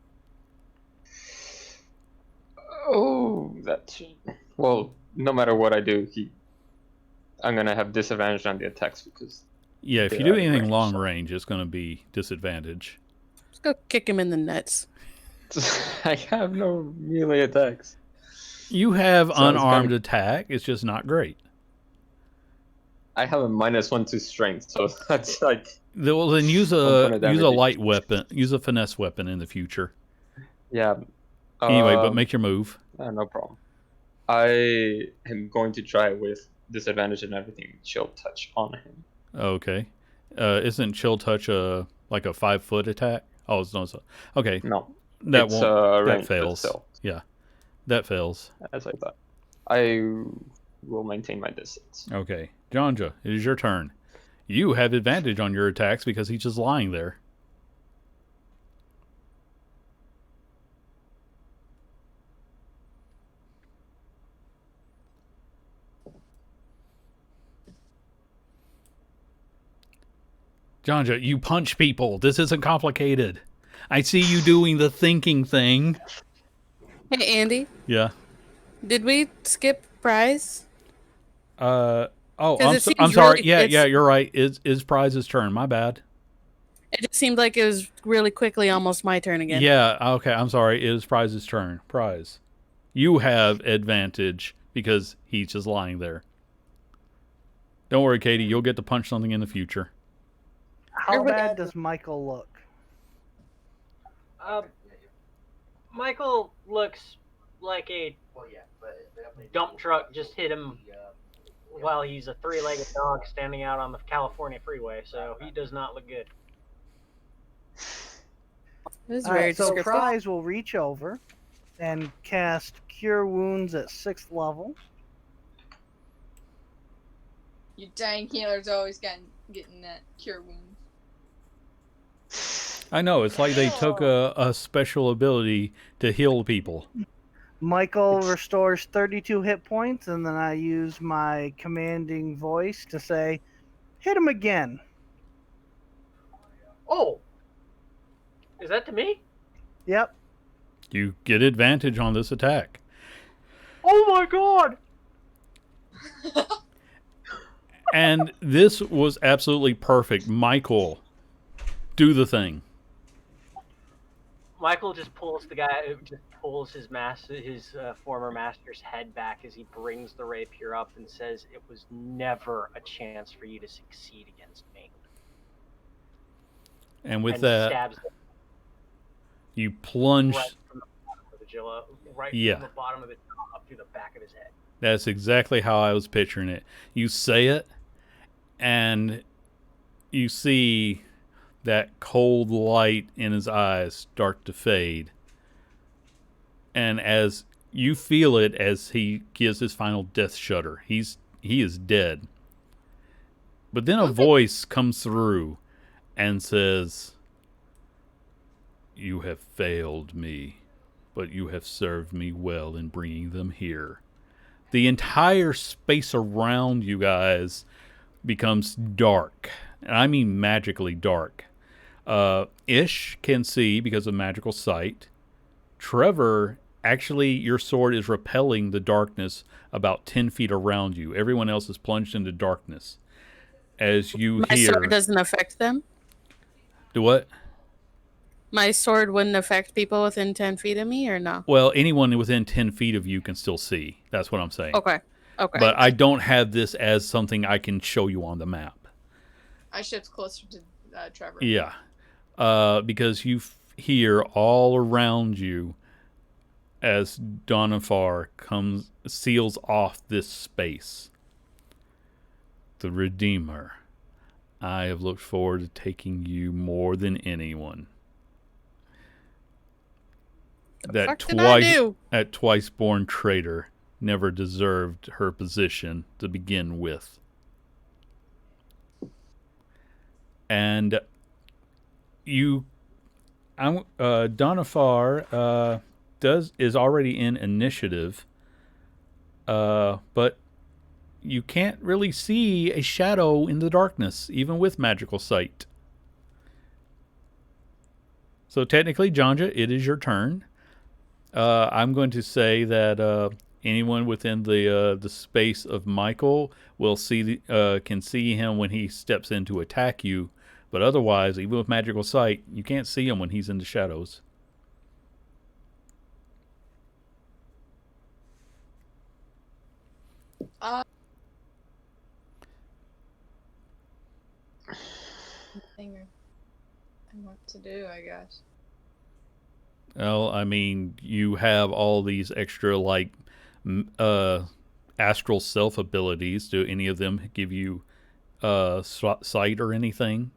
Oh, that's... Well, no matter what I do, I'm going to have disadvantage on the attacks because... Yeah, if you do anything long range, it's going to be disadvantage. Let's go kick him in the nuts. I have no melee attacks. You have So it's unarmed gonna- attack. It's just not great. I have a -1 to strength, so that's like... Well, then use One point a of damage. light weapon. Use a finesse weapon in the future. Yeah. Anyway, but make your move. No problem. I am going to try with disadvantage and everything. Chill touch on him. Okay. Isn't chill touch like a 5-foot attack? Oh, it's not so. Okay, No, that it's won't. That range, but fails. still, Yeah, that fails. as I thought. I will maintain my distance. Okay, Jonja, it is your turn. You have advantage on your attacks because he's just lying there. Jonja, you punch people. This isn't complicated. I see you doing the thinking thing. Hey, Andy, Yeah. did we skip Prize? Oh, 'Cause it I'm seems sorry. really- Yeah, it's- you're right. Is Prize's turn. My bad. It just seemed like it was really quickly almost my turn again. Yeah, okay, I'm sorry. It is Prize's turn. Prize. You have advantage because he's just lying there. Don't worry, Katie. You'll get to punch something in the future. How bad does Michael look? Michael looks like a dump truck just hit him while he's a three-legged dog standing out on the California freeway, so he does not look good. This is All very right, so descriptive. Prize will reach over and cast Cure Wounds at 6th level. You dang healer's always getting that cure wound. I know. It's like they took a special ability to heal people. Michael restores 32 hit points, and then I use my commanding voice to say, hit him again. Oh! Is that to me? Yep. You get advantage on this attack. Oh my god! And this was absolutely perfect. Michael, do the thing. Michael just pulls his former master's head back as he brings the rapier up and says, "It was never a chance for you to succeed against me." And with and that, stabs him you plunge. right from the bottom of the jaw, Yeah. from the bottom of the jaw up through the back of his head. That's exactly how I was picturing it. You say it, and you see that cold light in his eyes start to fade. And as you feel it as he gives his final death shudder, he is dead. But then a voice comes through and says, "You have failed me, but you have served me well in bringing them here." The entire space around you guys becomes dark. And I mean magically dark. Ish can see because of magical sight. Trevor, actually, your sword is repelling the darkness about 10 feet around you. Everyone else is plunged into darkness. As you My hear... sword doesn't affect them? Do what? My sword wouldn't affect people within 10 feet of me, or no? Well, anyone within 10 feet of you can still see. That's what I'm saying. Okay. But I don't have this as something I can show you on the map. I shift closer to Trevor. Yeah. Because you hear all around you as Donafar seals off this space. The Redeemer. I have looked forward to taking you more than anyone. That twice-born traitor never deserved her position to begin with. And Donafar is already in initiative, but you can't really see a shadow in the darkness, even with magical sight. So technically, Jonja, it is your turn. I'm going to say that anyone within the space of Michael will can see him when he steps in to attack you. But otherwise, even with magical sight, you can't see him when he's in the shadows. Thing I want to do, I guess. Well, I mean, you have all these extra, like, astral self abilities. Do any of them give you sight or anything?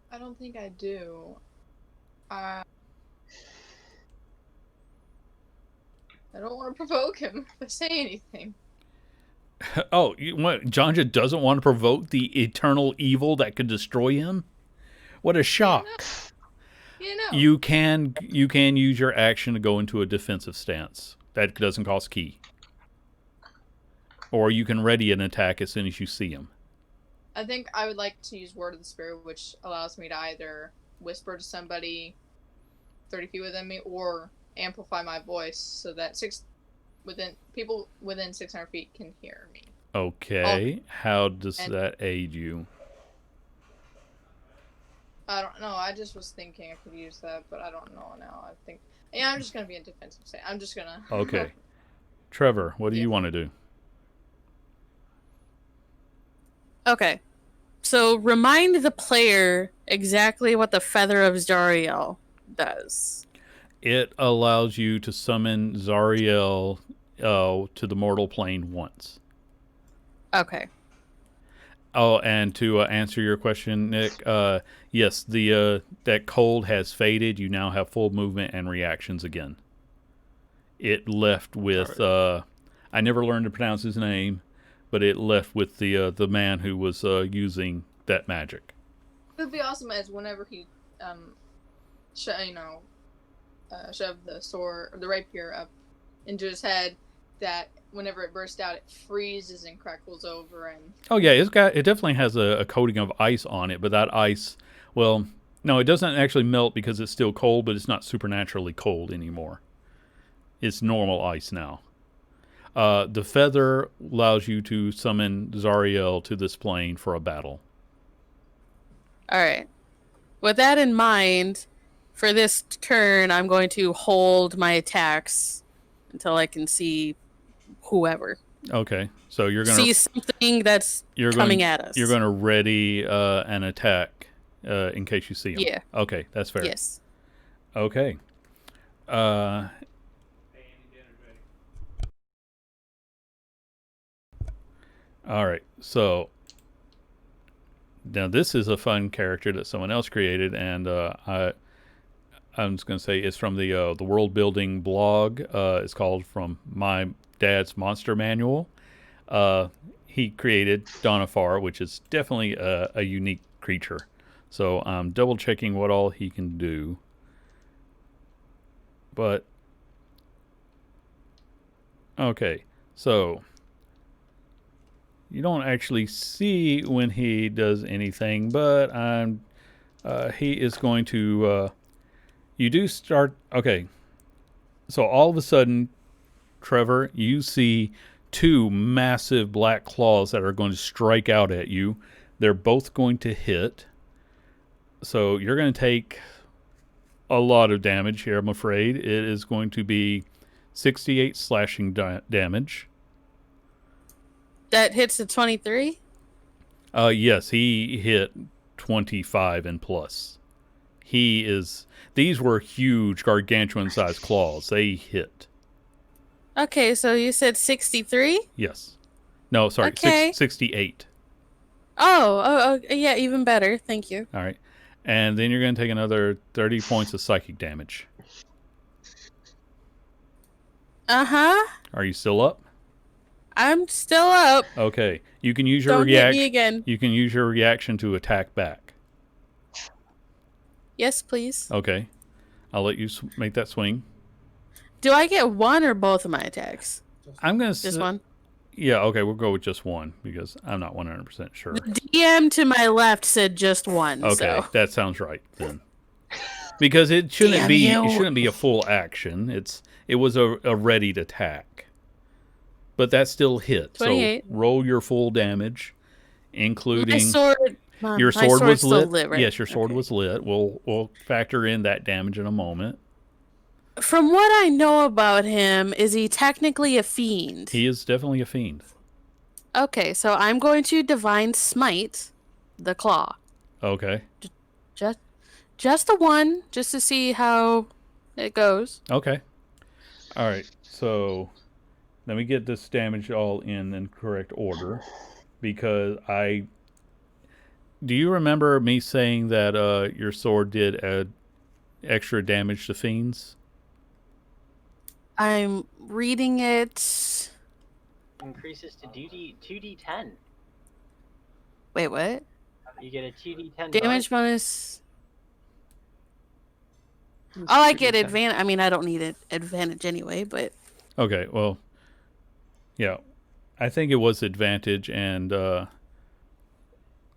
I don't think I do. I don't want to provoke him to say anything. Oh, what? Janja doesn't want to provoke the eternal evil that could destroy him? What a shock! You can use your action to go into a defensive stance. That doesn't cost key. Or you can ready an attack as soon as you see him. I think I would like to use Word of the Spirit, which allows me to either whisper to somebody 30 feet within me or amplify my voice so that people within 600 feet can hear me. Okay. How does that aid you? I don't know. I just was thinking I could use that, but I don't know now. I think, yeah, I'm just gonna be in defensive state. I'm just gonna. Okay. Trevor, what do you want to do? Okay. So remind the player exactly what the Feather of Zariel does. It allows you to summon Zariel to the mortal plane once. Okay. Oh, and to answer your question, Nick, yes, that cold has faded. You now have full movement and reactions again. It left with I never learned to pronounce his name, but it left with the man who was using that magic. It would be awesome as whenever he shoved the sword or the rapier up into his head, that whenever it bursts out, it freezes and crackles over. And oh yeah, it definitely has a coating of ice on it, but that ice, well, no, it doesn't actually melt because it's still cold, but it's not supernaturally cold anymore. It's normal ice now. The feather allows you to summon Zariel to this plane for a battle. All right. With that in mind, for this turn, I'm going to hold my attacks until I can see whoever. Okay, so you're going to see something that's coming at us. You're going to ready an attack in case you see them. Yeah. Okay, that's fair. Yes. Okay. All right, so now this is a fun character that someone else created, and I'm just going to say it's from the world building blog. It's called From My Dad's Monster Manual. He created Donafar, which is definitely a unique creature. So I'm double checking what all he can do. But okay, so you don't actually see when he does anything, but he is going to. You do start. Okay, so all of a sudden, Trevor, you see two massive black claws that are going to strike out at you. They're both going to hit. So you're going to take a lot of damage here, I'm afraid. It is going to be 68 slashing damage. That hits a 23? Yes, he hit 25 and plus. These were huge, gargantuan-sized claws. They hit. Okay, so you said 63? Yes. No, sorry, okay. 68. Oh, yeah, even better. Thank you. All right. And then you're going to take another 30 points of psychic damage. Uh-huh. Are you still up? I'm still up. Okay. You can use your Don't hit me again. You can use your reaction to attack back. Yes, please. Okay. I'll let you make that swing. Do I get one or both of my attacks? I'm going to just one. Yeah, okay, we'll go with just one because I'm not 100% sure. The DM to my left said just one. Okay, so. That sounds right then. Because it shouldn't be a full action. It was a readied attack. But that still hit. 28. So roll your full damage, including your my sword was lit. lit, right? Yes, your sword was lit. We'll factor in that damage in a moment. From what I know about him, is he technically a fiend? He is definitely a fiend. Okay, so I'm going to Divine Smite the claw. Okay. Just the one, just to see how it goes. Okay. All right. So let me get this damage all in correct order, because do you remember me saying that your sword did extra damage to fiends? I'm reading it. Increases to 2d10. Wait, what? You get a 2d10 Damage bonus. bonus. Oh, I get advantage. I mean, I don't need an advantage anyway, but Okay, well, yeah. I think it was advantage, and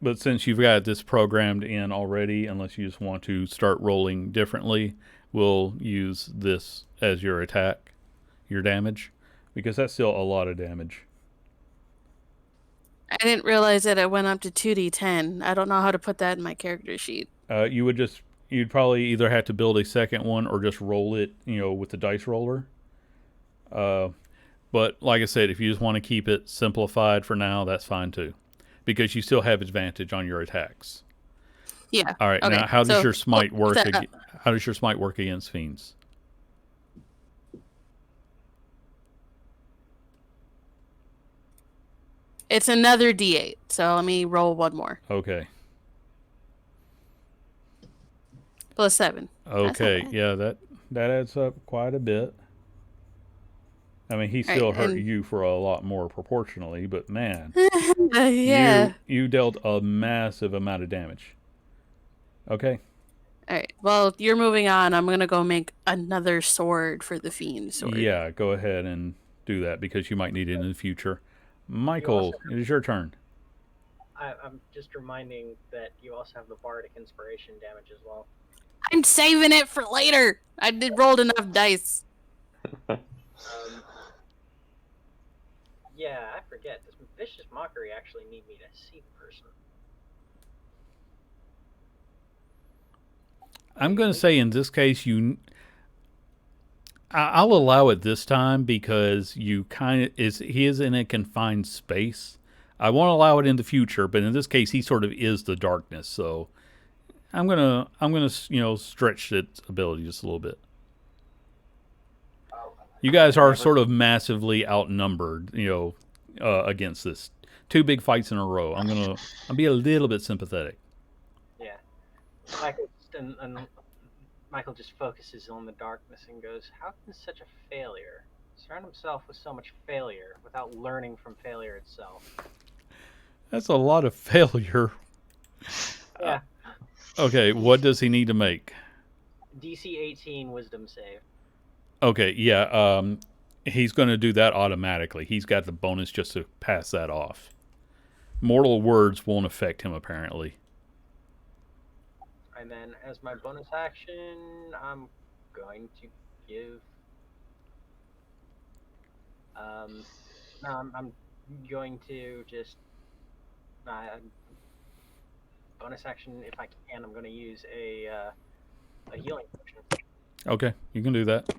but since you've got this programmed in already, unless you just want to start rolling differently, we'll use this as your attack, your damage, because that's still a lot of damage. I didn't realize that it went up to 2d10. I don't know how to put that in my character sheet. You'd probably either have to build a second one or just roll it, with the dice roller. But like I said, if you just want to keep it simplified for now, that's fine too, because you still have advantage on your attacks. Yeah. All right. Okay. Now, how does your smite work? that- How does your smite work against fiends? It's another d8, so let me roll one more. Okay. Plus 7. Okay. bad. Yeah, that adds up quite a bit. I mean, he still hurt you for a lot more proportionally, but man, Yeah. you dealt a massive amount of damage. Okay. All right. Well, you're moving on. I'm gonna go make another sword for the fiend sword. Yeah, go ahead and do that because you might need it in the future. Michael, it is your turn. I'm just reminding that you also have the bardic inspiration damage as well. I'm saving it for later. I did rolled enough dice. Yeah, I forget. Does vicious mockery actually need me to see the person? I'm going to say in this case, I'll allow it this time because he is in a confined space. I won't allow it in the future, but in this case, he sort of is the darkness. So I'm gonna stretch its ability just a little bit. You guys are sort of massively outnumbered, against this. 2 big fights in a row. I'll be a little bit sympathetic. Yeah. Michael just focuses on the darkness and goes, "How can such a failure surround himself with so much failure without learning from failure itself?" That's a lot of failure. Yeah. Okay, what does he need to make? DC 18 Wisdom save. Okay, yeah, he's going to do that automatically. He's got the bonus just to pass that off. Mortal words won't affect him, apparently. And then as my bonus action, I'm going to give... no, I'm going to just... bonus action, if I can, I'm going to use a healing potion. Okay, you can do that.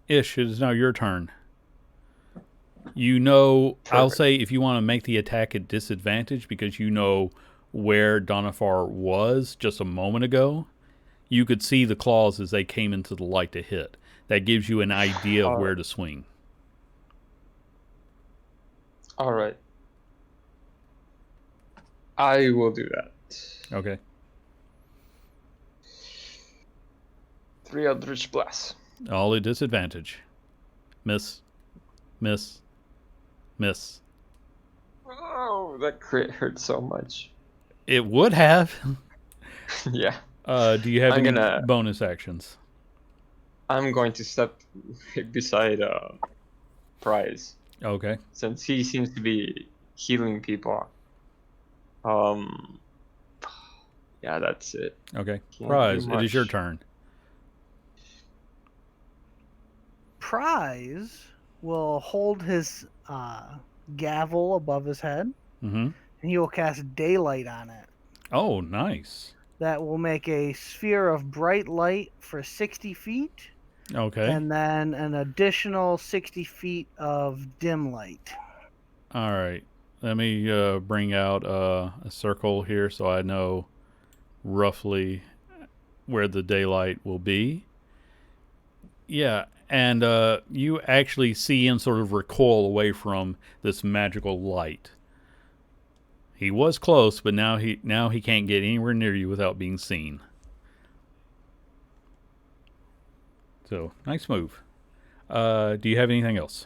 Ish, it is now your turn. I'll say if you want to make the attack at disadvantage because you know where Donafar was just a moment ago, you could see the claws as they came into the light to hit. That gives you an idea of where to swing. All right. I will do that. Okay. 3 Eldritch Blast. All at disadvantage. Miss. Miss. Miss. Oh, that crit hurt so much. It would have. Yeah. Do you have any bonus actions? I'm going to step beside Prize. Okay. Since he seems to be healing people. Yeah, that's it. Okay. Can't Prize, do it is your much. turn. Prize will hold his gavel above his head, Mm-hmm. and he will cast daylight on it. Oh, nice. That will make a sphere of bright light for 60 feet, Okay. and then an additional 60 feet of dim light. All right. Let me bring out a circle here so I know roughly where the daylight will be. Yeah, and you actually see him sort of recoil away from this magical light. He was close, but now he can't get anywhere near you without being seen. So, nice move. Do you have anything else?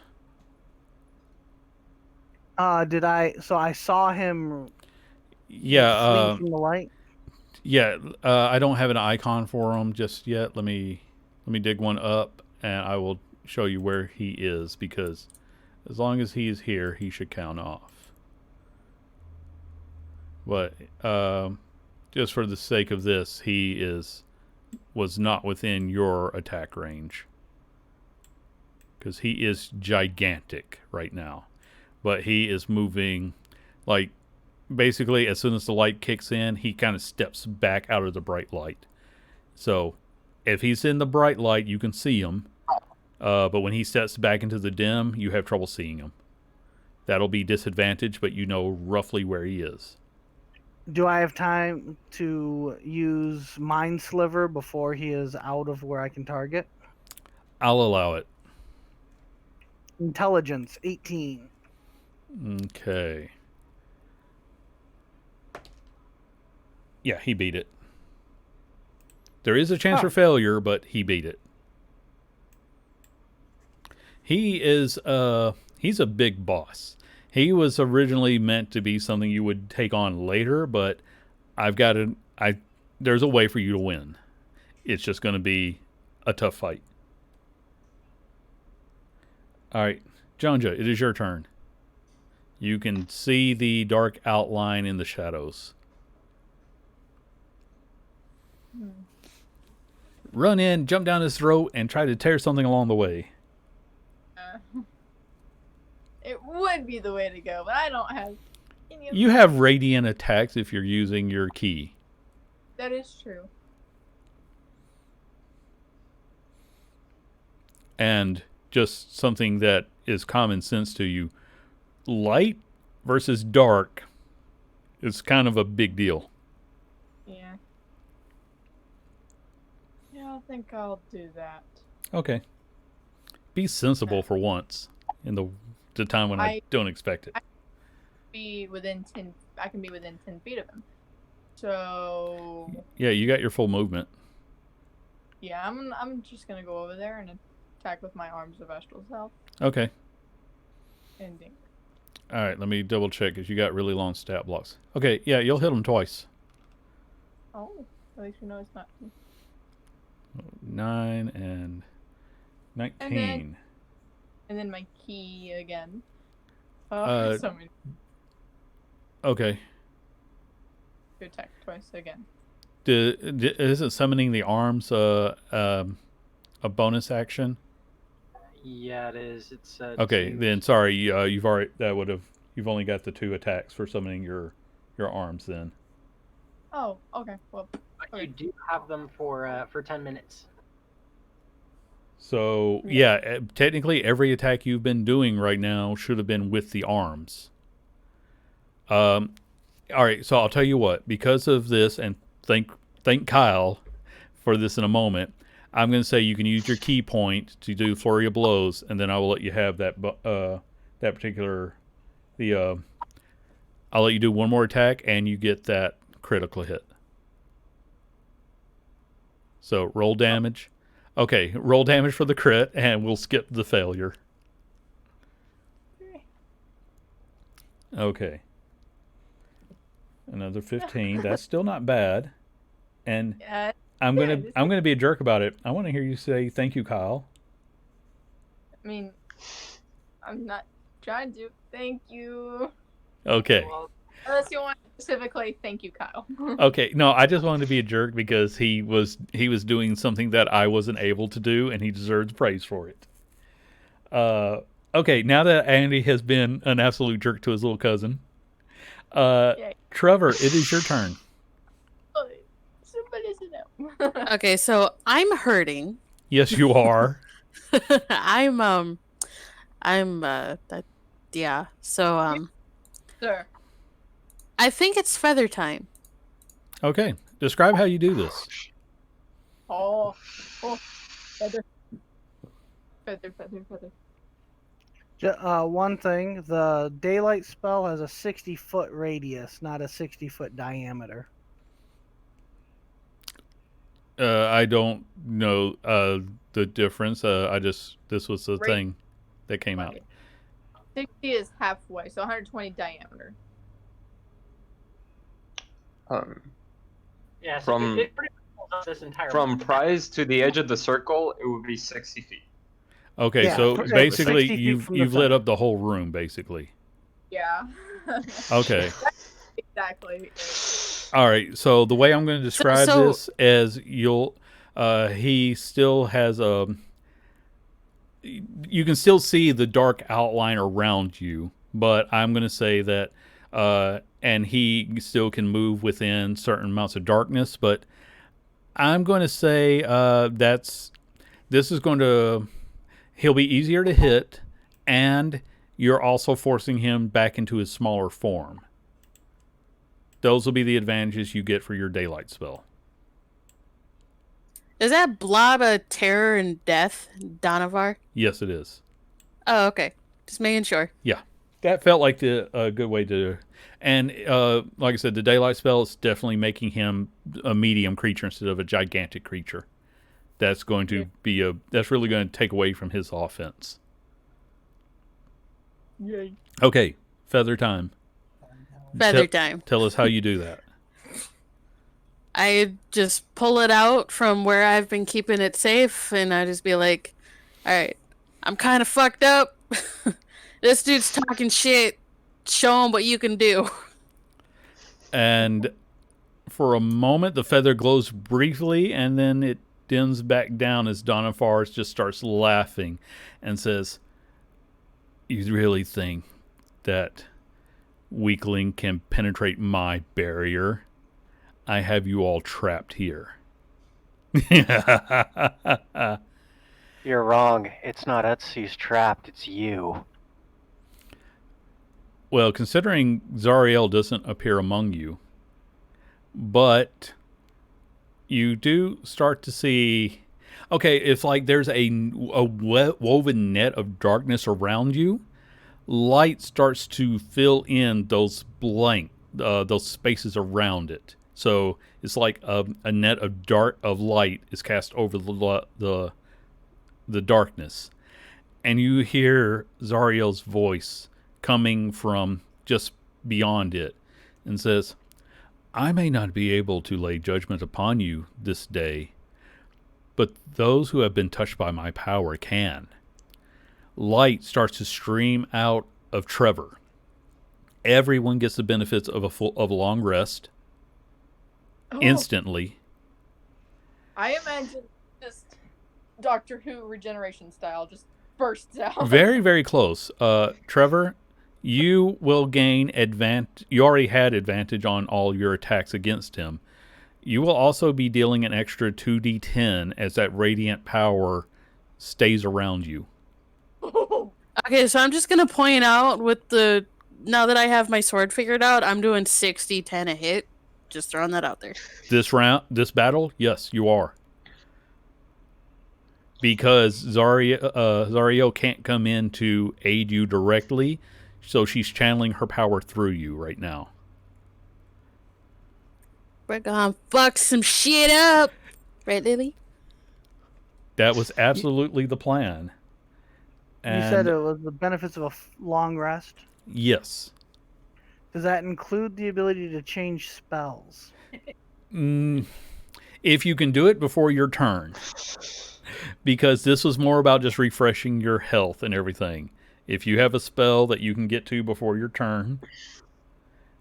So I saw him Yeah, flee from the light. yeah. I don't have an icon for him just yet. Let me dig one up, and I will show you where he is, because as long as he is here, he should count off. But just for the sake of this, was not within your attack range, because he is gigantic right now. But he is moving, like, basically as soon as the light kicks in, he kind of steps back out of the bright light. So if he's in the bright light, you can see him. But when he steps back into the dim, you have trouble seeing him. That'll be disadvantage, but you know roughly where he is. Do I have time to use Mind Sliver before he is out of where I can target? I'll allow it. Intelligence, 18. Okay. Yeah, he beat it. There is a chance for failure, but he beat it. He's a big boss. He was originally meant to be something you would take on later, but there's a way for you to win. It's just going to be a tough fight. All right, Jonja, it is your turn. You can see the dark outline in the shadows. Run in, jump down his throat, and try to tear something along the way. It would be the way to go, but I don't have any of You have radiant attacks if you're using your key. That is true. And just something that is common sense to you, light versus dark is kind of a big deal. Yeah. Yeah, I think I'll do that. Okay. Be sensible for once in the time when I don't expect it. I can be within 10 feet of him. So Yeah, you got your full movement. yeah, I'm just gonna go over there and attack with my arms of Astral Self. Okay. Ending. All right, let me double check because you got really long stat blocks. Okay, yeah, you'll hit him twice. Oh, at least we know it's not. 9 and 19. And then my key again. So many Okay. to attack twice again. Isn't summoning the arms a bonus action? Yeah, it is. It's Okay, two. then sorry, you've only got the 2 attacks for summoning your arms then. Oh, okay. Well, But you do have them for 10 minutes. So yeah, technically every attack you've been doing right now should have been with the arms. All right, so I'll tell you what. Because of this, and thank Kyle for this in a moment, I'm going to say you can use your key point to do flurry of blows, and then I will let you have that particular I'll let you do one more attack, and you get that critical hit. So roll damage. Okay, roll damage for the crit, and we'll skip the failure. Okay. Another 15. That's still not bad. And I'm gonna be a jerk about it. I want to hear you say thank you, Kyle. I mean, I'm not trying to. Thank you. Okay. Well, unless you want specifically, thank you, Kyle. Okay. No, I just wanted to be a jerk because he was doing something that I wasn't able to do, and he deserves praise for it. Okay. Now that Andy has been an absolute jerk to his little cousin, Trevor, it is your turn. Somebody sit down. Okay, so I'm hurting. Yes, you are. Yeah. So Sure. I think it's feather time. Okay. Describe how you do this. Oh, feather. Feather. One thing, the daylight spell has a 60-foot radius, not a 60-foot diameter. I don't know the difference. This was the Right. thing that came out. 60 is halfway, so 120 diameter. Yeah, so From- it pretty much fills up this entire From map. prize to the edge of the circle, it would be 60 feet. Okay, Yeah, so it's basically 60 feet you've from the lit center. up the whole room, basically. Yeah. Okay. Exactly. All right. So the way I'm going to describe so- this is he still has you can still see the dark outline around you, but I'm going to say that and he still can move within certain amounts of darkness, but I'm going to say he'll be easier to hit, and you're also forcing him back into his smaller form. Those will be the advantages you get for your daylight spell. Is that blob of terror and death, Donafar? Yes, it is. Oh, okay. Just making sure. That felt like a good way to. And like I said, the daylight spell is definitely making him a medium creature instead of a gigantic creature. That's going to be that's really going to take away from his offense. Yay. Okay, feather time. Feather time. Tell us how you do that. I just pull it out from where I've been keeping it safe, and I just be like, all right, I'm kind of fucked up. This dude's talking shit. Show him what you can do. And for a moment, the feather glows briefly, and then it dims back down as Donafar just starts laughing and says, "You really think that weakling can penetrate my barrier? I have you all trapped here." You're wrong. It's not Etsy's trapped, it's you. Well, considering Zariel doesn't appear among you, but you do start to see. Okay, it's like there's a woven net of darkness around you. Light starts to fill in those those spaces around it. So it's like a net of light is cast over the darkness, and you hear Zariel's voice coming from just beyond it, and says, "I may not be able to lay judgment upon you this day, but those who have been touched by my power can." Light starts to stream out of Trevor. Everyone gets the benefits of a long rest Oh, instantly. I imagine just Doctor Who regeneration style just bursts out. Very, very close. Trevor, you will gain advantage. You already had advantage on all your attacks against him. You will also be dealing an extra 2d10 as that radiant power stays around you. Okay, so I'm just gonna point out now that I have my sword figured out, I'm doing 60-10 a hit. Just throwing that out there. This battle, yes, you are. Because Zariel can't come in to aid you directly, so she's channeling her power through you right now. We're gonna fuck some shit up. Right, Lily? That was absolutely the plan. You said it was the benefits of a long rest. Yes. Does that include the ability to change spells? If you can do it before your turn. Because this was more about just refreshing your health and everything. If you have a spell that you can get to before your turn.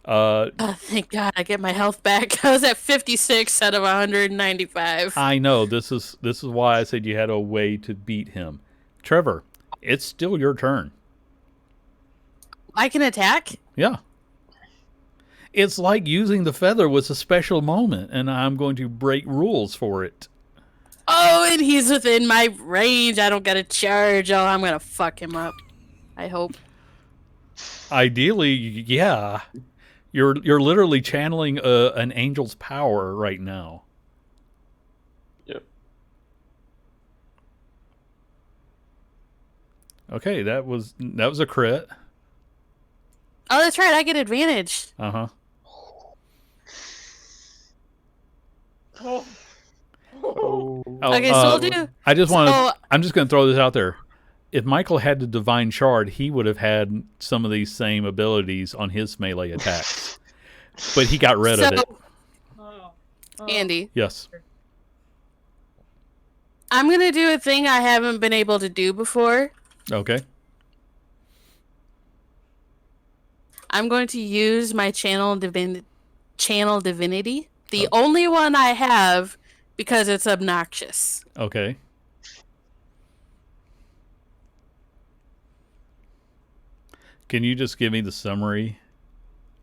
Oh, thank God I get my health back. I was at 56 out of 195. I know. This is why I said you had a way to beat him. Trevor, it's still your turn. I can attack? Yeah. It's like using the feather was a special moment, and I'm going to break rules for it. Oh, and he's within my range. I don't get a charge. Oh, I'm gonna fuck him up. I hope. Ideally, yeah. You're literally channeling an angel's power right now. Yep. Okay, that was a crit. Oh, that's right. I get advantage. Uh-huh. Oh, Okay, so we'll do. I just want So to. I'm just going to throw this out there. If Michael had the divine shard, he would have had some of these same abilities on his melee attacks, but he got rid of it. Andy, Yes. I'm gonna do a thing I haven't been able to do before. Okay. I'm going to use my channel divinity, the only one I have, because it's obnoxious. Okay. Can you just give me the summary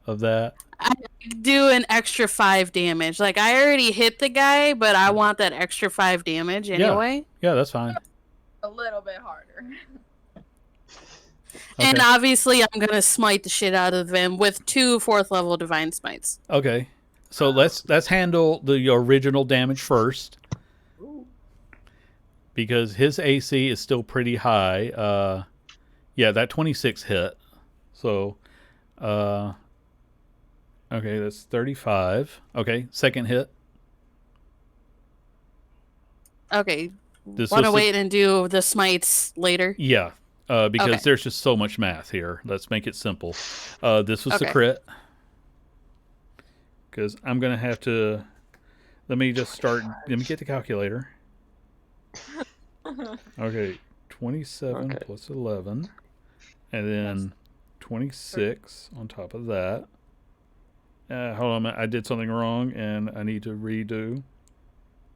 of that? I do an extra 5 damage. Like, I already hit the guy, but I want that extra 5 damage anyway. Yeah, that's fine. A little bit harder. And Okay. obviously, I'm gonna smite the shit out of him with 2 4th level divine smites. Okay. So let's handle the original damage first, because his AC is still pretty high. Yeah, that 26 hit. So, okay, that's 35. Okay, second hit. Okay, This want to was the- wait and do the smites later? Yeah, because Okay. there's just so much math here. Let's make it simple. This was the Okay. crit. Because I'm going to have to... Let me just start... Let me get the calculator. Okay, 27 Okay. plus 11. And then 26 on top of that. Hold on a minute. I did something wrong, and I need to redo.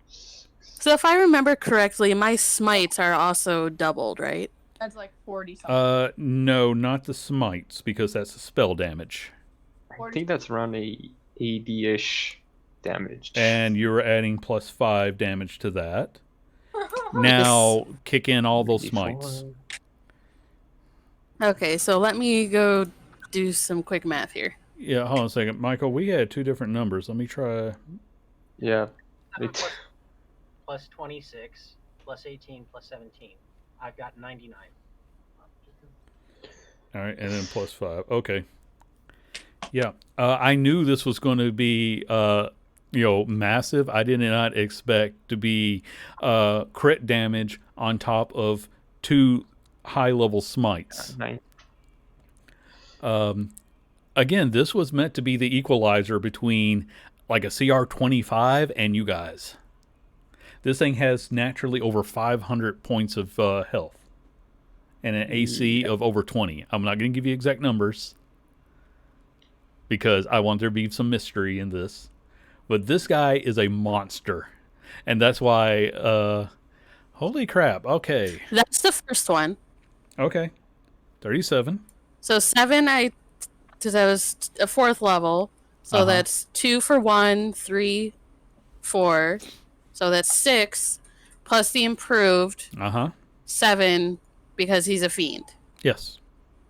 So if I remember correctly, my smites are also doubled, right? That's like 40 something. No, not the smites, because that's the spell damage. I think that's around a 80-ish damage. And you're adding plus 5 damage to that. Now, kick in all those smites. Okay, so let me go do some quick math here. Yeah, hold on a second. Michael, we had 2 different numbers. Let me try. Yeah. 7 plus 26 plus 18 plus 17. I've got 99. All right, and then plus 5. Okay. Yeah, I knew this was going to be, massive. I did not expect to be crit damage on top of 2 high-level smites. Nice. Again, this was meant to be the equalizer between like a CR 25 and you guys. This thing has naturally over 500 points of health and an AC of over 20. I'm not going to give you exact numbers because I want there to be some mystery in this. But this guy is a monster. And that's why, holy crap, okay. That's the first one. Okay, 37. So 7, because I was a 4th level. So that's 2 for 1, 3, 4. So that's 6, plus the improved 7, because he's a fiend. Yes.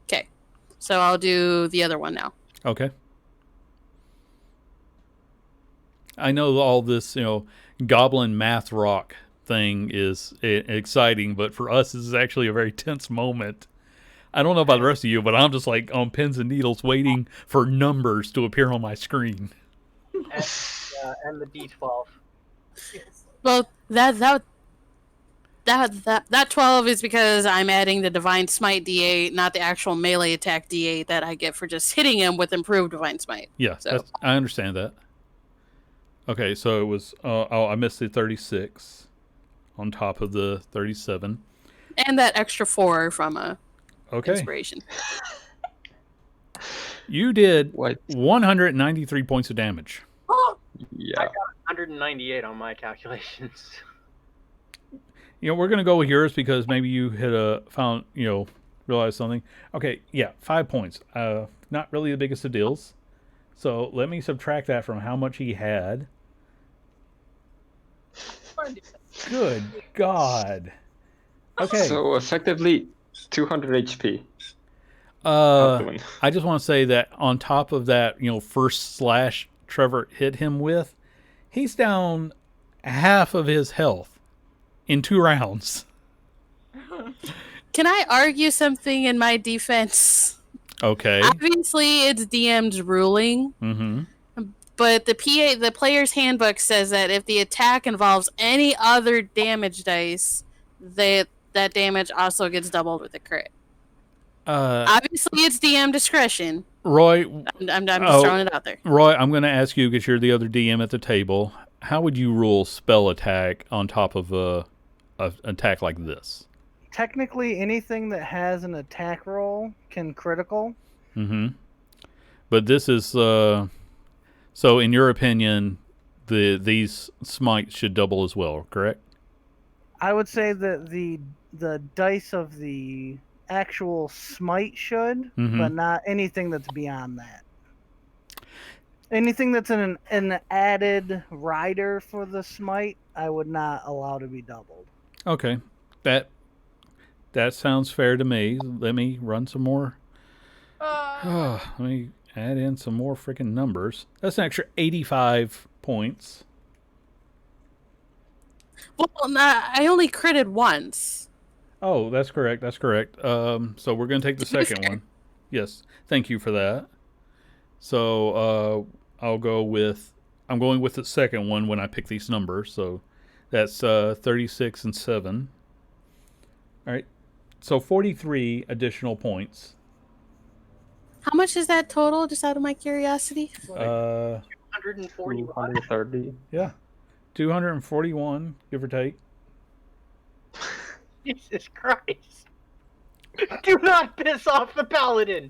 Okay, so I'll do the other one now. Okay. I know all this, goblin math rock thing is exciting, but for us, this is actually a very tense moment. I don't know about the rest of you, but I'm just like on pins and needles waiting for numbers to appear on my screen. And the D12. Well, that 12 is because I'm adding the divine smite D8, not the actual melee attack D8 that I get for just hitting him with improved divine smite. Yeah, So I understand that. Okay, so it was, I missed the 36 on top of the 37. and that extra 4 from a Okay. inspiration. You did What? 193 points of damage. Yeah. 198 on my calculations. We're going to go with yours because maybe you realized something. Okay, yeah, 5 points. Not really the biggest of deals. So let me subtract that from how much he had. Good God. Okay. So effectively, 200 HP. I just want to say that on top of that, first slash Trevor hit him with, he's down half of his health in 2 rounds. Can I argue something in my defense? Okay. Obviously, it's DM's ruling, Mm-hmm. but the player's handbook says that if the attack involves any other damage dice, that damage also gets doubled with a crit. Obviously, it's DM discretion. Roy, I'm just throwing it out there. Roy, I'm going to ask you because you're the other DM at the table. How would you rule spell attack on top of a attack like this? Technically, anything that has an attack roll can critical. Mm-hmm. But this is so. In your opinion, these smites should double as well, correct? I would say that the dice of the actual smite should, but not anything that's beyond that. Anything that's an added rider for the smite, I would not allow to be doubled. Okay, that sounds fair to me. Let me run some more. Let me add in some more freaking numbers. That's an extra 85 points. Well, I only critted once. Oh, that's correct. That's correct. So we're going to take the second one. Yes, thank you for that. So I'm going with the second one when I pick these numbers. So that's 36 and 7. All right. So 43 additional points. How much is that total, just out of my curiosity? 141. 230. Yeah. 241, give or take. Jesus Christ. Do not piss off the paladin.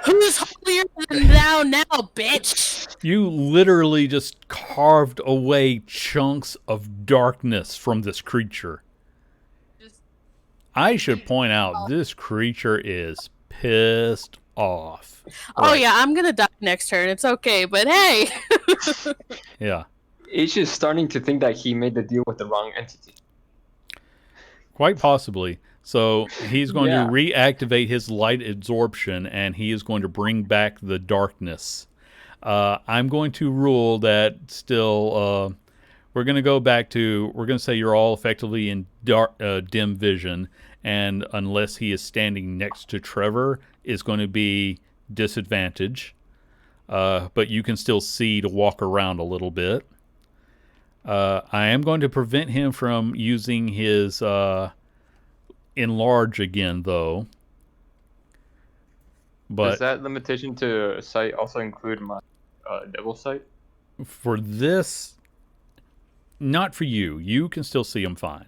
Who's holier than thou now, bitch? You literally just carved away chunks of darkness from this creature. I should point out this creature is pissed off. Oh yeah, I'm gonna die next turn. It's okay, but hey. Yeah. Ish is starting to think that he made the deal with the wrong entity. Quite possibly. So he's going to reactivate his light absorption, and he is going to bring back the darkness. I'm going to rule that still. We're going to go back to. We're going to say you're all effectively in dim vision, and unless he is standing next to Trevor, is going to be disadvantage. But you can still see to walk around a little bit. I am going to prevent him from using his enlarge again, though. But does that limitation to sight also include my devil sight? For this, not for you. You can still see him fine.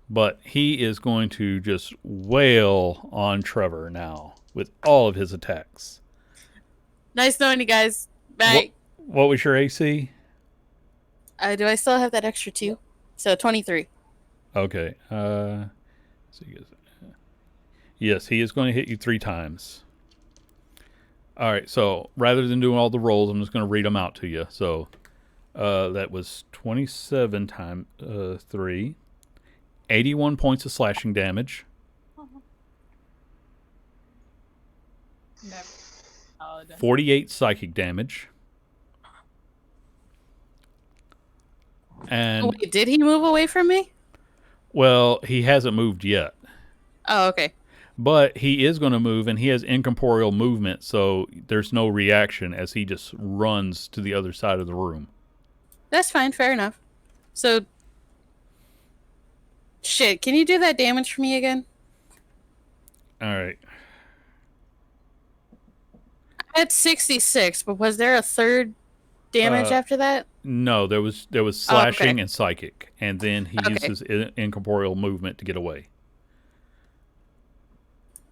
But he is going to just wail on Trevor now with all of his attacks. Nice knowing you guys. Bye. What was your AC? Do I still have that extra 2? So 23. Okay. So yes, he is going to hit you 3 times. All right. So rather than doing all the rolls, I'm just going to read them out to you. So that was 27 times 3. 81 points of slashing damage. Never. 48 psychic damage. And Wait, did he move away from me? well, he hasn't moved yet. Oh, okay. But he is going to move, and he has incorporeal movement, so there's no reaction as he just runs to the other side of the room. That's fine. Fair enough. So, shit, can you do that damage for me again? All right. I had 66, but was there a third damage after that? No, there was slashing okay. and psychic, and then he uses incorporeal movement to get away.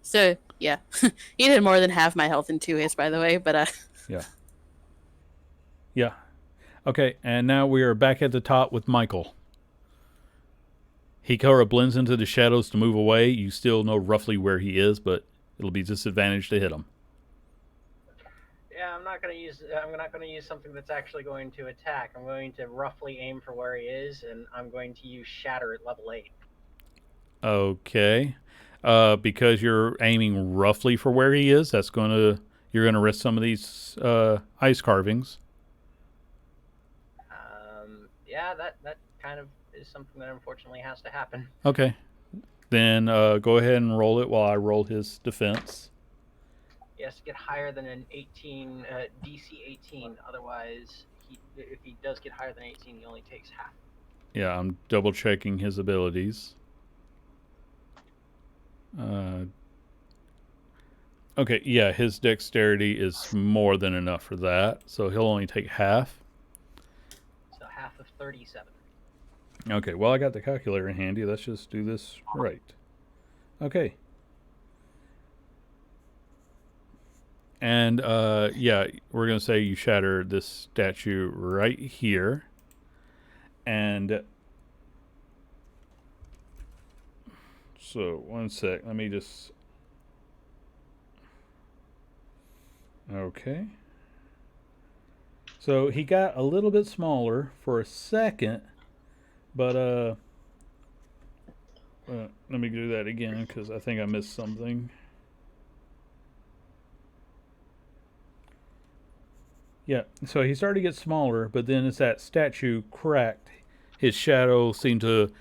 So, yeah. He did more than half my health in 2 hits, by the way, but Yeah. Okay, and now we are back at the top with Michael. Hikara blends into the shadows to move away. You still know roughly where he is, but it'll be disadvantage to hit him. Yeah, I'm not gonna use something that's actually going to attack. I'm going to roughly aim for where he is, and I'm going to use Shatter at level 8. Okay. Because you're aiming roughly for where he is, you're gonna risk some of these ice carvings. Yeah, that kind of is something that unfortunately has to happen. Okay. Then go ahead and roll it while I roll his defense. He has to get higher than an 18 DC 18. Otherwise, if he does get higher than 18, he only takes half. Yeah, I'm double checking his abilities. Okay, yeah, his dexterity is more than enough for that, so he'll only take half. So half of 37. Okay, well, I got the calculator handy. Let's just do this right. Okay. And, yeah, we're going to say you shatter this statue right here. And so, one sec. Let me just... Okay. So, he got a little bit smaller for a second. But, let me do that again because I think I missed something. Yeah, so he started to get smaller, but then as that statue cracked, his shadow seemed to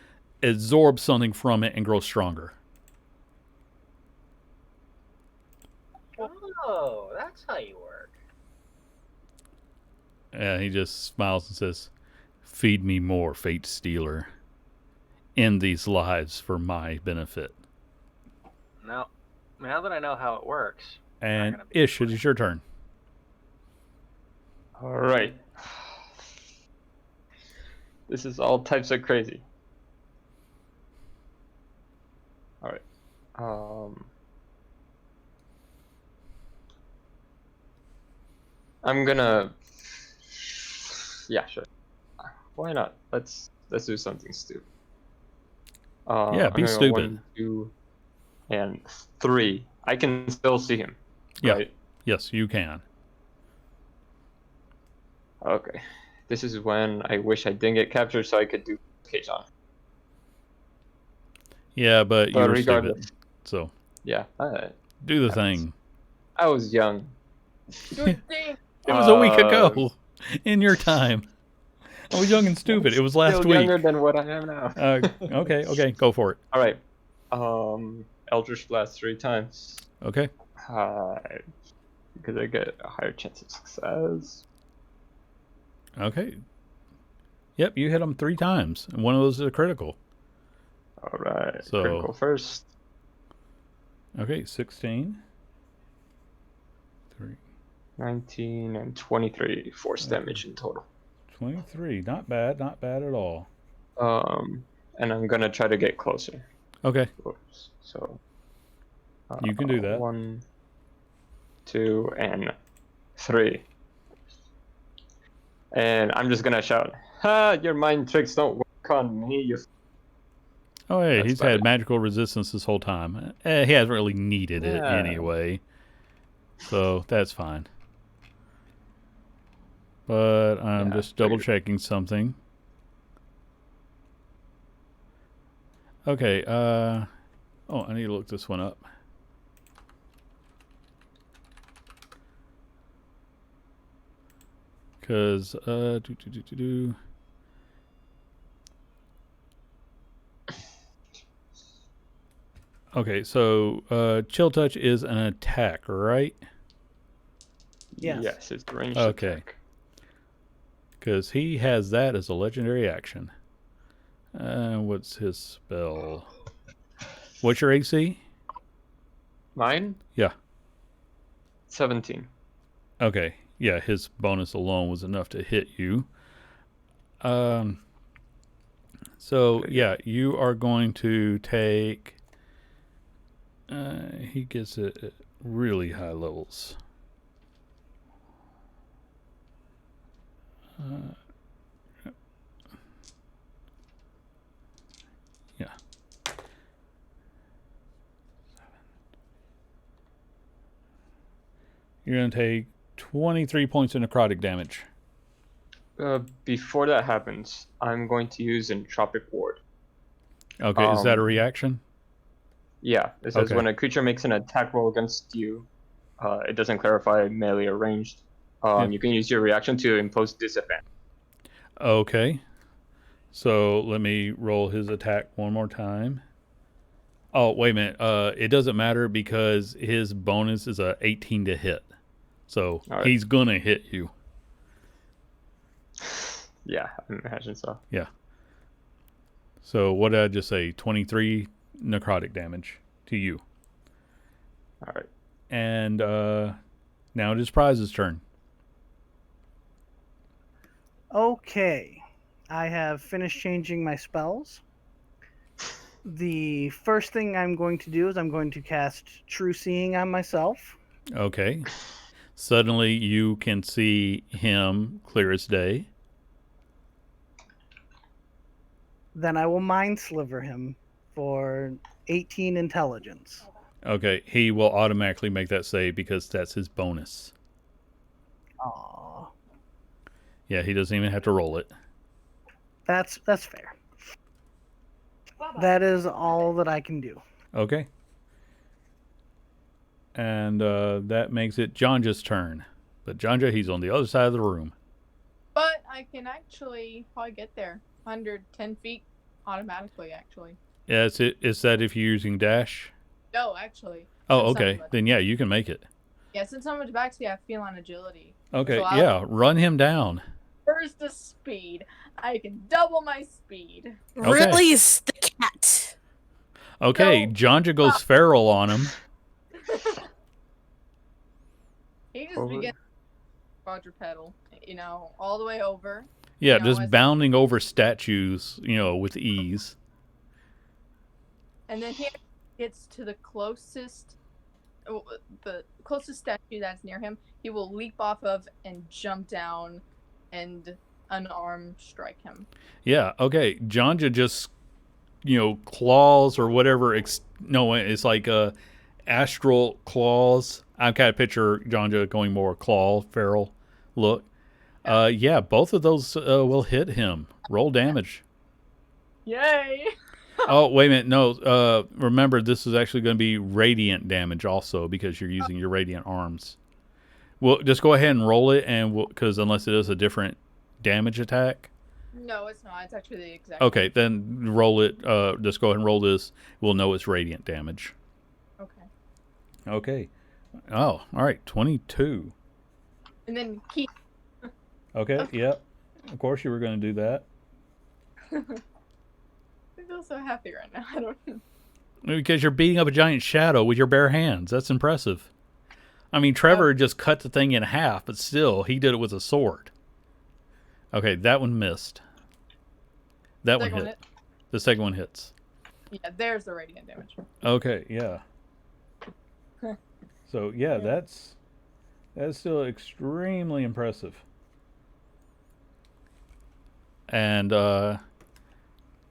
absorb something from it and grow stronger. Oh, that's how you work. And he just smiles and says, "Feed me more, Fate Stealer. End these lives for my benefit." Now that I know how it works, And Ish, it is your turn. All right. This is all types of crazy. All right. I'm gonna. Yeah, sure. Why not? Let's do something stupid. Yeah, be I'm gonna go stupid. 1, 2, and 3. I can still see him. Yeah. Right? Yes, you can. Okay. This is when I wish I didn't get captured so I could do cage on. Yeah, but you But were regardless. stupid. So, Yeah. do the thing. I was young. Good thing. It was a week ago in your time. I was young and stupid. It was last Still week. younger than what I am now. Okay, go for it. All right. Eldritch Blast 3 times. Okay. Because I get a higher chance of success. Okay. Yep, you hit them 3 times, and one of those is a critical. All right. So, critical first. Okay, 16. 3. 19 and 23 force damage in total. 23. Not bad at all. And I'm gonna try to get closer. Okay. Oops. So. You can do that. 1, 2, and 3. And I'm just gonna shout, "Ha! Your mind tricks don't work on me, you." Oh, hey, That's he's about had it. magical resistance this whole time. He hasn't really needed it Yeah. anyway. So, that's fine. But I'm Yeah, just double figured. checking something. Okay, oh, I need to look this one up. Because, Okay, so, Chill Touch is an attack, right? Yes. Yes, it's a ranged Okay. attack. Because he has that as a legendary action. What's his spell? What's your AC? Mine? Yeah. 17. Okay. Yeah, his bonus alone was enough to hit you. So, Okay. yeah, you are going to take... he gets it at really high levels. Yeah. You're going to take 23 points of necrotic damage. Before that happens, I'm going to use Entropic Ward. Okay, is that a reaction? Yeah, it says Okay. when a creature makes an attack roll against you, it doesn't clarify melee or ranged. Yeah. You can use your reaction to impose disadvantage. Okay. So let me roll his attack one more time. Oh, wait a minute. It doesn't matter because his bonus is a 18 to hit. So All right. he's going to hit you. Yeah, I imagine so. Yeah. So what did I just say? 23 necrotic damage to you. All right. And now it is Prize's turn. Okay. I have finished changing my spells. The first thing I'm going to do is I'm going to cast True Seeing on myself. Okay. Suddenly you can see him clear as day. Then I will Mind Sliver him for 18 intelligence. Okay. He will automatically make that save because that's his bonus. Aww. Yeah, he doesn't even have to roll it. That's fair. That is all that I can do. Okay. And that makes it Jonja's turn. But Jonja, he's on the other side of the room. But I can actually probably get there. 110 feet automatically, actually. Yeah, is that if you're using dash? No, actually. Oh, Since I'm okay. Then yeah, you can make it. Yeah, since I'm a tabaxi, I have feline agility. Okay, So yeah, run him down. Burst of speed. I can double my speed. Okay. Release the cat. Okay, No. Jonja goes feral on him. He just Over. begins quadrupedal, all the way over. Yeah, No, just it's- bounding over statues, with ease. And then he gets to the closest statue that's near him. He will leap off of and jump down and unarmed strike him. Yeah, okay. Jonja just, claws or whatever. No, it's like astral claws. I kind of picture Jonja going more claw, feral look. Yeah, both of those will hit him. Roll damage. Yay! Oh, wait a minute. No, remember, this is actually going to be radiant damage also because you're using your radiant arms. Well, just go ahead and roll it, and because unless it is a different damage attack. No, it's not. It's actually the exact. Okay, then roll it. Just go ahead and roll this. We'll know it's radiant damage. Okay. Okay. Oh, all right. 22. And then keep. Okay. Yep. Of course you were going to do that. I feel so happy right now. I don't know. Because you're beating up a giant shadow with your bare hands. That's impressive. I mean, Trevor just cut the thing in half, but still, he did it with a sword. Okay, that one missed. That one hit. The second one hits. Yeah, there's the radiant damage. Okay, yeah. So, yeah, that's still extremely impressive. And,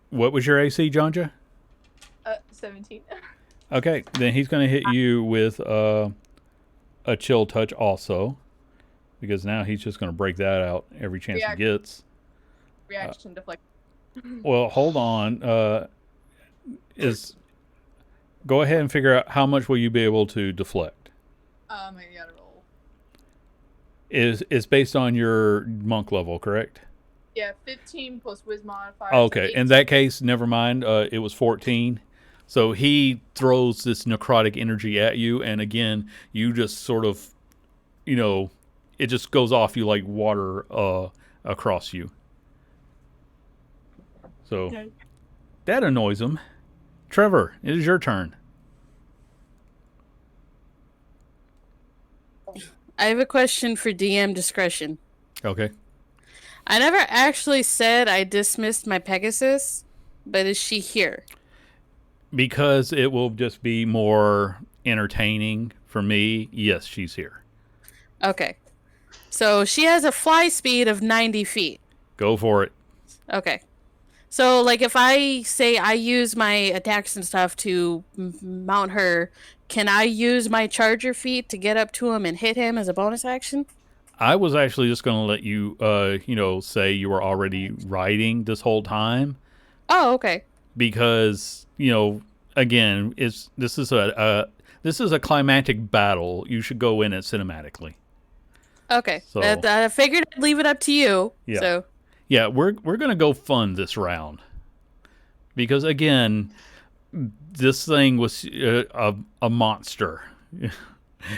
what was your AC, Jonja? 17. Okay, then he's going to hit you with a chill touch also, because now he's just going to break that out every chance he gets. Reaction deflect. Well, hold on. Go ahead and figure out how much will you be able to deflect. I gotta roll. Is based on your monk level, correct? Yeah, 15 plus whiz modifier. Okay, in that case, never mind. It was 14. So he throws this necrotic energy at you, and again, you just sort of, it just goes off you like water across you. So that annoys him. Trevor, it is your turn. I have a question for DM discretion. Okay. I never actually said I dismissed my Pegasus, but is she here? Because it will just be more entertaining for me, yes, she's here. Okay. So she has a fly speed of 90 feet. Go for it. Okay. So, like, if I say I use my attacks and stuff to mount her, can I use my charger feat to get up to him and hit him as a bonus action? I was actually just going to let you, say you were already riding this whole time. Oh, okay. Because, again, this is a climactic battle. You should go in it cinematically. Okay. So, I figured I'd leave it up to you. Yeah. So. Yeah, we're going to go fun this round. Because, again, This thing was a monster.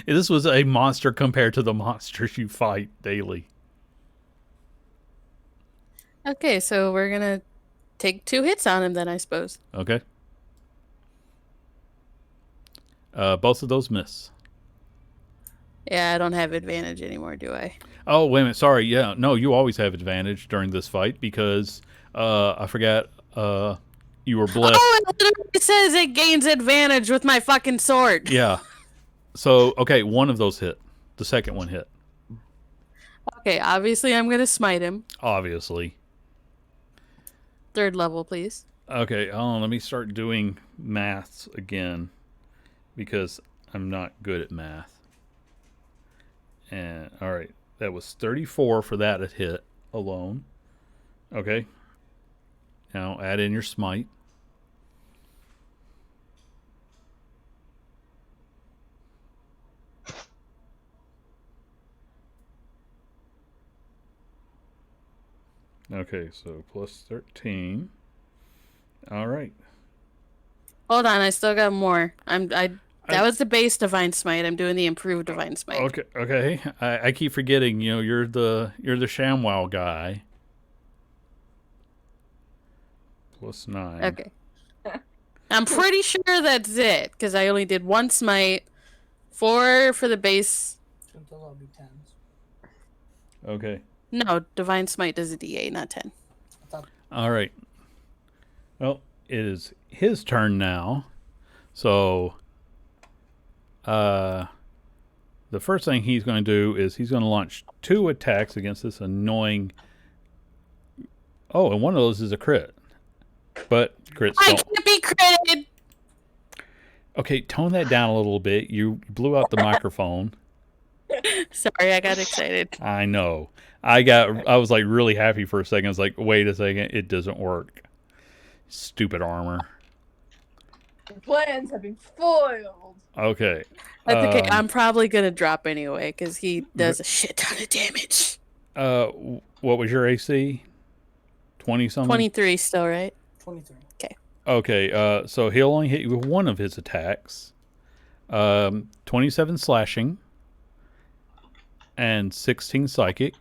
This was a monster compared to the monsters you fight daily. Okay, so we're gonna take 2 hits on him then, I suppose. Okay. Both of those miss. Yeah, I don't have advantage anymore, do I? Oh, wait a minute. Sorry. Yeah. No, you always have advantage during this fight because I forgot you were blessed. Oh, it literally says it gains advantage with my fucking sword. Yeah. So, okay, one of those hit. The second one hit. Okay, obviously I'm gonna smite him. Obviously. 3rd level, please. Okay, hold on. Let me start doing maths again because I'm not good at math. And, all right. That was 34 for that hit alone. Okay. Now add in your smite. Okay, so plus 13. All right. Hold on, I still got more. That was the base divine smite. I'm doing the improved divine smite. Okay. I keep forgetting. You're the ShamWow guy. Plus 9. Okay. I'm pretty sure that's it because I only did 1 smite, 4 for the base. Shouldn't those all be 10s? Okay. No, divine smite does a D8, not 10. All right. Well, it is his turn now. So, the first thing he's going to do is he's going to launch 2 attacks against this annoying. Oh, and one of those is a crit. But crits I don't. can't be critted! Okay, tone that down a little bit. You blew out the microphone. Sorry, I got excited. I know. I was like really happy for a second. I was like, wait a second, it doesn't work. Stupid armor. The plans have been foiled. Okay. That's okay. I'm probably gonna drop anyway because he does a shit ton of damage. What was your AC? 20 something? 23 still, right? 23. Okay, so he'll only hit you with one of his attacks. 27 slashing and 16 psychic.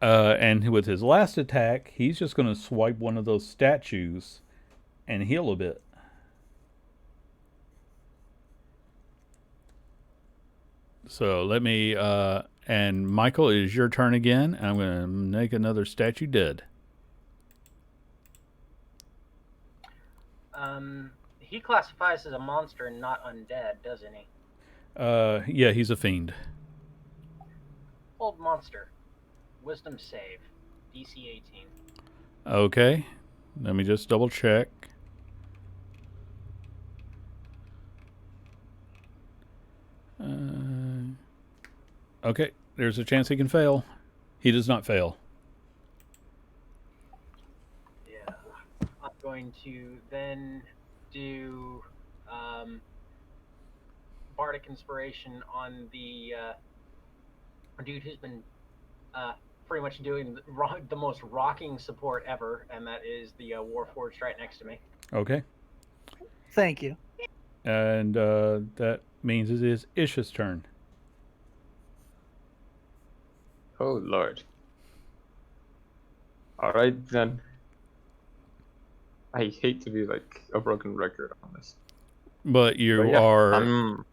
And with his last attack, he's just going to swipe one of those statues and heal a bit. So let me, and Michael, it is your turn again. I'm going to make another statue dead. He classifies as a monster and not undead, doesn't he? Yeah, he's a fiend. Old monster. Wisdom save. DC 18. Okay, let me just double check. Okay, there's a chance he can fail. He does not fail. Yeah. I'm going to then do Bardic Inspiration on the dude who's been pretty much doing the most rocking support ever, and that is the Warforged right next to me. Okay. Thank you. And that means it is Ish's turn. Oh Lord. All right then. I hate to be like a broken record on this. But you But yeah, are.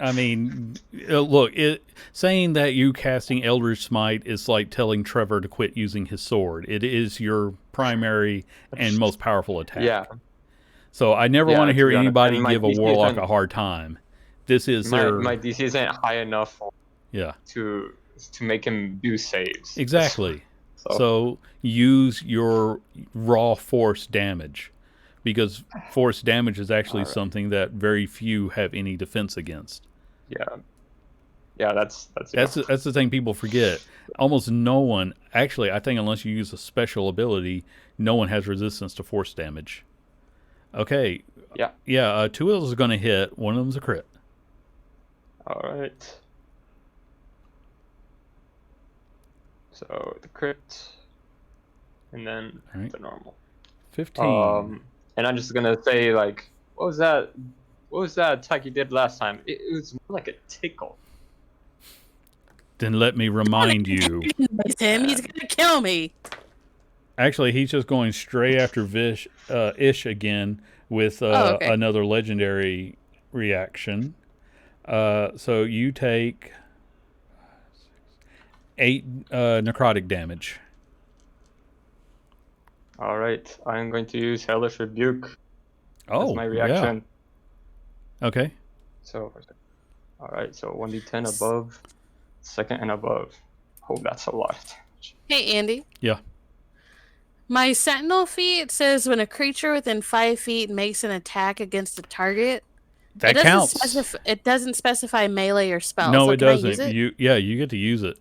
I mean, look, saying that you casting Eldritch Smite is like telling Trevor to quit using his sword. It is your primary and most powerful attack. Yeah. So I never want to hear be honest, anybody and my give a DC warlock isn't- a hard time. This is my DC isn't high enough yeah, to make him do saves. exactly. So So use your raw force damage, because force damage is actually Alright. something that very few have any defense against. yeah, that's That's the thing people forget. Almost no one, actually, I think unless you use a special ability, no one has resistance to force damage. Okay. Yeah. 2 of those are going to hit. One of them's a crit. All right. So the crit, and then Alright. the normal. 15. And I'm just gonna say like, what was that? What was that attack you did last time? It was more like a tickle. Then let me remind you. It's him. He's gonna kill me. Actually, he's just going straight after Ish again with Okay. another legendary reaction. So you take 8 necrotic damage. All right, I'm going to use Hellish Rebuke as my reaction. Yeah. Okay. So, all right, so 1d10 above, second and above. Oh, that's a lot of damage. Hey, Andy. Yeah. My Sentinel feat says when a creature within 5 feet makes an attack against a target, That counts. It doesn't specify melee or spell. No, so it can I use doesn't. it? You get to use it.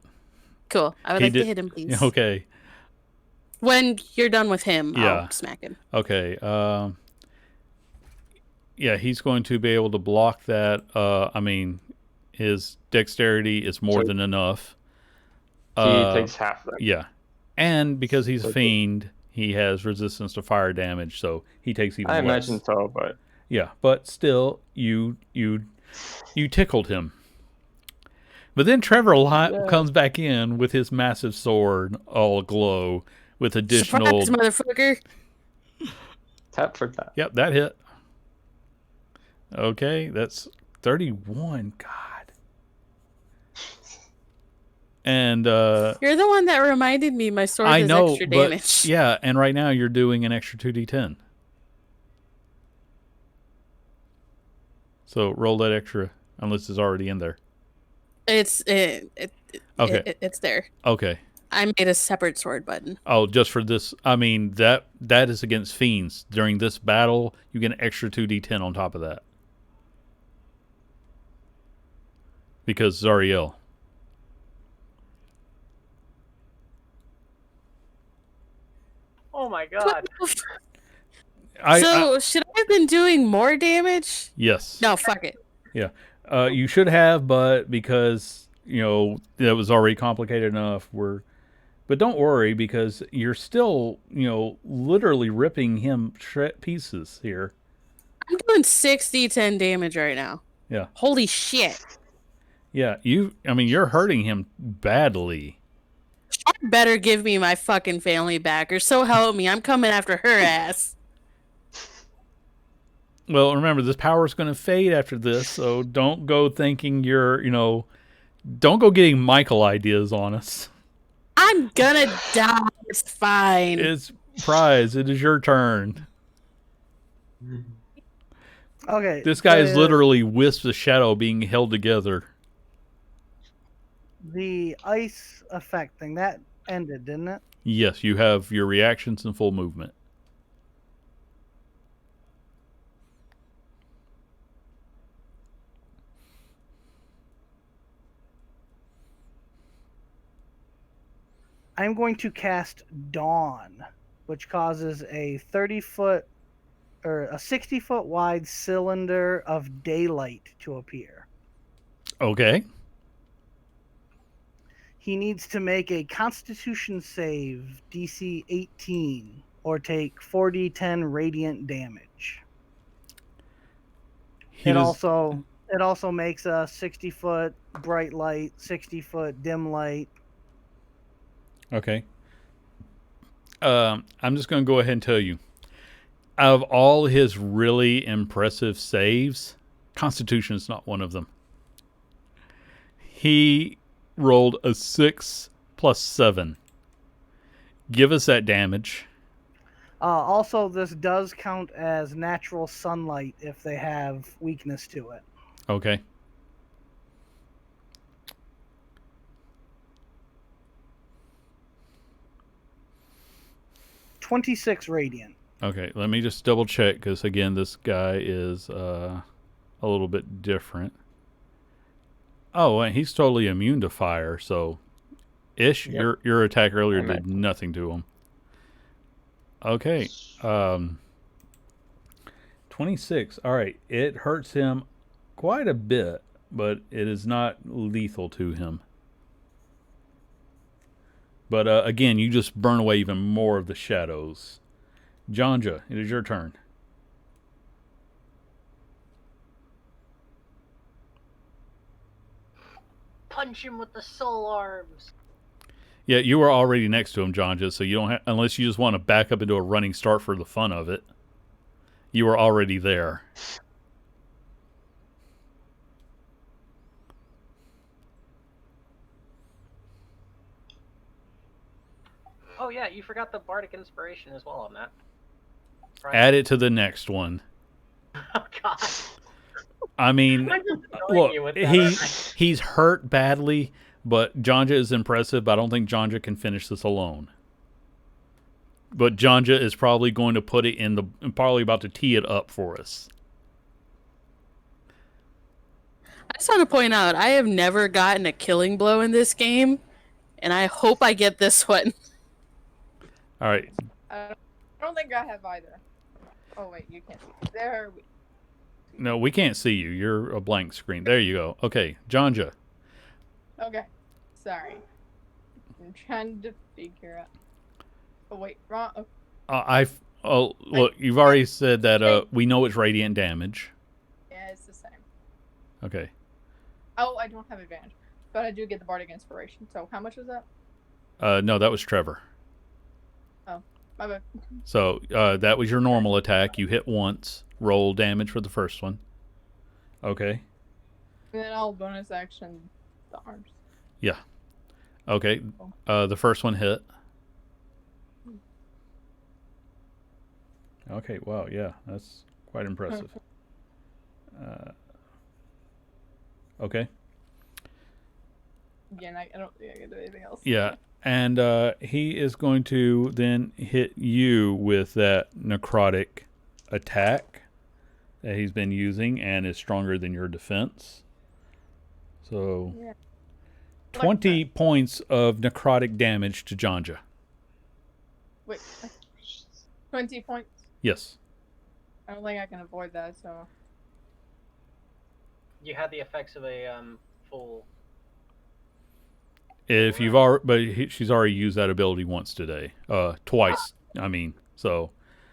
Cool. I would like to hit him, please. Okay. When you're done with him, Yeah. I'll smack him. Okay. Yeah, he's going to be able to block that. I mean, his dexterity is more than enough. He takes half then. Yeah. And because he's a Okay. fiend, he has resistance to fire damage, so he takes even less. I imagine so, but yeah, but still, you tickled him. But then Trevor comes back in with his massive sword, all aglow, with additional. Surprise, motherfucker! tap for that. Yep, that hit. Okay, that's 31. God. And You're the one that reminded me my sword I is know, extra but damage. yeah, and right now you're doing an extra 2d10. So roll that extra, unless it's already in there. It's it's there. Okay. I made a separate sword button. Oh, just for this. I mean, that is against fiends. During this battle, you get an extra 2d10 on top of that. Because Zariel. Oh my god. Should I have been doing more damage? Yes. No, fuck it. Yeah. You should have, but because, that was already complicated enough, but don't worry, because you're still, literally ripping him pieces here. I'm doing 6d10 damage right now. Yeah. Holy shit. Yeah, you're hurting him badly. She better give me my fucking family back, or so help me, I'm coming after her ass. Well, remember, this power's going to fade after this, so don't go thinking don't go getting Michael ideas on us. I'm gonna die. It's fine. It's Prize. It is your turn. Okay. This guy is literally wisps of shadow being held together. The ice effect thing, that ended, didn't it? Yes, you have your reactions and full movement. I'm going to cast Dawn, which causes a 30-foot or a 60-foot wide cylinder of daylight to appear. Okay. He needs to make a Constitution save, DC 18, or take 4d10 radiant damage. It also makes a 60-foot bright light, 60-foot dim light. Okay. I'm just going to go ahead and tell you. Out of all his really impressive saves, Constitution is not one of them. He rolled a 6 plus 7. Give us that damage. Also, this does count as natural sunlight if they have weakness to it. Okay. $26 radiant. Okay, let me just double check, because again, this guy is a little bit different. Oh, and he's totally immune to fire, so Ish, Yep. your attack earlier did nothing to him. Okay. 26. All right. It hurts him quite a bit, but it is not lethal to him. But again, you just burn away even more of the shadows. Jonja, it is your turn. Punch him with the soul arms. Yeah, you were already next to him, Jonja, so you don't have, unless you just want to back up into a running start for the fun of it. You were already there. Oh yeah, you forgot the bardic inspiration as well on that. Right. Add it to the next one. Oh god. I mean, I'm just annoying you look, with that. he's hurt badly, but Jonja is impressive, but I don't think Jonja can finish this alone. But Jonja is probably going to put it in the, probably about to tee it up for us. I just want to point out, I have never gotten a killing blow in this game, and I hope I get this one. All right. I don't think I have either. Oh wait, you can't see. There we. No, we can't see you. You're a blank screen. There you go. Okay, Jonja. Okay, sorry. I'm trying to figure out. Oh wait, wrong. Oh, Look, you've already said that we know it's radiant damage. yeah, it's the same. Okay. Oh, I don't have advantage, but I do get the bardic inspiration. So how much was that? No, that was Trevor. My bad. So that was your normal attack. You hit once. Roll damage for the first one. Okay. And then I'll bonus action the arms. Yeah. Okay. The first one hit. Okay. Wow. Yeah, that's quite impressive. Okay. Again, I don't think I can do anything else. Yeah. And he is going to then hit you with that necrotic attack that he's been using and is stronger than your defense. So, Yeah. 20 points of necrotic damage to Jonja. Wait, 20 points? Yes. I don't think I can avoid that, so. You had the effects of a full. If you've already, but she's already used that ability once today. Twice, I mean. So,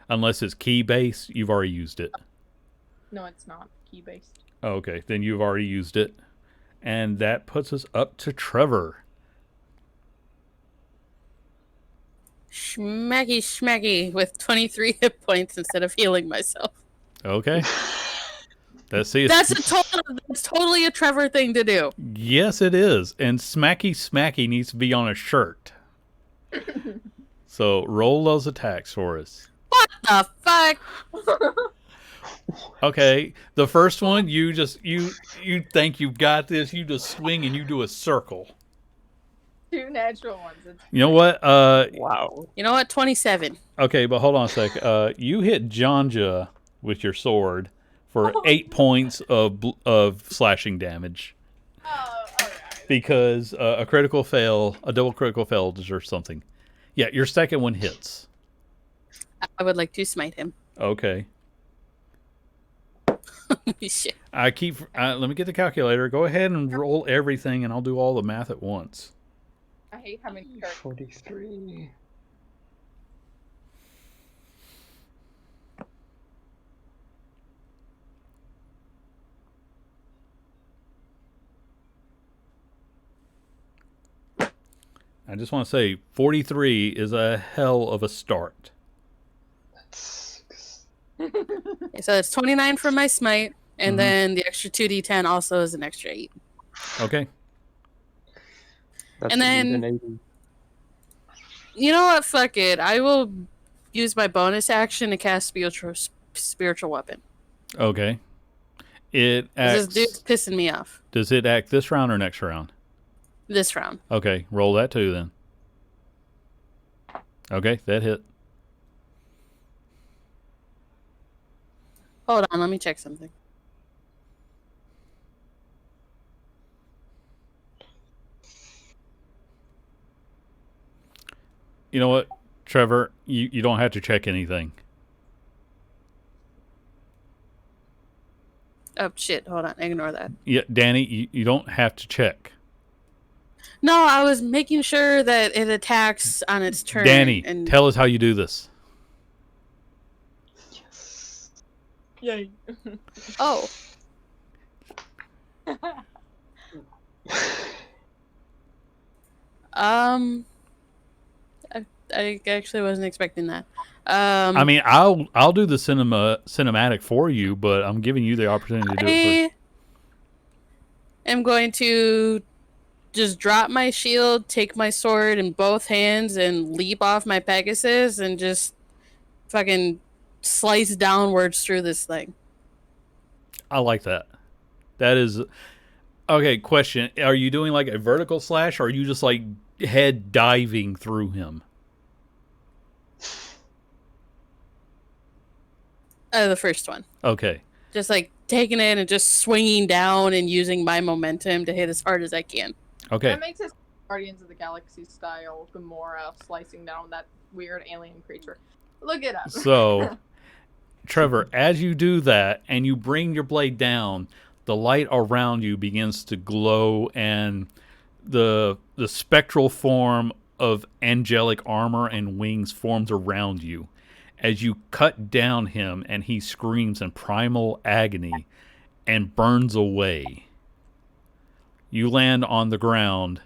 unless it's key based, you've already used it. No, it's not key based. Okay, then you've already used it. And that puts us up to Trevor. Schmacky schmacky with 23 hit points instead of healing myself. Okay. Let's see. That's totally a Trevor thing to do. Yes, it is. And Smacky Smacky needs to be on a shirt. So roll those attacks for us. What the fuck? Okay, the first one, you think you've got this. You just swing and you do a circle. 2 natural ones. You know what? Wow. You know what? 27. Okay, but hold on a sec. You hit Jonja with your sword for 8 points of slashing damage. Oh, alright. Because a critical fail, a double critical fail deserves something. Yeah, your second one hits. I would like to smite him. Okay. Shit. Let me get the calculator. Go ahead and roll everything, and I'll do all the math at once. I hate having to 43. I just want to say 43 is a hell of a start. Okay, so it's 29 for my smite, and then the extra 2d10 also is an extra 8. Okay. That's And then- even 80. You know what? Fuck it. I will use my bonus action to cast spiritual weapon. Okay. It 'Cause acts. this dude's pissing me off Does it act this round or next round? this round. Okay, roll that too then. Okay, that hit. Hold on, let me check something. You know what, Trevor? You don't have to check anything. Oh shit! Hold on, ignore that. Yeah, Danny, you don't have to check. No, I was making sure that it attacks on its turn. Danny, and tell us how you do this. Yay. Oh, um, I actually wasn't expecting that. I mean, I'll do the cinematic for you, but I'm giving you the opportunity to do it first. I am going to just drop my shield, take my sword in both hands, and leap off my Pegasus and just fucking slice downwards through this thing. I like that. That is okay. Question: are you doing like a vertical slash, or are you just like head diving through him? The first one. Okay. Just like taking it and just swinging down and using my momentum to hit as hard as I can. Okay. That makes it Guardians of the Galaxy style Gamora slicing down that weird alien creature. Look it up. So, Trevor, as you do that and you bring your blade down, the light around you begins to glow, and the spectral form of angelic armor and wings forms around you. As you cut down him, and he screams in primal agony and burns away. You land on the ground,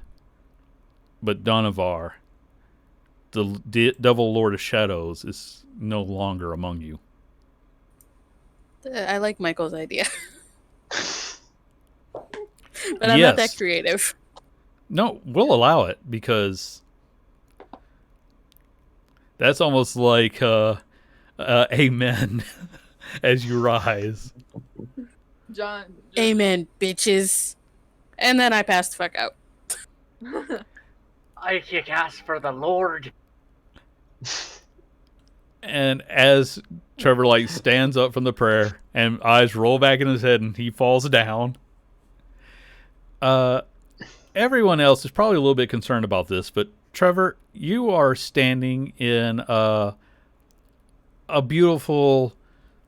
but Donafar, the Devil Lord of Shadows, is no longer among you. I like Michael's idea. But I'm not that creative. No, we'll allow it, because that's almost like amen as you rise. John. Amen, bitches. And then I passed the fuck out. I kick ass for the Lord. And as Trevor like stands up from the prayer and eyes roll back in his head and he falls down, everyone else is probably a little bit concerned about this, but Trevor, you are standing in a beautiful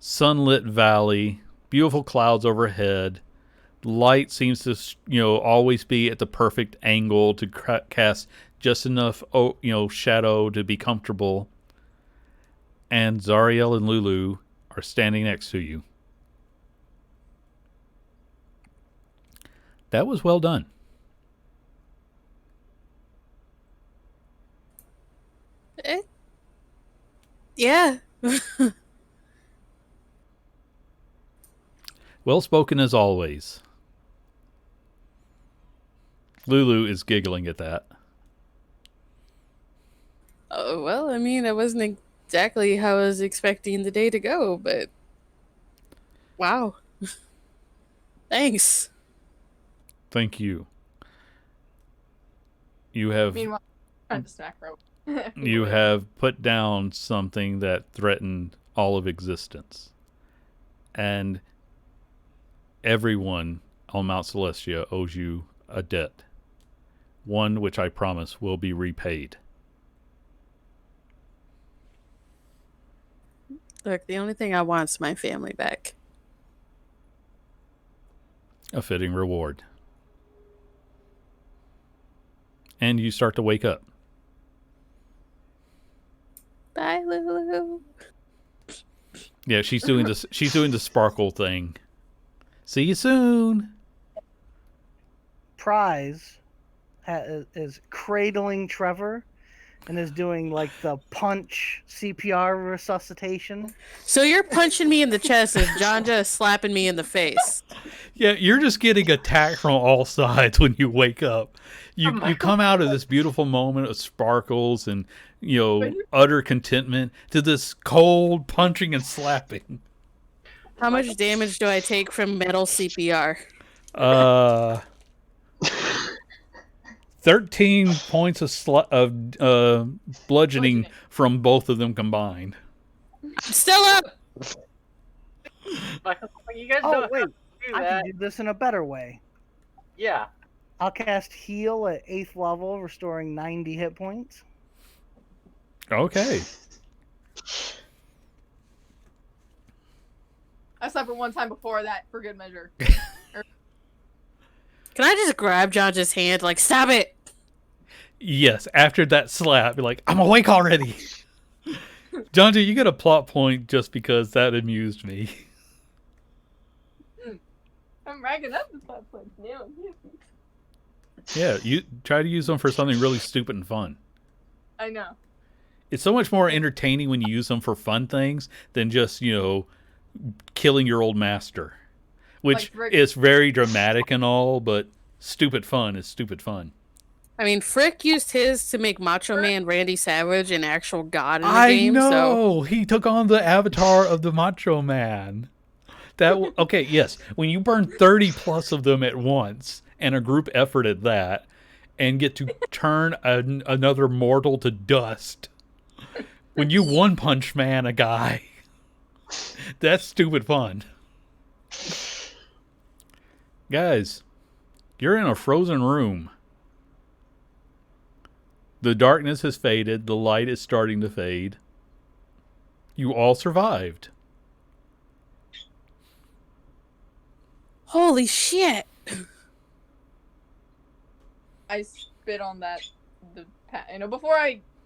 sunlit valley, beautiful clouds overhead. Light seems to, always be at the perfect angle to cast just enough, shadow to be comfortable. And Zariel and Lulu are standing next to you. That was well done. Yeah. Well spoken as always. Lulu is giggling at that. Oh, well, I mean, that wasn't exactly how I was expecting the day to go, but wow. Thanks. Thank you. You have Meanwhile, trying to snack rope. you have put down something that threatened all of existence. And everyone on Mount Celestia owes you a debt. One which I promise will be repaid. Look, the only thing I want is my family back. A fitting reward. And you start to wake up. Bye, Lulu. Yeah, she's doing this. She's doing the sparkle thing. See you soon. Prize is cradling Trevor and is doing like the punch CPR resuscitation. So you're punching me in the chest as Janja is slapping me in the face. Yeah, you're just getting attacked from all sides when you wake up. You come out of this beautiful moment of sparkles and utter contentment to this cold punching and slapping. How much damage do I take from metal CPR? 13 points of bludgeoning from both of them combined. I'm still up. You guys Oh don't wait, have to do I that. can do this in a better way. Yeah. I'll cast Heal at 8th level, restoring 90 hit points. Okay. I suffered one time before that for good measure. Can I just grab Janja's hand? Like, stop it! Yes, after that slap, you're like, I'm awake already. Jonja, you get a plot point just because that amused me. I'm racking up the plot points now. Yeah, you try to use them for something really stupid and fun. I know. It's so much more entertaining when you use them for fun things than just, killing your old master. Which is very dramatic and all, but stupid fun is stupid fun. I mean, Frick used his to make Macho Man Randy Savage an actual god in the I game. know! So He took on the avatar of the Macho Man. Okay, yes. When you burn 30 plus of them at once, and a group effort at that, and get to turn another mortal to dust, when you one punch man a guy, that's stupid fun. Guys, you're in a frozen room. The darkness has faded. The light is starting to fade. You all survived. holy shit! I spit on before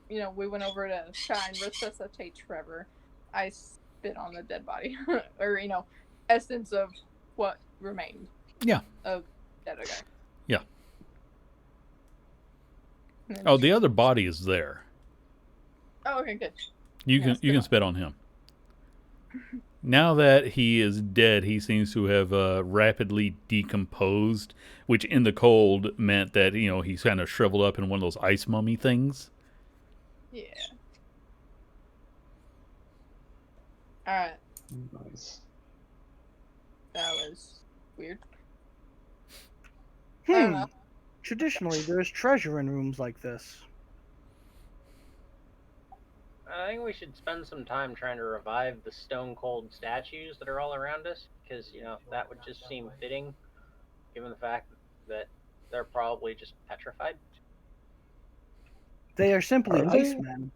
we went over to try and resuscitate Trevor. I spit on the dead body, or essence of what remained. Yeah. Of dead guy. Yeah. Oh, the other body is there. Oh, okay, good. You can spit on him. Now that he is dead, he seems to have rapidly decomposed, which in the cold meant that he's kind of shriveled up in one of those ice mummy things. Yeah. All right. Nice. That was weird. Traditionally, there's treasure in rooms like this. I think we should spend some time trying to revive the stone cold statues that are all around us, because that would just seem fitting, given the fact that they're probably just petrified. They are simply Are they? icemen.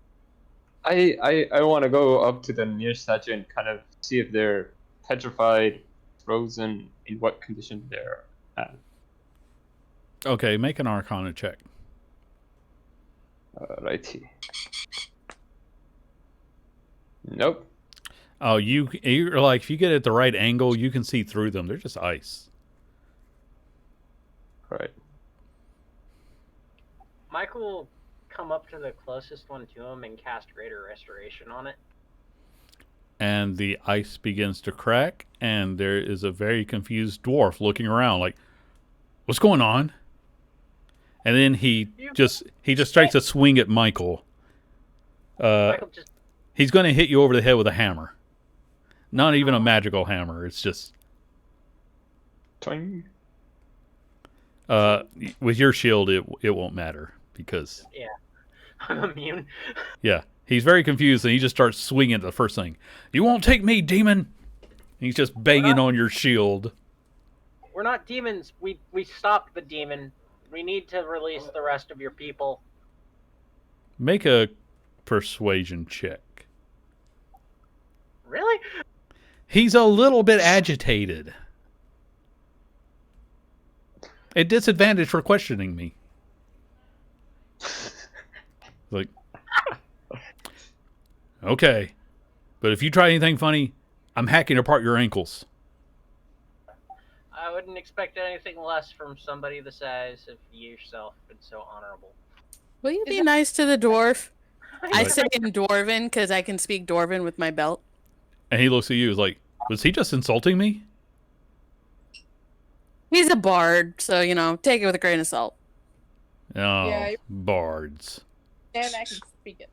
I want to go up to the nearest statue and kind of see if they're petrified, frozen, in what condition they're at. Okay, make an Arcana check. Righty. Nope. Oh, you're like, if you get it at the right angle, you can see through them. They're just ice. Right. Michael will come up to the closest one to him and cast Greater Restoration on it. And the ice begins to crack, and there is a very confused dwarf looking around like, what's going on? And then he just strikes a swing at Michael. He's going to hit you over the head with a hammer. Not even a magical hammer. It's just... Twing. With your shield, it won't matter because... Yeah. I'm immune. Yeah. He's very confused, and he just starts swinging at the first thing. You won't take me, demon! And he's just banging on your shield. We're not demons. We stopped the demon. We need to release the rest of your people. Make a persuasion check. Really? He's a little bit agitated. At disadvantage for questioning me. Like, okay. But if you try anything funny, I'm hacking apart your ankles. I wouldn't expect anything less from somebody the size of you yourself and so honorable. Will you be nice to the dwarf? I say in Dwarven because I can speak Dwarven with my belt. And he looks at you, is like, was he just insulting me? He's a bard, so, take it with a grain of salt. Oh, Yeah, bards. And I can speak it.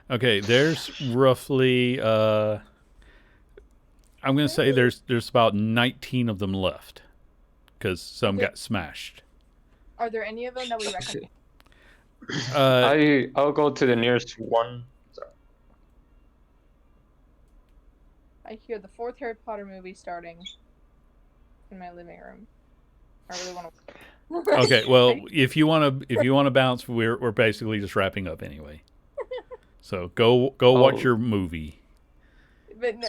Okay, there's roughly, I'm going to say there's about 19 of them left. Because some got smashed. Are there any of them that we recommend? I'll go to the nearest one. Sorry. I hear the 4th Harry Potter movie starting in my living room. I really want to. Okay, well, if you want to bounce, we're basically just wrapping up anyway. So go watch your movie. But no,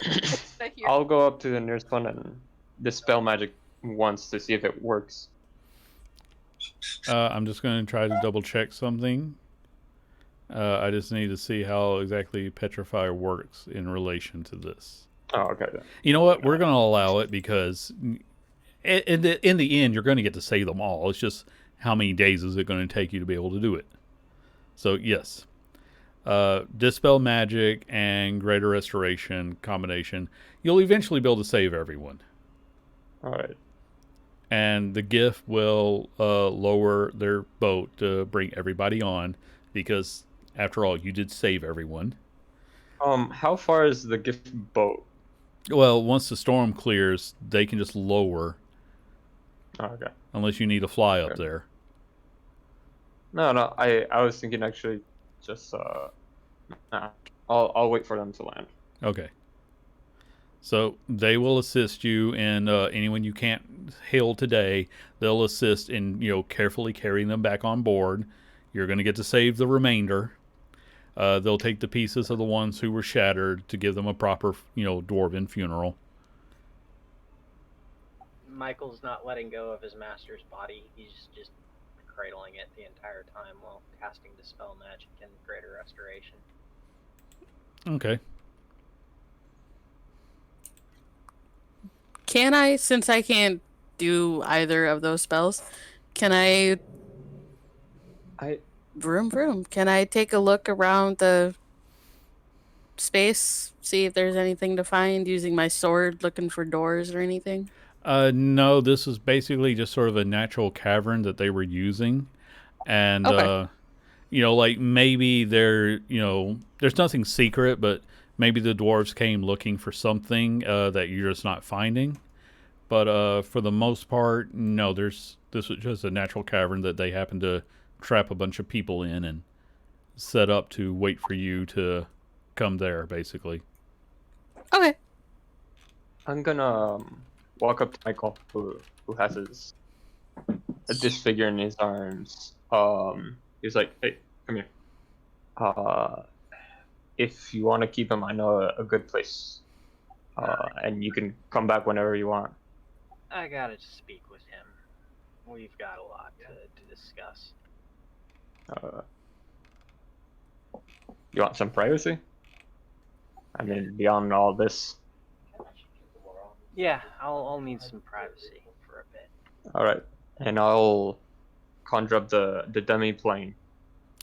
I hear. I'll go up to the nearest one and dispel magic once to see if it works. I'm just going to try to double check something. I just need to see how exactly Petrify works in relation to this. Oh, okay. Then. You know what? We're going to allow it because in the end, you're going to get to save them all. It's just how many days is it going to take you to be able to do it? So, yes. Dispel Magic and Greater Restoration combination. You'll eventually be able to save everyone. All right. And the gift will lower their boat to bring everybody on because, after all, you did save everyone. How far is the gift boat? Well, once the storm clears, they can just lower. Oh, okay. Unless you need to fly up Okay. there. No. I was thinking actually, just I'll wait for them to land. Okay. So they will assist you in anyone you can't hail today. They'll assist in carefully carrying them back on board. You're going to get to save the remainder. They'll take the pieces of the ones who were shattered to give them a proper dwarven funeral. Michael's not letting go of his master's body. He's just cradling it the entire time while casting Dispel Magic and Greater Restoration. Okay. Can I, since I can't do either of those spells, can I vroom, can I take a look around the space, see if there's anything to find using my sword, looking for doors or anything? No, this is basically just sort of a natural cavern that they were using. And, Okay. like maybe there's nothing secret, but maybe the dwarves came looking for something that you're just not finding. But for the most part, no, this was just a natural cavern that they happened to trap a bunch of people in and set up to wait for you to come there, basically. Okay. I'm gonna walk up to Michael, who has a disfigure in his arms. He's like, "Hey, come here. If you want to keep him, I know a good place. And you can come back whenever you want." I gotta speak with him. We've got a lot to discuss. You want some privacy? I mean, beyond all this. Yeah, I'll need some privacy for a bit. All right, and I'll conjure up the demi plane.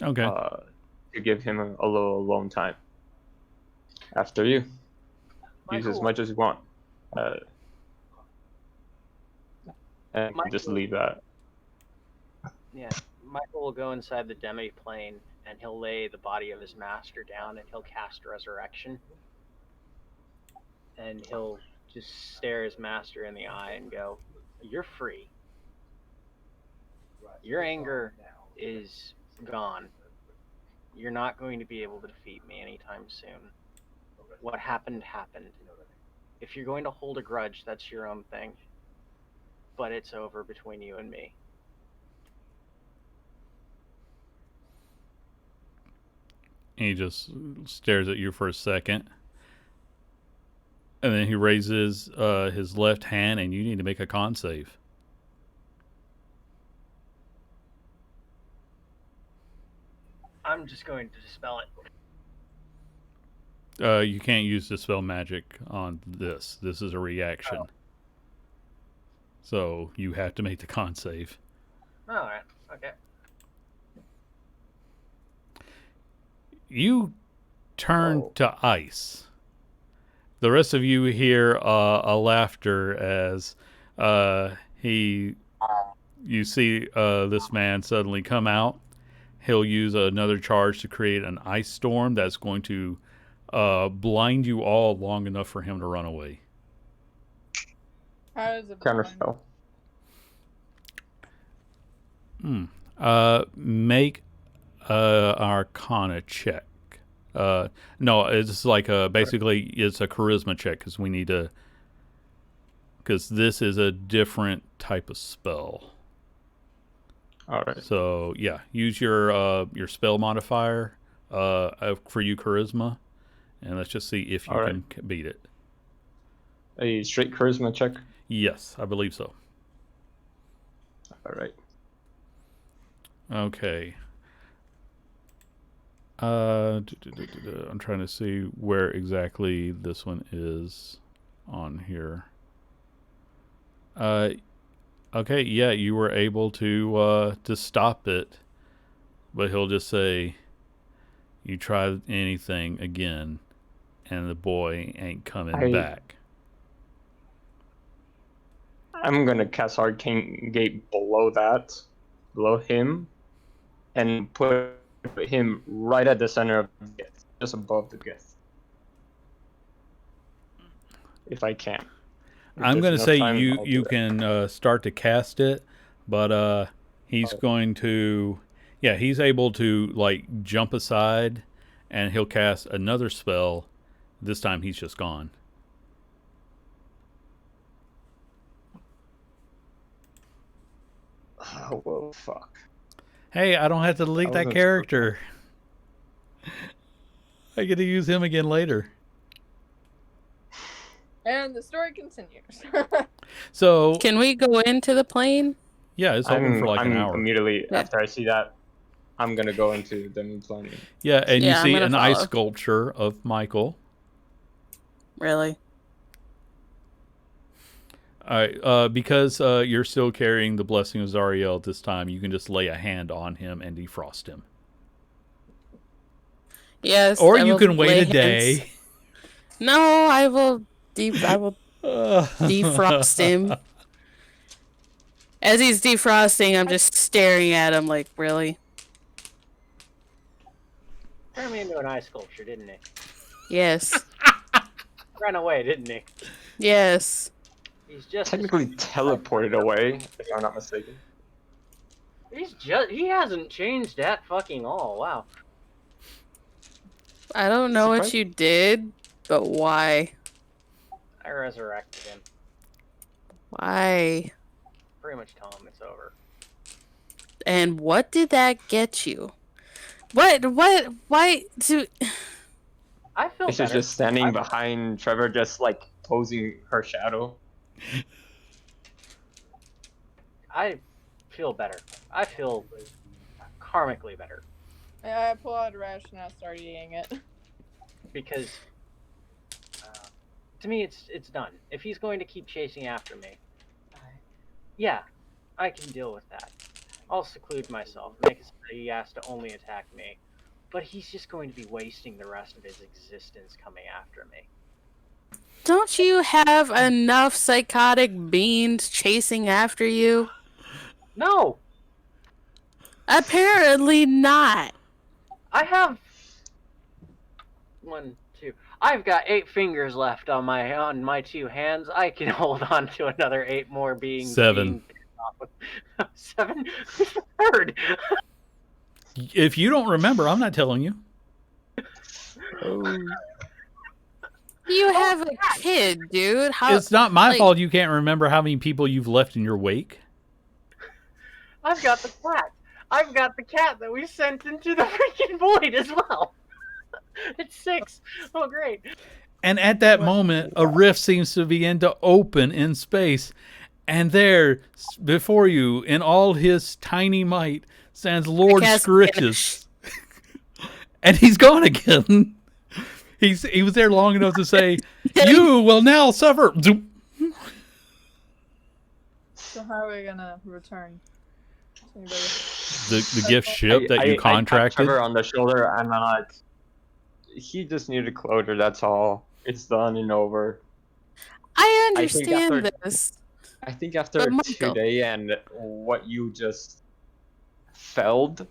Okay. To give him a little alone time. After you, use as much as you want. And just leave that. Yeah, Michael will go inside the demi-plane and he'll lay the body of his master down and he'll cast Resurrection. And he'll just stare his master in the eye and go, "You're free. Your anger is gone. You're not going to be able to defeat me anytime soon. What happened, happened. If you're going to hold a grudge, that's your own thing. But it's over between you and me." He just stares at you for a second. And then he raises his left hand, and you need to make a con save. I'm just going to dispel it. You can't use Dispel Magic on this. This is a reaction. Oh. So you have to make the con save. Alright, okay. You turn to ice. The rest of you hear a laughter as you see this man suddenly come out. He'll use another charge to create an ice storm that's going to blind you all long enough for him to run away. How does it Counterspell. Make Arcana check. No, it's like basically it's a charisma check because we need to. Because this is a different type of spell. All right. So yeah, use your spell modifier for you charisma, and let's just see if you can beat it. A straight charisma check. Yes, I believe so. All right. Okay. I'm trying to see where exactly this one is on here. Okay, yeah, you were able to stop it, but he'll just say, "You try anything again, and the boy ain't coming back." I'm gonna cast Arcane Gate below him, and put him right at the center of the gift, just above the gift. If I can. If I'm there's going to enough say time, you I'll do you that. can start to cast it, but he's going to, yeah, he's able to like jump aside, and he'll cast another spell. This time he's just gone. Oh, well, fuck. Hey, I don't have to delete that wasn't character. I get to use him again later. And the story continues. So Can we go into the plane? yeah, it's open for like an hour. Immediately Yeah. after I see that, I'm gonna go into the new planning. Yeah, and you Yeah, I'm see gonna an ice follow. sculpture of Michael. Really? All right, because you're still carrying the blessing of Zariel at this time, you can just lay a hand on him and defrost him. Yes. Or I you will can wait lay a hands. day. No, I will defrost him. As he's defrosting, I'm just staring at him like, really? Turned me into an ice sculpture, didn't he? Yes. Ran away, didn't he? Yes. He's just Technically teleported away, if I'm not mistaken. he hasn't changed that fucking all. Wow. I don't know what you did, but why? I resurrected him. Why? Pretty much tell him it's over. And what did that get you? Why do... I feel This is better. just standing behind Trevor, just like posing her shadow. I feel better. I feel karmically better. I pull out a rash and I start eating it. Because to me it's done. If he's going to keep chasing after me, yeah, I can deal with that. I'll seclude myself, make it so that he has to only attack me. But he's just going to be wasting the rest of his existence coming after me. Don't you have enough psychotic beings chasing after you? No! Apparently not. I have 1, 2. I've got 8 fingers left on my 2 hands. I can hold on to another 8 more beings. 7. 7? Third. If you don't remember, I'm not telling you. You have a kid, dude. How? It's not my like- fault you can't remember how many people you've left in your wake. I've got the cat. I've got the cat that we sent into the freaking void as well. It's 6. Oh, great. And at that moment, a rift seems to begin to open in space. And there, before you, in all his tiny might, stands Lord Scritches. And he's gone again. He was there long enough to say, "You will now suffer." So how are we gonna return? The gift ship that you I contracted. tap Trevor on the shoulder and I'm like, he just needed closure, that's all. It's done and over. I understand this. I think after But Michael- today and what you just felled,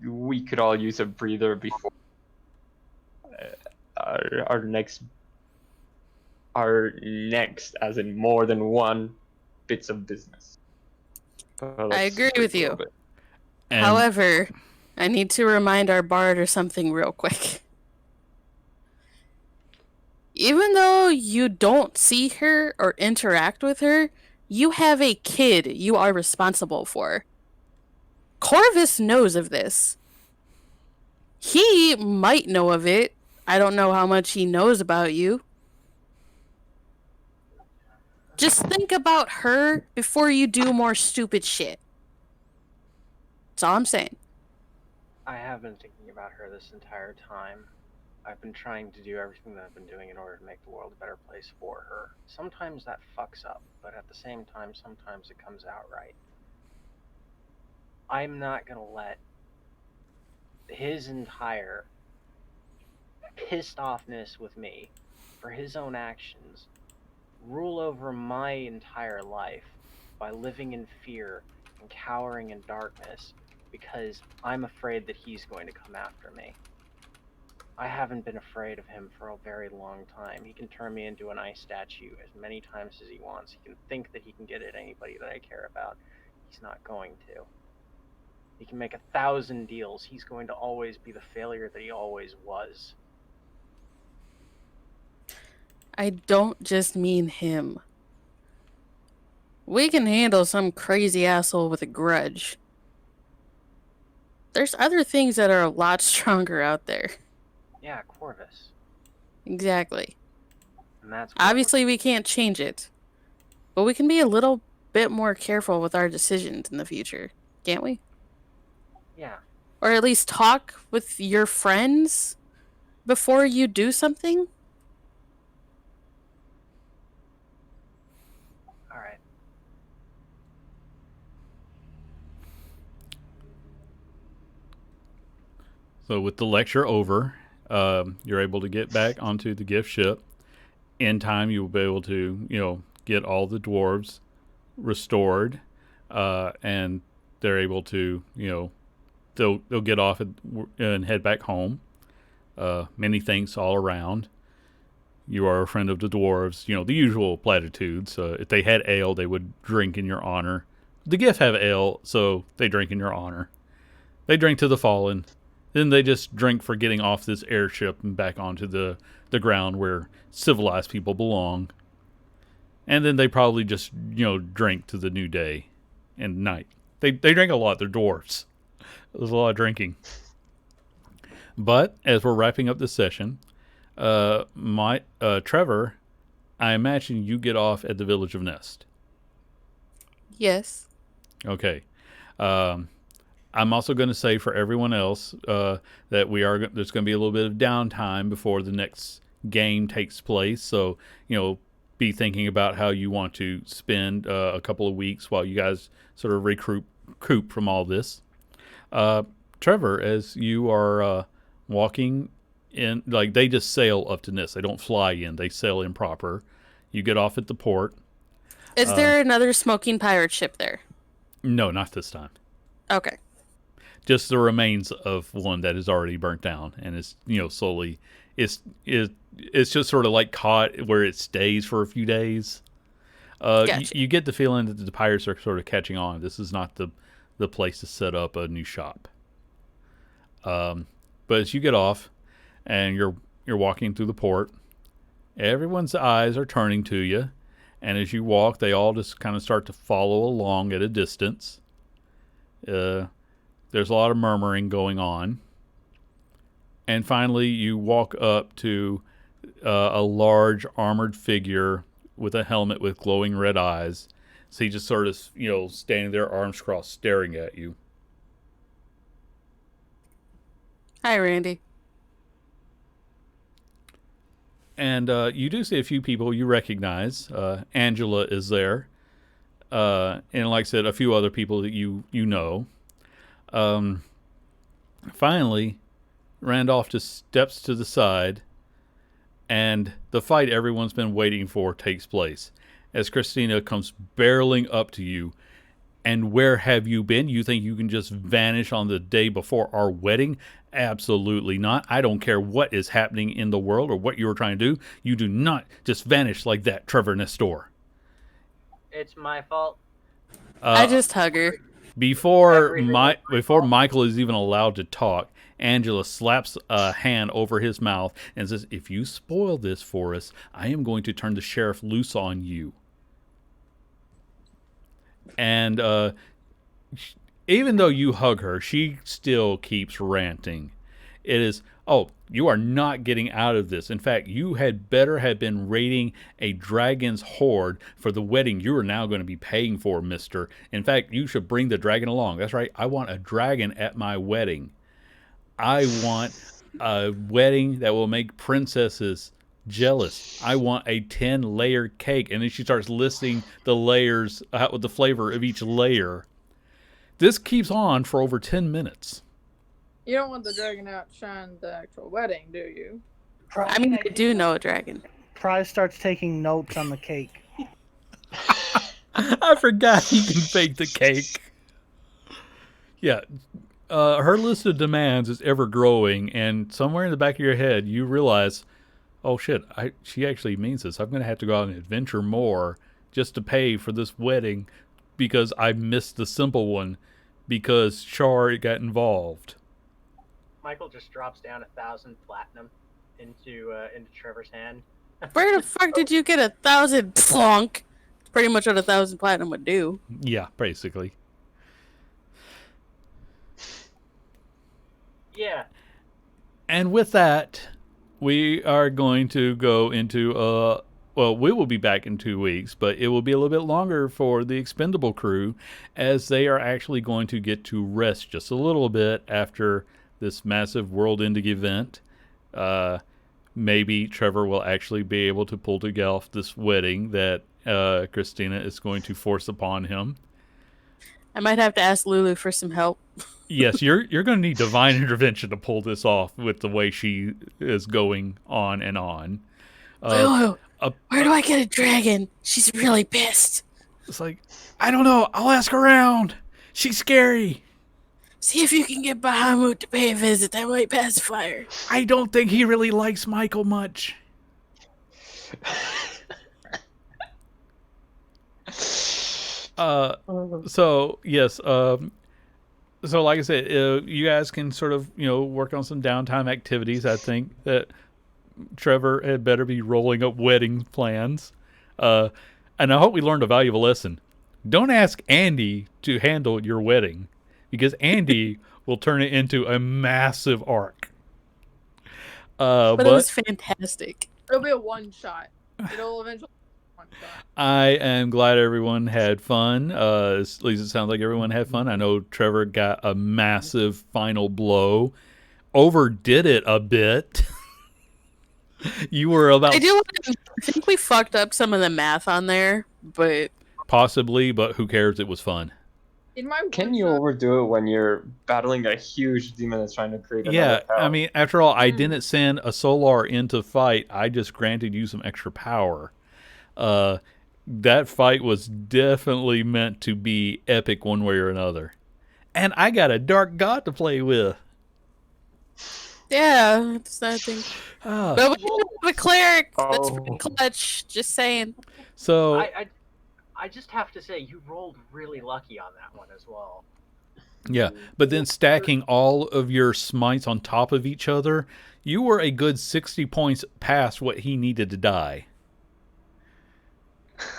we could all use a breather before our next, as in more than one, bits of business. I agree with you. And However, I need to remind our bard of something real quick. Even though you don't see her or interact with her, you have a kid you are responsible for. Corvus knows of this. He might know of it. I don't know how much he knows about you. Just think about her before you do more stupid shit. That's all I'm saying. I have been thinking about her this entire time. I've been trying to do everything that I've been doing in order to make the world a better place for her. Sometimes that fucks up, but at the same time, sometimes it comes out right. I'm not gonna let his entire pissed offness with me for his own actions rule over my entire life by living in fear and cowering in darkness because I'm afraid that he's going to come after me. I haven't been afraid of him for a very long time. He can turn me into an ice statue as many times as he wants. He can think that he can get at anybody that I care about. He's not going to. He can make 1,000 deals. He's going to always be the failure that he always was. I don't just mean him. We can handle some crazy asshole with a grudge. There's other things that are a lot stronger out there. Yeah, Corvus. Exactly. And that's Obviously, we can't change it. But we can be a little bit more careful with our decisions in the future, can't we? Yeah. Or at least talk with your friends before you do something? All right. So with the lecture over, you're able to get back onto the gift ship. In time, you will be able to, get all the dwarves restored, and they're able to, they'll get off and head back home. Many thanks all around. You are a friend of the dwarves. The usual platitudes. If they had ale, they would drink in your honor. The Giff have ale, so they drink in your honor. They drink to the fallen. Then they just drink for getting off this airship and back onto the ground where civilized people belong. And then they probably just, drink to the new day and night. They drink a lot. They're dwarves. There's a lot of drinking. But as we're wrapping up this session, Trevor, I imagine you get off at the village of Nest. Yes. Okay. I'm also going to say for everyone else that there's going to be a little bit of downtime before the next game takes place. So, be thinking about how you want to spend a couple of weeks while you guys sort of recoup from all this. Trevor, as you are walking in, like they just sail up to Nist. They don't fly in. They sail in proper. You get off at the port. Is there another smoking pirate ship there? No, not this time. Okay. Just the remains of one that is already burnt down and is slowly it's just sort of like caught where it stays for a few days. Gotcha. You get the feeling that the pirates are sort of catching on. This is not the place to set up a new shop. But as you get off and you're walking through the port, everyone's eyes are turning to you, and as you walk, they all just kind of start to follow along at a distance. There's a lot of murmuring going on. And finally, you walk up to a large armored figure with a helmet with glowing red eyes. So he just sort of, standing there, arms crossed, staring at you. Hi, Randy. And you do see a few people you recognize. Angela is there. And like I said, a few other people that you know. Finally, Randolph just steps to the side, and the fight everyone's been waiting for takes place as Christina comes barreling up to you. And where have you been? You think you can just vanish on the day before our wedding? Absolutely not. I don't care what is happening in the world or what you're trying to do. You do not just vanish like that, Trevor Nestor. It's my fault. I just hug her. Before Michael is even allowed to talk, Angela slaps a hand over his mouth and says, "If you spoil this for us, I am going to turn the sheriff loose on you." And even though you hug her, she still keeps ranting. It is, "Oh, you are not getting out of this. In fact, you had better have been raiding a dragon's hoard for the wedding you are now going to be paying for, mister. In fact, you should bring the dragon along. That's right, I want a dragon at my wedding." I want a wedding that will make princesses jealous. I want a 10-layer cake. And then she starts listing the layers, with the flavor of each layer. This keeps on for over 10 minutes. You don't want the dragon to outshine the actual wedding, do you? I mean, I do know a dragon. Prize starts taking notes on the cake. I forgot he can bake the cake. Yeah. Her list of demands is ever growing, and somewhere in the back of your head, you realize, oh shit, she actually means this. I'm going to have to go out and adventure more just to pay for this wedding because I missed the simple one because Char got involved. Michael just drops down 1,000 platinum into Trevor's hand. Where the fuck did you get 1,000 plonk? It's pretty much what 1,000 platinum would do. Yeah, basically. Yeah. And with that, we are going to go into, well, we will be back in 2 weeks, but it will be a little bit longer for the Expendable crew as they are actually going to get to rest just a little bit after this massive world-ending event. Maybe Trevor will actually be able to pull together this wedding that Christina is going to force upon him. I might have to ask Lulu for some help. Yes, you're going to need divine intervention to pull this off with the way she is going on and on. Lulu, where do I get a dragon? She's really pissed. It's like, I don't know. I'll ask around. She's scary. See if you can get Bahamut to pay a visit. That might pacify her. I don't think he really likes Michael much. So yes, so like I said, you guys can sort of, work on some downtime activities. I think that Trevor had better be rolling up wedding plans. And I hope we learned a valuable lesson. Don't ask Andy to handle your wedding because Andy will turn it into a massive arc. But it was fantastic. It'll be a one-shot. It'll eventually be one shot. I am glad everyone had fun. At least it sounds like everyone had fun. I know Trevor got a massive final blow. Overdid it a bit. You were about... I think we fucked up some of the math on there, but... Possibly, but who cares? It was fun. Can you overdo it when you're battling a huge demon that's trying to create another power? I mean, after all, I didn't send a Solar into fight. I just granted you some extra power. That fight was definitely meant to be epic one way or another. And I got a dark god to play with. Yeah, it's nothing. But we have a cleric. That's pretty clutch. Just saying. So I just have to say, you rolled really lucky on that one as well. Yeah, but then stacking all of your smites on top of each other, you were a good 60 points past what he needed to die.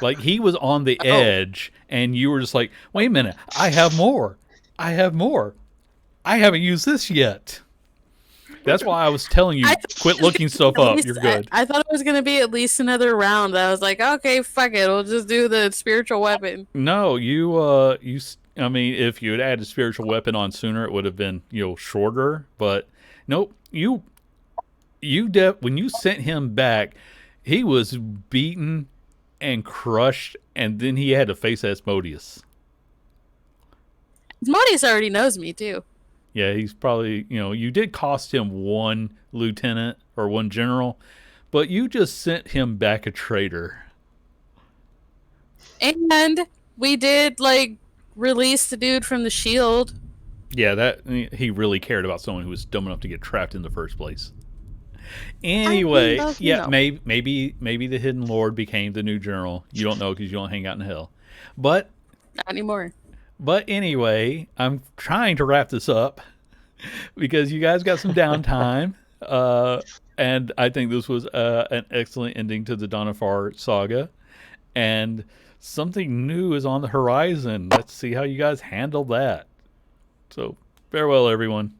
Like, he was on the edge, and you were just like, wait a minute, I have more. I have more. I haven't used this yet. That's why I was telling you, quit looking stuff up. You're good. I thought it was going to be at least another round. I was like, okay, fuck it. We'll just do the spiritual weapon. No, I mean, if you had added spiritual weapon on sooner, it would have been, shorter. But nope, when you sent him back, he was beaten and crushed, and then he had to face Asmodeus. Asmodeus already knows me too. Yeah, he's probably, you did cost him one lieutenant or one general, but you just sent him back a traitor. And we did, release the dude from the shield. Yeah, that he really cared about someone who was dumb enough to get trapped in the first place. Anyway, maybe the Hidden Lord became the new general. You don't know because you don't hang out in hell. But not anymore. But anyway, I'm trying to wrap this up because you guys got some downtime. And I think this was an excellent ending to the Donafar saga. And something new is on the horizon. Let's see how you guys handle that. So, farewell, everyone.